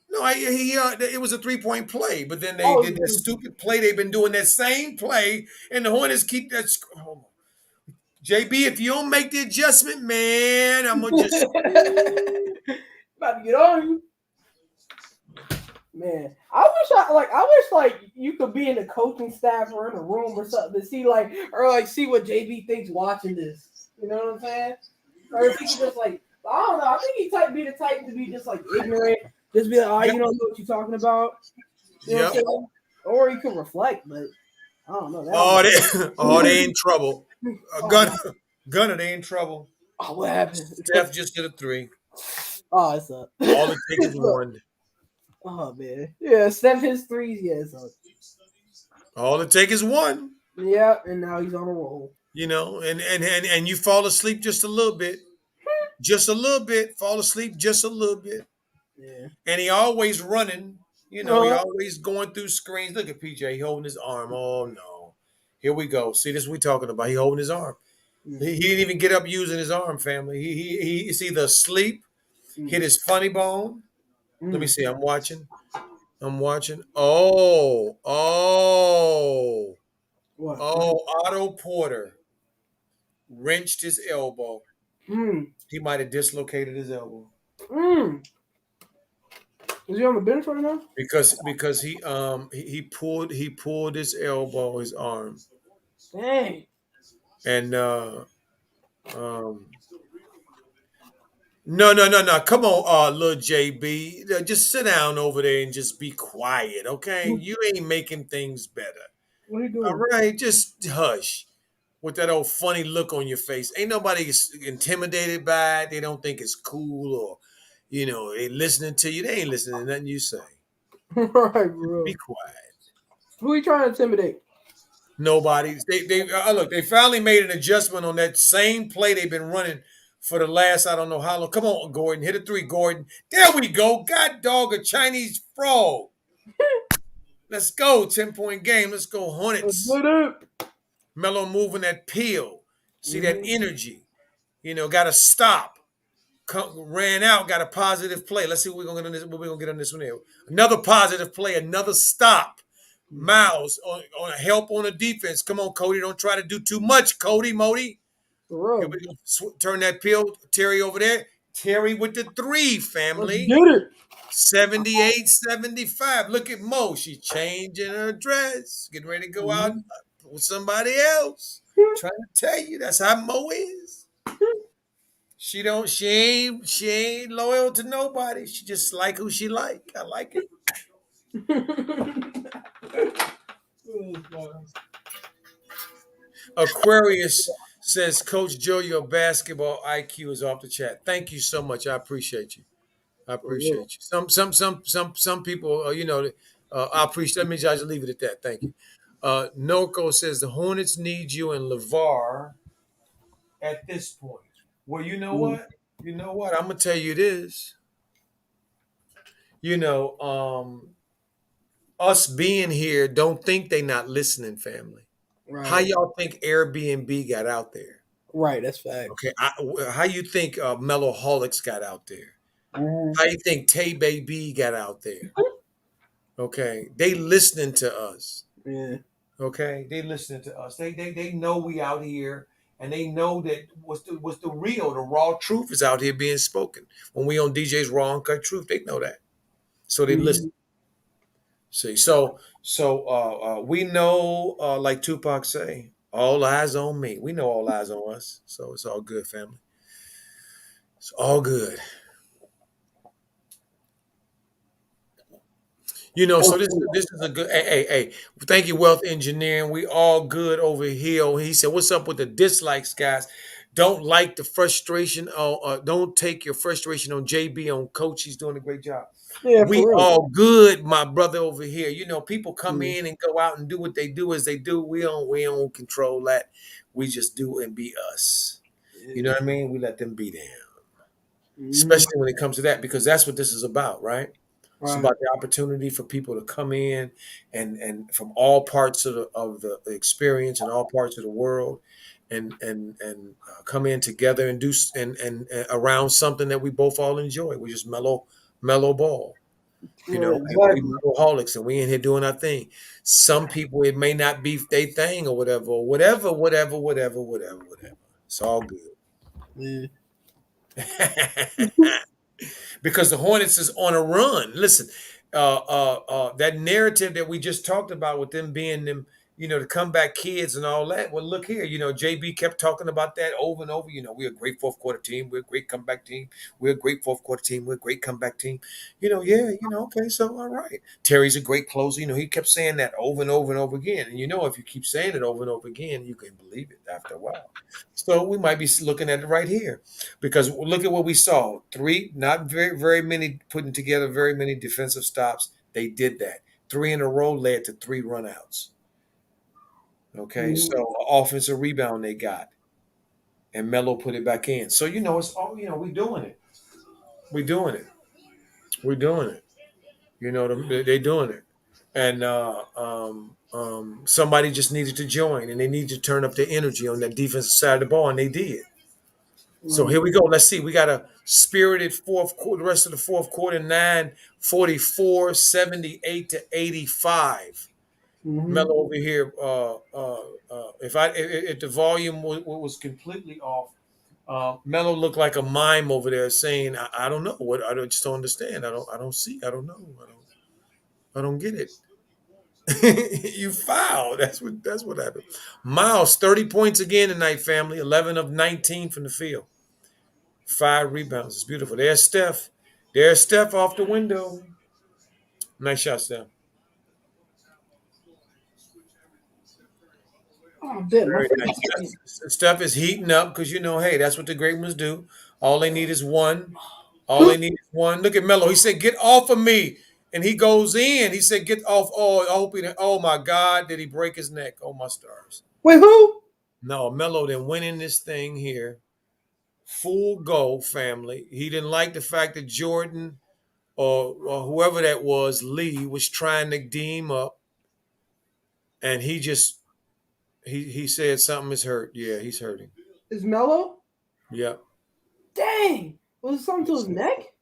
No, it was a 3-point play, but then they
Oh,
did that stupid play. They've been doing that same play, and the Hornets keep that. Oh, JB, if you don't make the adjustment, man, I'm gonna just.
about to get on you. Man, I wish you could be in the coaching staff or in a room or something to see see what JB thinks watching this. You know what I'm saying? Or if he could just I don't know. I think be the type to be just ignorant, just be like, oh,
Yep,
you don't know what you're talking about. You know what I'm
yep.
saying? Or he could reflect, but I don't know. That
Oh,
would
they, oh, they in trouble.
oh,
Gunner, Gunner, they in trouble.
oh, what happened?
Steph just hit a three.
Oh, it's up.
All it takes is
It's up.
one.
Oh man, yeah, Steph his threes. Yeah, it's up.
All it takes is one.
Yeah, and now he's on a roll.
And you fall asleep just a little bit, just a little bit. Fall asleep just a little bit,
Yeah.
and he always running. He
Uh-huh.
always going through screens. Look at PJ, he holding his arm. Oh no, here we go. See, this is what we talking about. He holding his arm. He didn't even get up using his arm, family. He's either asleep, hit his funny bone. Let me
Mm.
see. I'm watching. I'm watching.
What?
Oh, Otto Porter wrenched his elbow.
Mm.
He might have dislocated his elbow
Mm. Is he on the bench right now?
because he pulled his elbow, his arm,
Dang.
and um no. Come on, little JB, just sit down over there and just be quiet, okay? You ain't making things better.
What are you
All
doing?
right, just hush. With that old funny look on your face. Ain't nobody intimidated by it. They don't think it's cool or, they listening to you. They ain't listening to nothing you say.
Right,
Be
bro.
quiet.
Who are you trying to intimidate?
Nobody. They look. They finally made an adjustment on that same play they've been running for the last I don't know how long. Come on, Gordon, hit a three, Gordon. There we go. God dog a Chinese frog. Let's go. 10-point game. Let's go
Let's
Hornets.
get it.
Melo moving that peel. See that
Mm-hmm.
energy. Got to stop. Ran out, got a positive play. Let's see what we're gonna get on this. What we're gonna get on this one here. Another positive play, another stop. Miles on a help on the defense. Come on, Cody. Don't try to do too much, Cody. Modi.
For
Here
real.
we go. Turn that pill. Terry over there. Terry with the three,
Let's
family.
get it.
78-75. Look at Mo. She's changing her dress. Getting ready to go out
Mm-hmm.
with somebody else. Trying to tell you that's how Mo is. She ain't loyal to nobody. She just like who she like. I like it. Aquarius says, Coach Joe, your basketball IQ is off the chat. Thank you so much. I appreciate you. I
For real.
appreciate you. Some people, I appreciate. Let me just leave it at that. Thank you. Norco says the Hornets need you and LeVar at this point. Well, you know
Mm.
what? You know what? I'm gonna tell you this. you know, us being here, don't think they not listening, family. How
Right.
y'all think Airbnb got out there?
Right. That's facts.
Okay, how you think Mellowholics got out there?
Mhm.
How you think Tay Baby got out there? Okay, they listening to us.
Yeah.
Okay, they listening to us. They know we out here, and they know that what's the real, the raw truth is out here being spoken. When we on DJ's Raw Uncut Truth, they know that, so they listen.
Mhm.
See, we know, like Tupac say, all eyes on me. We know all eyes on us, so it's all good, family. It's all good. So this is a good. Hey. Thank you, Wealth Engineering. We all good over here. He said, "What's up with the dislikes, guys? Don't like the frustration. Don't take your frustration on JB on Coach. He's doing a great job.
Yeah,
We
for real.
all good, my brother over here. People come
Mm.
in and go out and do what they do as they do. We don't control that. We just do and be us. You know
Yeah.
what I mean? We let them be them,
Mhm.
especially when it comes to that, because that's what this is about, right? It's
Right.
about the opportunity for people to come in and from all parts of the experience and all parts of the world, and come in together and do around something that we both all enjoy. We just mellow ball,
Right.
and we
Exactly.
mellowholics, and we in here doing our thing. Some people it may not be their thing or whatever. It's all good.
Yeah.
Because the Hornets is on a run. Listen, that narrative that we just talked about with them being them, the comeback kids and all that. Well, look here, JB kept talking about that over and over. We're a great fourth quarter team. We're a great comeback team. We're a great fourth quarter team. We're a great comeback team. Yeah, okay, so all right. Terry's a great closer. He kept saying that over and over and over again. And if you keep saying it over and over again, you can believe it after a while. So we might be looking at it right here. Because look at what we saw. Three, not very, very many putting together very many defensive stops. They did that. Three in a row led to three runouts. Okay.
Mhm.
So offensive rebound they got. And Melo put it back in. So it's all we're doing it. We're doing it. We're doing it. They're doing it. And somebody just needed to join and they need to turn up their energy on that defensive side of the ball, and they did. So
Right.
here we go. Let's see. We got a spirited fourth quarter, the rest of the fourth quarter, 9:44, 78 to 85.
Mhm.
Mello over here. If the volume was completely off, Mello looked like a mime over there saying, I don't know what, just don't understand. I don't see. I don't know. I don't get it. You foul. That's what happened. Miles, 30 points again tonight, family. 11 of 19 from the field. 5 rebounds. It's beautiful. There's Steph. There's Steph off the window. Nice shot, Steph.
Oh, damn, my
Very
face
nice.
is itching.
Steph is heating up because hey, that's what the great ones do. All they need is one. All they need is one. Look at Melo. He said, "Get off of me," and he goes in. He said, "Get off." Oh, I hope he. Oh my God, did he break his neck? Oh my stars.
Wait, who?
No, Melo then went in this thing here. Full go, family. He didn't like the fact that Jordan or whoever that was, Lee, was trying to D him up, and he said something is hurt. Yeah, he's hurting.
Is Mello?
Yep.
Dang. Was it something to his neck?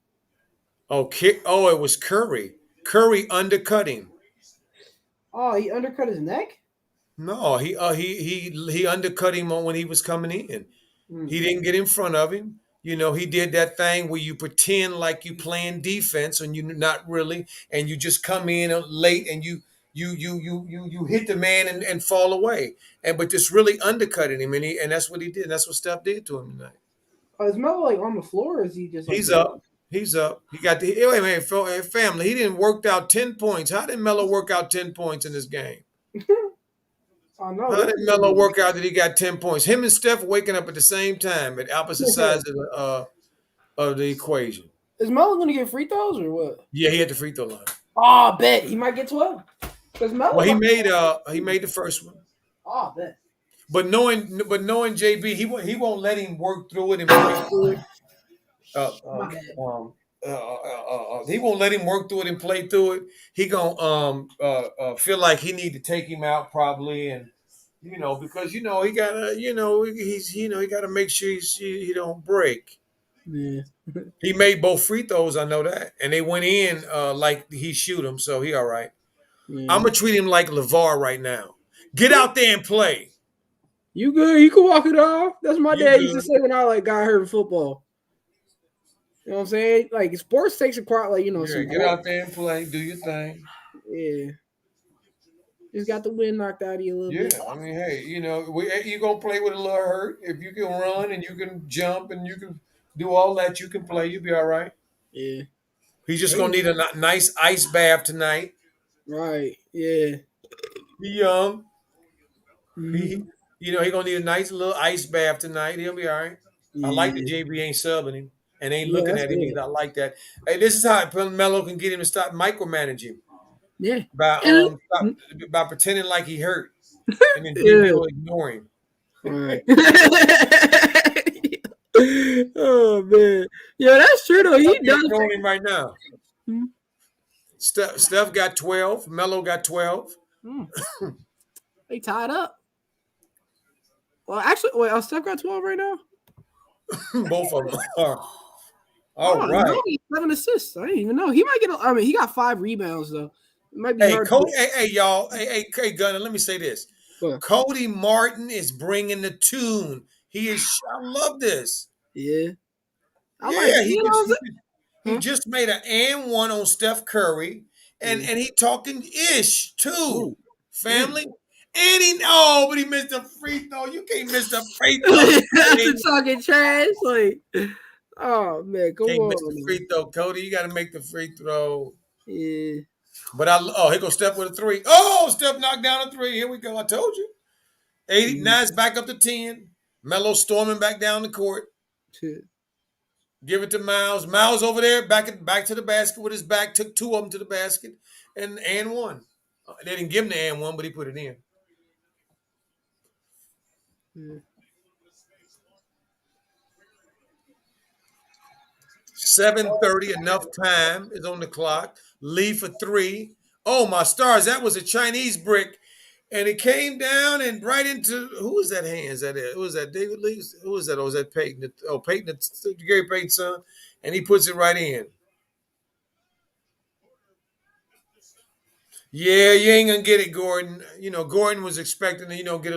Oh, it was Curry. Curry undercut him.
Oh, he undercut his neck?
No, he undercut him on when he was coming in.
Hmm.
He didn't get in front of him. He did that thing where you pretend like you playing defense and you're not really, and you just come in late and you hit the man and fall away. But just really undercutting him, and that's what he did. That's what Steph did to him tonight.
Is Mello like on the floor or is he just like
He's
down?
up. He's up. He got the wait a minute, family. He didn't work out 10 points. How did Melo work out 10 points in this game?
Oh no,
How
this
did
is
Melo work out that he got 10 points? Him and Steph waking up at the same time at opposite sides of the equation.
Is Mello gonna get free throws or what?
Yeah, he had the free throw line.
Oh, bet he might get 12. Because
Well,
Melo's
he made the first one.
oh, bet.
But knowing JB, he won't let him work through it and break through it. Uh, uh,
My bad.
um, he won't let him work through it and play through it. He gonna feel like he need to take him out probably, and because he gotta he's he gotta make sure he don't break.
Yeah.
He made both free throws, I know that, and they went in like he shoot them, so he all right.
Yeah.
I'm gonna treat him like LeVar right now. Get out there and play.
You good? You can walk it off. That's what my
You
dad used to
good?
say when I got hurt in football. You know what I'm saying? Like sports takes apart
Yeah,
some
get
growth.
out there and play. Do your thing.
Yeah. Just got the wind knocked out of you a little
Yeah,
bit.
I mean, hey, you gonna play with a little hurt. If you can run and you can jump and you can do all that, you can play. You'll be all right.
Yeah.
He's just gonna
Hey.
need a nice ice bath tonight.
Right. Yeah.
He young. He,
Mm-hmm.
he gonna need a nice little ice bath tonight. He'll be all right. I like the
Yeah.
JB ain't subbing him and ain't
Yeah,
looking
that's
at him
good.
either. I like that. Hey, this is how Melo can get him to stop micromanaging
Yeah.
by
And
by pretending like he hurt, and then JB
yeah.
will ignore him.
All right. Oh man. Yeah, that's true though. He
Steph
does
ignoring
take.
him right now.
Hmm.
Steph got 12. Melo got 12.
Hmm. They tied up. Well, actually, wait, Steph got 12 right now.
Both of them are. All
Oh no,
right.
he's 7 assists. I didn't even know. He might get. I mean, he got 5 rebounds though. It might be
Hey,
hard to
Cody. Hey, y'all. Hey, Gunner. Let me say this.
but
Cody Martin is bringing the tune. He is. I love this.
yeah. I like
Yeah,
it. You know what I'm saying?
he
Huh?
just made an and one on Steph Curry, and
Yeah.
and he talking ish too,
Ooh. Yeah.
family. And but he missed a free throw. You can't miss a free throw,
After
Cody.
talking trash, like, oh man, come
Can't miss the
on, man.
free throw, Cody. You got to make the free throw.
Yeah.
But here goes Steph with a three. Oh, Steph knocked down a three. Here we go. I told you. 89 is back up to 10. Melo storming back down the court.
Shit.
Give it to Miles. Miles over there, back to the basket with his back. Took two of them to the basket and one. They didn't give him the and one, but he put it in.
Yeah.
7:30, enough time is on the clock. Lee for three. Oh my stars! That was a Chinese brick, and it came down and right into who was that? Hands that it? Who was that? David Lee? Who was that? Oh, was that Peyton? Oh, Peyton, Gary Payton's son, and he puts it right in. Yeah, you ain't gonna get it, Gordon. Gordon was expecting to, get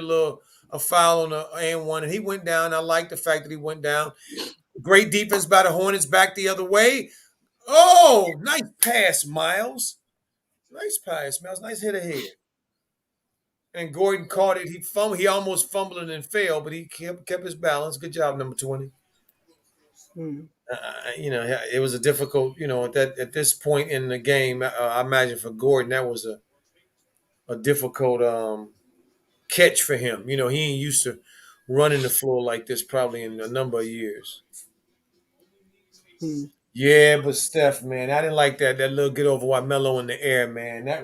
a foul on the and one, and he went down. I like the fact that he went down. Great defense by the Hornets, back the other way. Oh, nice pass, Miles. Nice pass, Miles. Nice hit ahead. And Gordon caught it. He almost fumbled it and fell, but he kept his balance. Good job, number 20.
Hmm.
It was a difficult, at this point in the game. I imagine for Gordon that was a difficult catch for him. He ain't used to running the floor like this probably in a number of years.
Hmm.
Yeah, but Steph, man, I didn't like that little get over while Melo in the air, man. That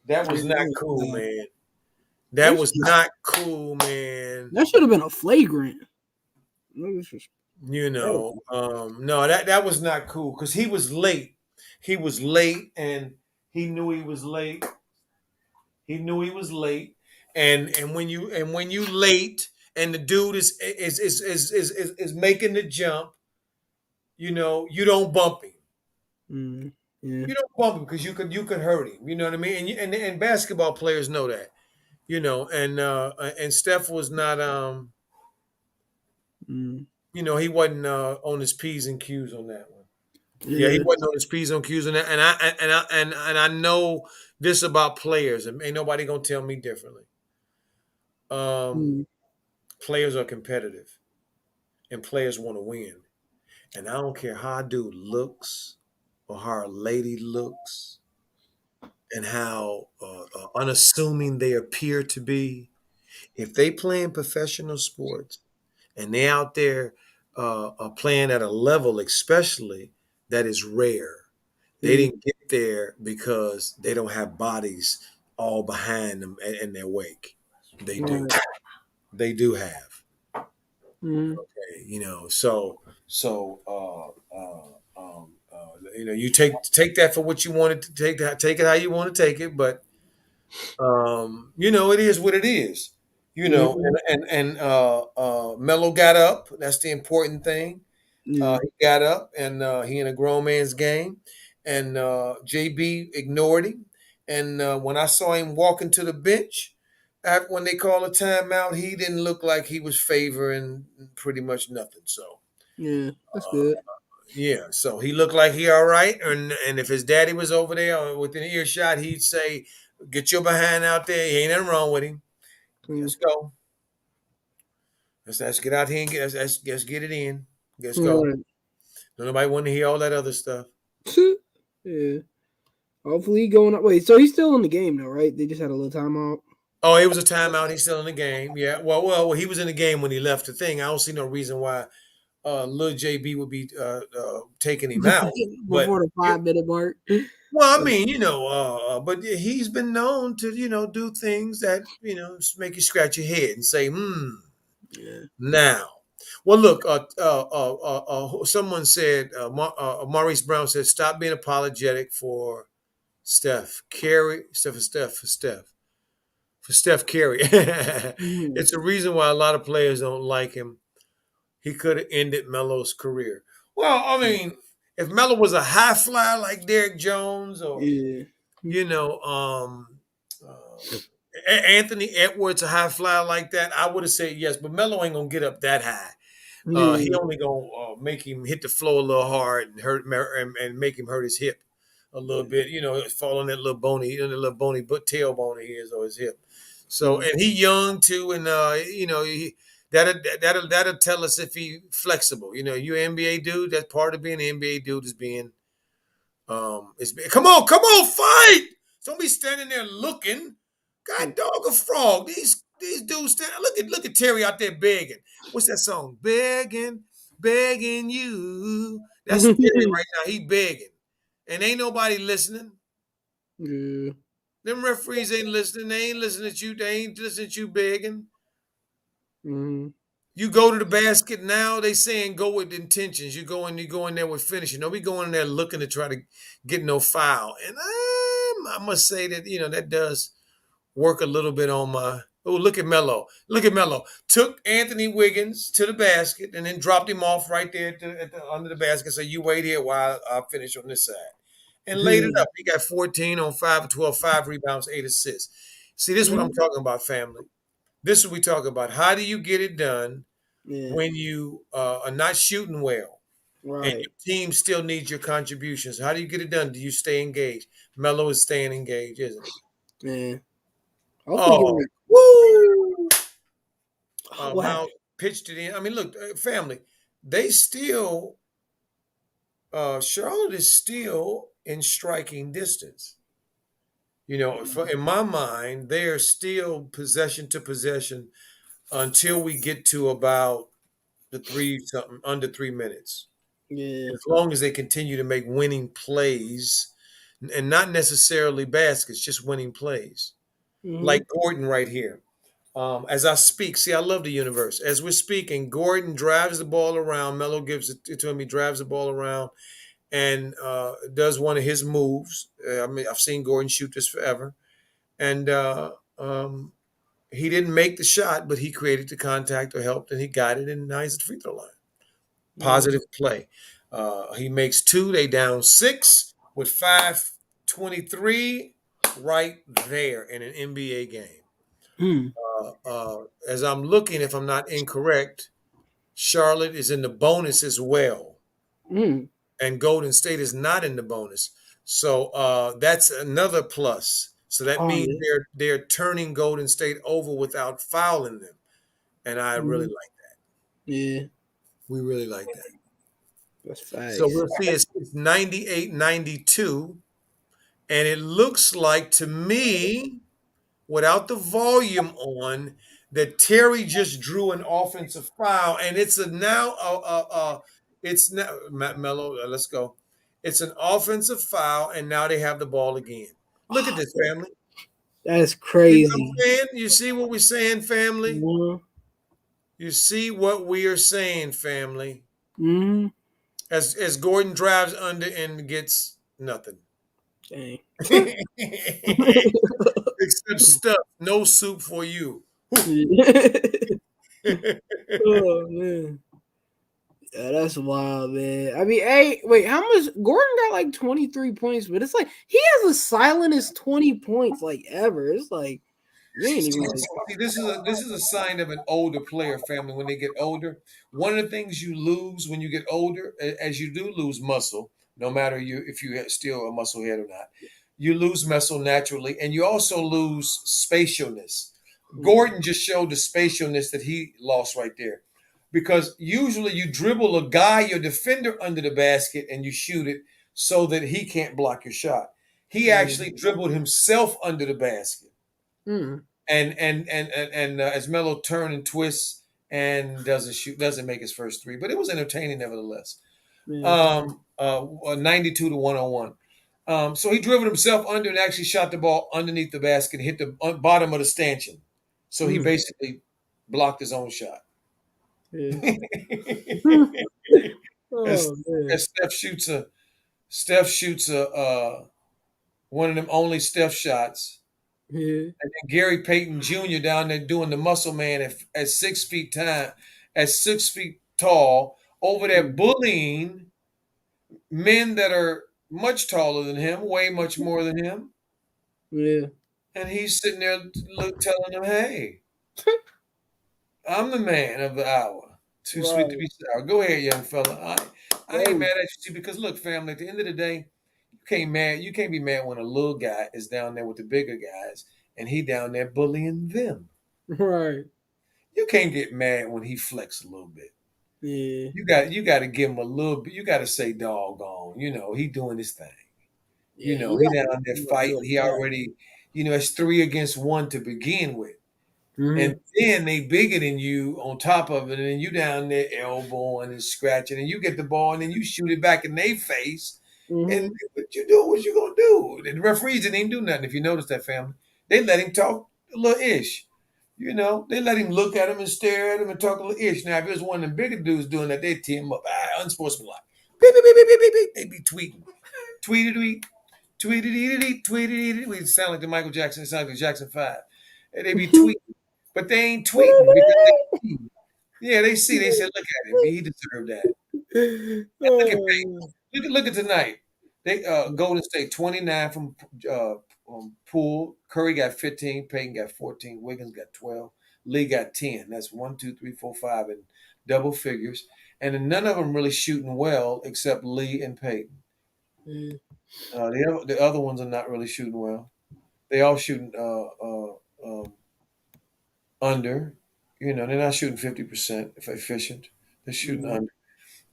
Yeah,
was not cool, man. That
That
was not cool, man.
should have been a flagrant.
No, that was not cool because he was late. He was late, and he knew he was late. He knew he was late, and when you late, and the dude is making the jump, you don't bump him.
Yeah.
You don't bump him because you could hurt him. You know what I mean? And basketball players know that. And Steph was not
Mm.
he wasn't on his P's and Q's on that one. Yeah, he
Yeah.
wasn't on his P's and Q's on that. And I know this about players, and ain't nobody gonna tell me differently. Um,
Mm.
Players are competitive, and players want to win. And I don't care how a dude looks or how a lady looks and how unassuming they appear to be. If they play in professional sports and they out there are playing at a level, especially that is rare. They
Yeah.
didn't get there because they don't have bodies all behind them in their wake. They do.
Right.
They do have.
Mm.
Okay, so You take that for what you wanted to take it how you want to take it, but it is what it is.
Mhm.
Melo got up. That's the important thing.
Yeah.
He got up and he in a grown man's game, and JB ignored him. And when I saw him walking to the bench, after when they called a timeout, he didn't look like he was favoring pretty much nothing. So
Yeah. That's
uh,
good.
yeah, so he looked like he all right. And if his daddy was over there or within earshot, he'd say, "Get your behind out there. Ain't nothing wrong with him.
Mm.
Let's go. Let's get out here and let's get it in. Let's go.
All
Don't nobody want to hear all that other stuff."
right. Yeah. Hopefully he going up. Wait, so he's still in the game though, right? They just had a little timeout.
Oh, it was a timeout. He's still in the game. Yeah. Well, he was in the game when he left the thing. I don't see no reason why Lil JB would be taking him out. But
Before the 5 minute mark.
well, I mean, but he's been known to, do things that, make you scratch your head and say,
Yeah.
now. Well, look, someone said, Maurice Brown said, stop being apologetic for Steph. For Steph Curry.
Mhm.
It's a reason why a lot of players don't like him. He could have ended Melo's career. Well, I mean, if Melo was a high flyer like Derrick Jones or
Yeah.
you know, Anthony Edwards, a high flyer like that, I would have said yes. But Melo ain't gonna get up that high. He
Yeah.
only gonna make him hit the floor a little hard and and make him hurt his hip a little bit. Fall on that little bony, that little bony but tailbone of his or his hip. So
Mm.
and he young too, and that'll tell us if he flexible. You an NBA dude. That's part of being an NBA dude is being come on, fight! Don't be standing there looking. God dog a frog. These dudes stand. Look at Terry out there begging. What's that song? Begging you. That's Terry right now. He begging, and ain't nobody listening.
Yeah.
Them referees ain't listening. They ain't listening to you. They ain't listening to you begging.
Mhm.
You go to the basket now. They saying go with intentions. You go in there with finishing. Don't be going in there looking to try to get no foul. And I must say that that does work a little bit on my. Oh, look at Melo. Look at Melo. Took Anthony Wiggins to the basket and then dropped him off right there under the basket. So you wait here while I finish on this side. And laid it
Yeah.
up. He got 14 on 5 of 12, 5 rebounds, 8 assists. See, this is what I'm
Mhm.
talking about, family. This is what we talk about. How do you get it done
Yeah.
when you are not shooting well and
Right.
your team still needs your contributions? How do you get it done? Do you stay engaged? Melo is staying engaged, isn't he?
Yeah. Hopefully get
Oh,
like
woo!
what
Mount
happened?
pitched it in. I mean, look, family, they still, Charlotte is still in striking distance. In my mind, they are still possession to possession until we get to about the three something under 3 minutes.
Yeah.
As long as they continue to make winning plays and not necessarily baskets, just winning plays.
Mhm.
Like Gordon right here. As I speak, see, I love the universe. As we're speaking, Gordon drives the ball around. Melo gives it to him. He drives the ball around and does one of his moves. I mean, I've seen Gordon shoot this forever. And he didn't make the shot, but he created the contact or helped, and he got it, and now he's at the free throw line.
Yeah.
Positive play. He makes two. They down six with 5:23 right there in an NBA game.
Hmm.
As I'm looking, if I'm not incorrect, Charlotte is in the bonus as well,
Hmm.
and Golden State is not in the bonus. So that's another plus. So that
Oh
means
yeah.
they're turning Golden State over without fouling them, and I really
Mhm.
like that.
Yeah.
We really like that.
That's
So
facts.
we'll see. It's 98-92, and it looks like to me, without the volume on, that Terry just drew an offensive foul, and it's a now it's now Mello. Let's go. It's an offensive foul, and now they have the ball again. Look at this, family.
That's
You know what
crazy.
I'm saying? You see what we're saying, family?
Mhm.
You see what we are saying, family?
Mhm.
As Gordon drives under and gets nothing.
Dang.
Except stuff. No soup for you.
Oh man. Yeah, that's wild, man. I mean, hey, wait, how much Gordon got like 23 points, but it's like he has the silentest 20 points like ever. It's like you ain't even like
See, this is a sign of an older player family when they get older. One of the things you lose when you get older, as you do lose muscle, no matter you if you still a muscle head or not, you lose muscle naturally, and you also lose spatialness. Gordon just showed the spatialness that he lost right there, because usually you dribble a guy, your defender, under the basket, and you shoot it so that he can't block your shot. He actually dribbled himself under the basket
mm,
and as Melo turns and twists and doesn't make his first three, but it was entertaining nevertheless.
yeah,
92 to 101. So he dribbled himself under and actually shot the ball underneath the basket, hit the bottom of the stanchion. So he
mm,
basically blocked his own shot.
yeah.
as,
Oh man.
as Steph shoots a one of them only Steph shots.
Yeah.
And then Gary Payton Jr. down there doing the muscle man at 6 feet at 6 feet tall, over there
Mm,
bullying men that are much taller than him, way much more than him.
yeah.
And he's sitting there telling them, hey, I'm the man of the hour. Too sweet to
Right.
be sour. Go ahead, young fella. I ain't
Hey.
mad at you, see, because look, family, at the end of the day, you can't be mad when a little guy is down there with the bigger guys and he down there bullying them.
Right.
You can't get mad when he flex a little bit.
Yeah.
You got to give him a little bit. You got to say doggone. He doing his thing.
Yeah. You
He
got
down there
to be
fighting. He
upset.
already, it's 3 against 1 to begin with. And
Mm-hmm.
then they bigger than you on top of it, and then you down there elbowing and scratching, and you get the ball, and then you shoot it back in their face. And
Mm-hmm.
what you do? What you gonna do? The referees didn't even do nothing. If you notice that, family, they let him talk a little ish. They let him look at him and stare at him and talk a little ish. Now, if it was one of them bigger dudes doing that, they'd tee him up. Unsportsmanlike. Beep, beep, beep, beep, beep, beep, beep. They'd be tweeting. Tweeted, tweeted, tweeted. We sound like the Michael Jackson. It sound like the Jackson 5. And they be tweeting. But they ain't tweeting because they see. They said, look at him. He deserved that. And look at
Oh,
look at tonight. They Golden State 29 from Poole. Curry got 15. Payton got 14. Wiggins got 12. Lee got 10. That's 1, 2, 3, 4, 5 in double figures. And then none of them really shooting well except Lee and Payton.
man.
The other ones are not really shooting well. They all shooting under. They're not shooting 50% efficient. They're shooting
Mm,
under.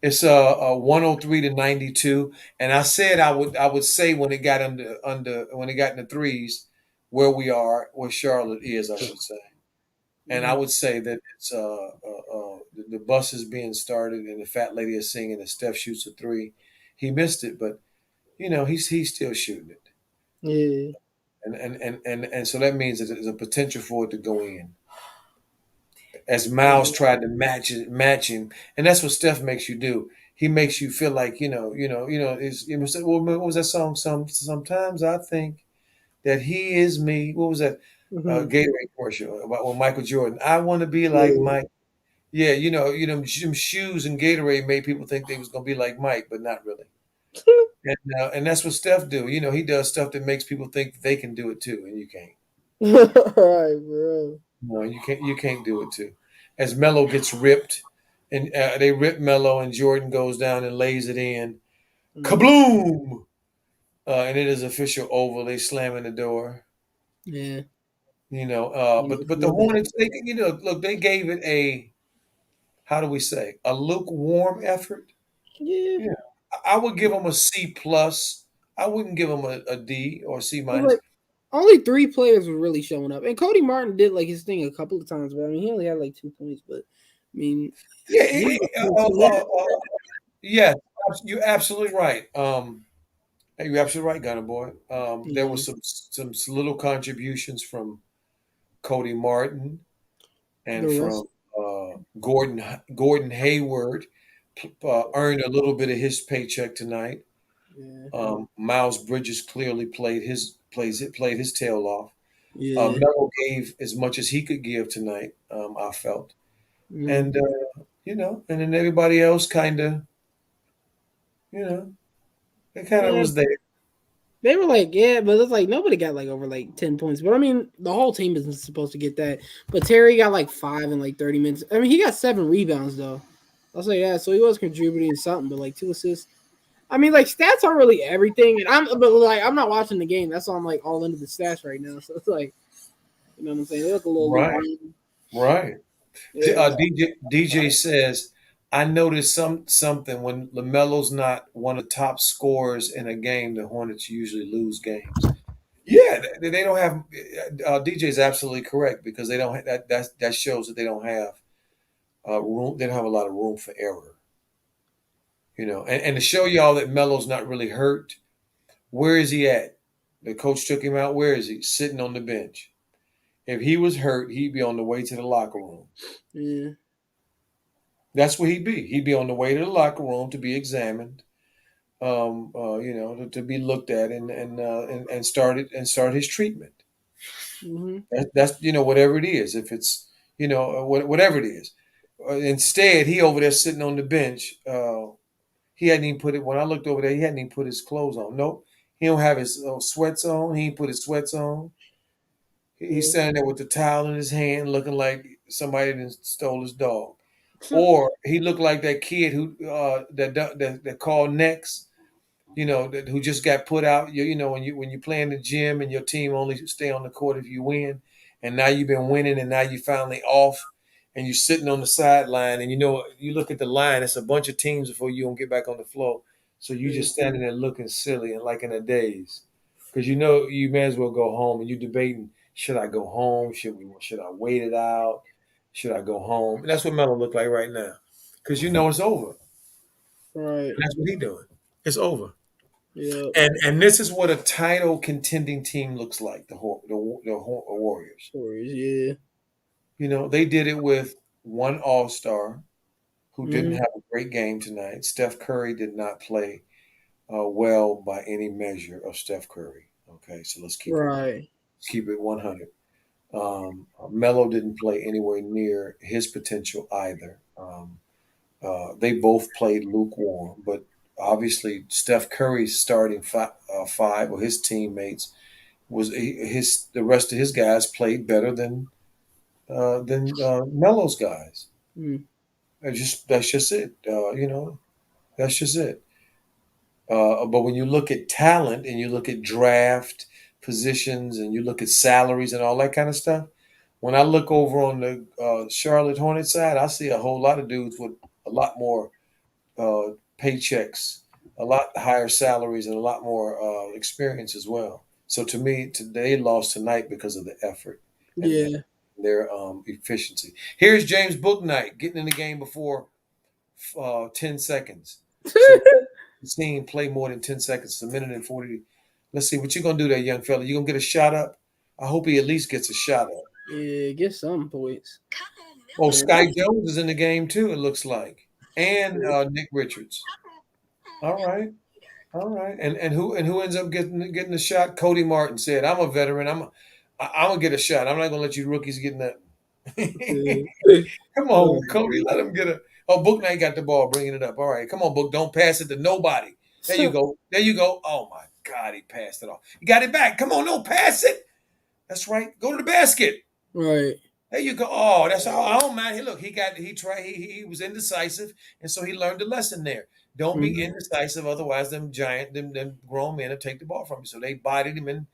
It's 103 to 92, and I said I would say when it got under when it got in the threes, where Charlotte is, I should say, and I
mm,
would say that it's the bus is being started and the fat lady is singing and Steph shoots a three. He missed it, but he's still shooting it,
yeah.
and so that means that there's a potential for it to go in. As Miles
Yeah.
tried to match him, and that's what Steph makes you do. He makes you feel like what was that song? Sometimes I think that he is me. What was that?
Mhm.
Gatorade commercial about when Michael Jordan. I want to be like
Yeah.
Mike. Yeah, them shoes and Gatorade made people think they was gonna be like Mike, but not really. And that's what Steph do. He does stuff that makes people think they can do it too, and you can't.
All right, bro.
No, you can't. You can't do it too. As Melo gets ripped, and they rip Melo, and Jordan goes down and lays it in.
Mm,
Kabloom! And it is official over. They slam in the door.
yeah.
But the Hornets, look, they gave it a, how do we say, a lukewarm effort.
Yeah.
Yeah, I would give them a C plus. I wouldn't give them a D or C
But
minus.
like only three players were really showing up, and Cody Martin did like his thing a couple of times, but I mean he only had like 2 points. But I mean
Yeah,
he was doing too much.
yeah, you're absolutely right. Hey, you're absolutely right, Gunner Boy. There
Yeah.
was some little contributions from Cody Martin
The
and
rest.
from Gordon Hayward. earned a little bit of his paycheck tonight.
Yeah.
Miles Bridges clearly played his tail off.
Yeah.
Melo gave as much as he could give tonight. I felt,
Mm.
and and then everybody else kind of, you know, it kind of
Yeah.
was there.
They were like, yeah, but it's like nobody got like over like 10 points. But I mean, the whole team isn't supposed to get that. But Terry got like 5 in like 30 minutes. I mean, he got 7 rebounds though. I'll say that. So he was contributing something, but like 2 assists. I mean, like stats aren't really everything, and I'm not watching the game. That's why I'm like all into the stats right now. So it's like, you know what I'm saying? They look a little
Right,
lukewarm.
right.
Yeah.
DJ says, I noticed something when Lamelo's not one of the top scorers in a game. The Hornets usually lose games. Yeah, they don't have. DJ is absolutely correct because they don't. That shows that they don't have room. They don't have a lot of room for error. And to show y'all that Melo's not really hurt. Where is he at? The coach took him out. Where is he? Sitting on the bench. If he was hurt, he'd be on the way to the locker room.
Yeah.
That's where he'd be. He'd be on the way to the locker room to be examined, to be looked at and start his treatment.
Mm-hmm.
That's whatever it is. If it's whatever it is. Instead, he over there sitting on the bench. He hadn't even put it. When I looked over there, he hadn't even put his clothes on. Nope, he don't have his sweats on. He ain't put his sweats on. He's
Yeah.
standing there with the towel in his hand, looking like somebody stole his dog. Or he looked like that kid who that called next, who just got put out. When you play in the gym and your team only stay on the court if you win, and now you've been winning, and now you finally off, and you're sitting on the sideline, and you look at the line. It's a bunch of teams before you gonna get back on the floor, so you
Yeah.
just standing there looking silly and like in a daze, because you may as well go home, and you debating, should I go home? Should I wait it out? Should I go home? And that's what Melo look like right now, because it's over.
Right.
That's what he doing. It's over.
Yeah.
And this is what a title contending team looks like. The Warriors.
Stories. Yeah.
They did it with one All Star who didn't
Mm-hmm.
have a great game tonight. Steph Curry did not play well by any measure of Steph Curry. Okay, so
Right.
let's keep it 100. Melo didn't play anywhere near his potential either. They both played lukewarm, but obviously Steph Curry's starting five or his teammates his the rest of his guys played better than Melo's guys.
Mm.
That's just it. That's just it. But when you look at talent and you look at draft positions and you look at salaries and all that kind of stuff, when I look over on the Charlotte Hornets side, I see a whole lot of dudes with a lot more paychecks, a lot higher salaries, and a lot more experience as well. So to me, they lost tonight because of the effort and
Yeah.
their efficiency. Here's James Booknight getting in the game before 10 seconds. So seeing play more than 10 seconds, a minute and 40. Let's see what you gonna do there, young fella. You gonna get a shot up? I hope he at least gets a shot up.
Yeah. Get some points.
Oh,
Yeah.
Sky Jones is in the game too, it looks like. And Nick Richards. All right. All right. And who ends up getting the shot? Cody Martin said, I'm a veteran. I'm gonna get a shot. I'm not gonna let you rookies get that.
Yeah.
Come
Oh,
on, Cody. Let him get a. Oh, Book Knight got the ball, bringing it up. All right, come on, Book. Don't pass it to nobody. There you go. There you go. Oh my God, he passed it off. He got it back. Come on, don't pass it. That's right. Go to the basket.
right.
There you go. Oh, that's all. Oh man, look, he tried. He was indecisive, and so he learned a lesson there. Don't be
Mm-hmm.
indecisive, otherwise them grown men will take the ball from you. So they bodied him and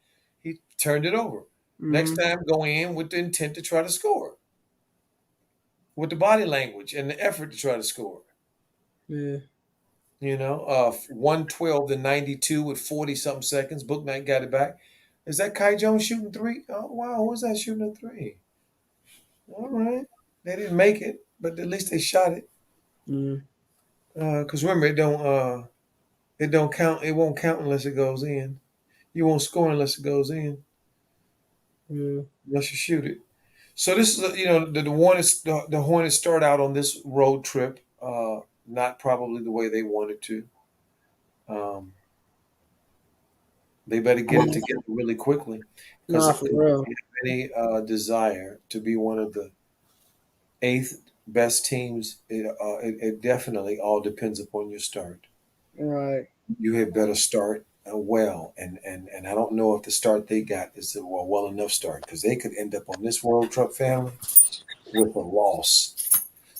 he turned it over. Next
Mm-hmm.
time, go in with the intent to try to score, with the body language and the effort to try to score.
Yeah.
112 to 92 with 40 something seconds. Book Knight got it back. Is that Kai Jones shooting three? Oh wow, who was that shooting a three? All right, they didn't make it, but at least they shot it.
Mm-hmm.
Because remember, it don't count. It won't count unless it goes in. You won't score unless it goes in.
Yeah.
Unless you shoot it. So this is the Hornets. The Hornets start out on this road trip. not probably the way they wanted to. Um, they better get it together really quickly because
Nah,
if
for
they
real.
have any desire to be one of the eighth best teams, it definitely all depends upon your start.
Right.
You had better start well, and I don't know if the start they got is a well enough start because they could end up on this World Truck family with a loss.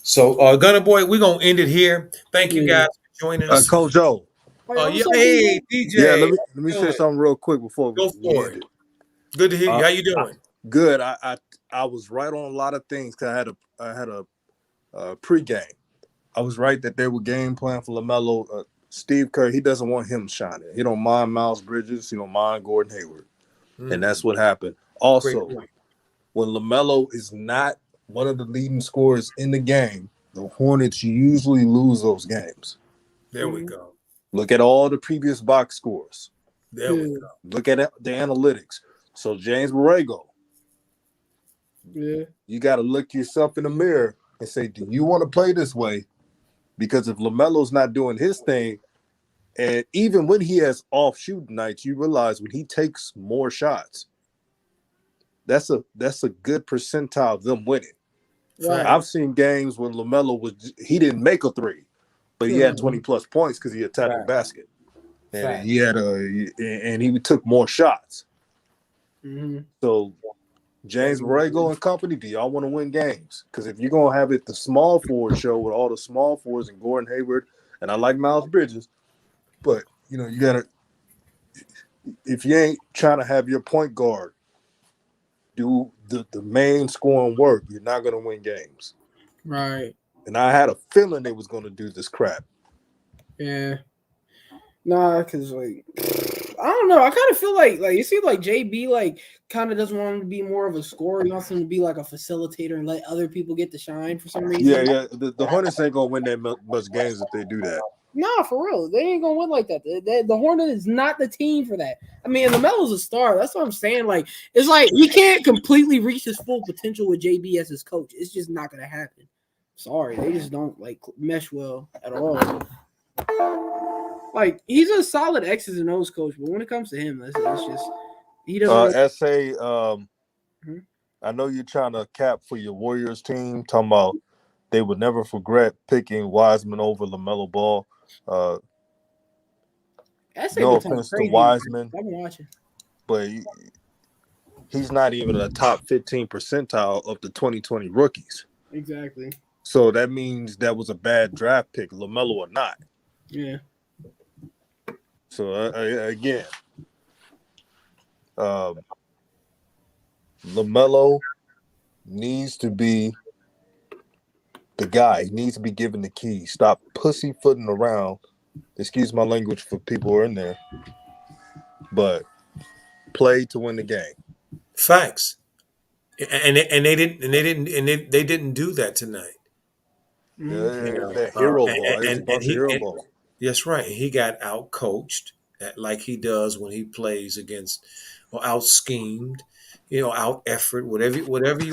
So, Gunner Boy, we're gonna end it here. Thank you
Yeah.
guys for joining us.
Coach Joe.
Wait,
Yeah,
what's up,
hey
DJ?
Yeah,
DJ,
let
how
me let me
you
say
doing?
something real quick before
Go
we
for
end
it.
it.
Good to hear you.
Uh,
How you
I,
doing?
good. I was right on a lot of things because I had a pregame. I was right that they were game plan for Lamelo. Steve Kerr, he doesn't want him shining. He don't mind Miles Bridges. He don't mind Gordon Hayward, and that's what happened.
Great
Also,
point.
when Lamelo is not one of the leading scorers in the game, the Hornets usually lose those games.
There we go.
Look at all the previous box scores.
There we
Yeah.
go.
Look at the analytics. So James Borrego,
Yeah.
you got to look yourself in the mirror and say, do you want to play this way? Because if LaMelo's not doing his thing, and even when he has off shooting nights, you realize when he takes more shots, that's a good percentile of them winning.
Right.
I've seen games when LaMelo he didn't make a three, but he had 20 plus points because he attacked the
Fact.
basket. And
Fact.
he took more shots.
Mm-hmm.
So James Borrego and company, do y'all want to win games? Because if you're going to have it the small forward show with all the small forwards and Gordon Hayward, and I like Miles Bridges, but, you got to – if you ain't trying to have your point guard do the main scoring work, you're not going to win games.
Right.
And I had a feeling they was going to do this crap.
Yeah. Nah, because, like, I don't know. I kind of feel like it seems like JB, like, kind of doesn't want him to be more of a scorer. He wants him to be, like, a facilitator and let other people get to shine for some reason.
Yeah. The Hornets ain't going to win that much games if they do that.
Nah, for real. They ain't going to win like that. The Hornet is not the team for that. I mean, LaMelo's a star. That's what I'm saying. Like, it's like he can't completely reach his full potential with JB as his coach. It's just not going to happen. Sorry. They just don't, like, mesh well at all. Like, he's a solid X's and O's coach, but when it comes to him, it's just he doesn't.
SA, I know you're trying to cap for your Warriors team, talking about they would never regret picking Wiseman over LaMelo Ball. No offense to Wiseman,
I've been watching,
but he's not even a top 15 percentile of the 2020 rookies.
Exactly.
So that means that was a bad draft pick, LaMelo or not.
Yeah.
So again, LaMelo needs to be the guy. He needs to be given the key. Stop pussyfooting around. Excuse my language for people who are in there, but play to win the game.
Facts. And they didn't do that tonight.
That hero ball. It's a bunch of hero ball.
That's right. He got out coached like he does when he plays against, or out schemed, out effort, whatever you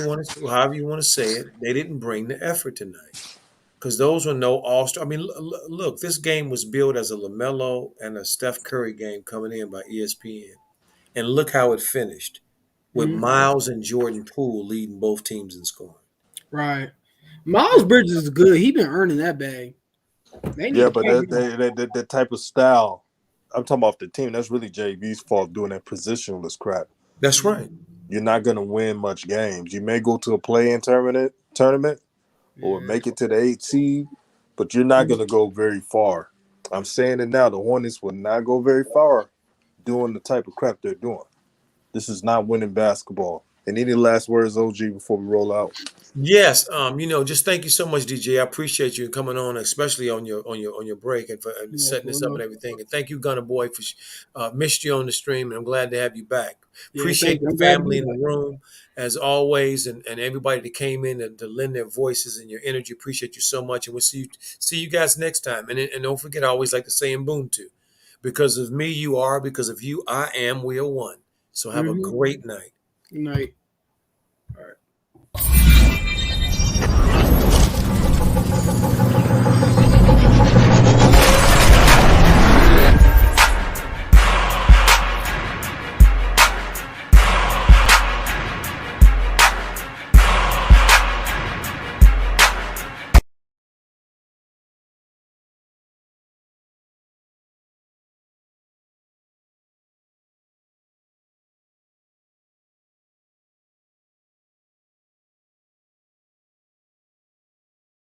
want to, however you want to say it. They didn't bring the effort tonight because those were no all-star. I mean, look, this game was billed as a LaMelo and a Steph Curry game coming in by ESPN, and look how it finished with Miles and Jordan Poole leading both teams in scoring.
Right. Miles Bridges is good. He been earning that bag.
Yeah, but that type of style, I'm talking about the team. That's really JV's fault doing that positionless crap.
That's right.
You're not going to win much games. You may go to a play-in tournament or make it to the 8th seed, but you're not going to go very far. I'm saying it now. The Hornets will not go very far doing the type of crap they're doing. This is not winning basketball. And any last words, OG, before we roll out?
Yes, just thank you so much, DJ. I appreciate you coming on, especially on your break and for setting this up and everything. And thank you, Gunner Boy, for missed you on the stream, and I'm glad to have you back. Appreciate the family in the room as always, and everybody that came in to lend their voices and your energy. Appreciate you so much, and we'll see you guys next time. And don't forget, I always like to say in Ubuntu, because of me you are, because of you I am. We are one. So have a great night.
Good night. All right.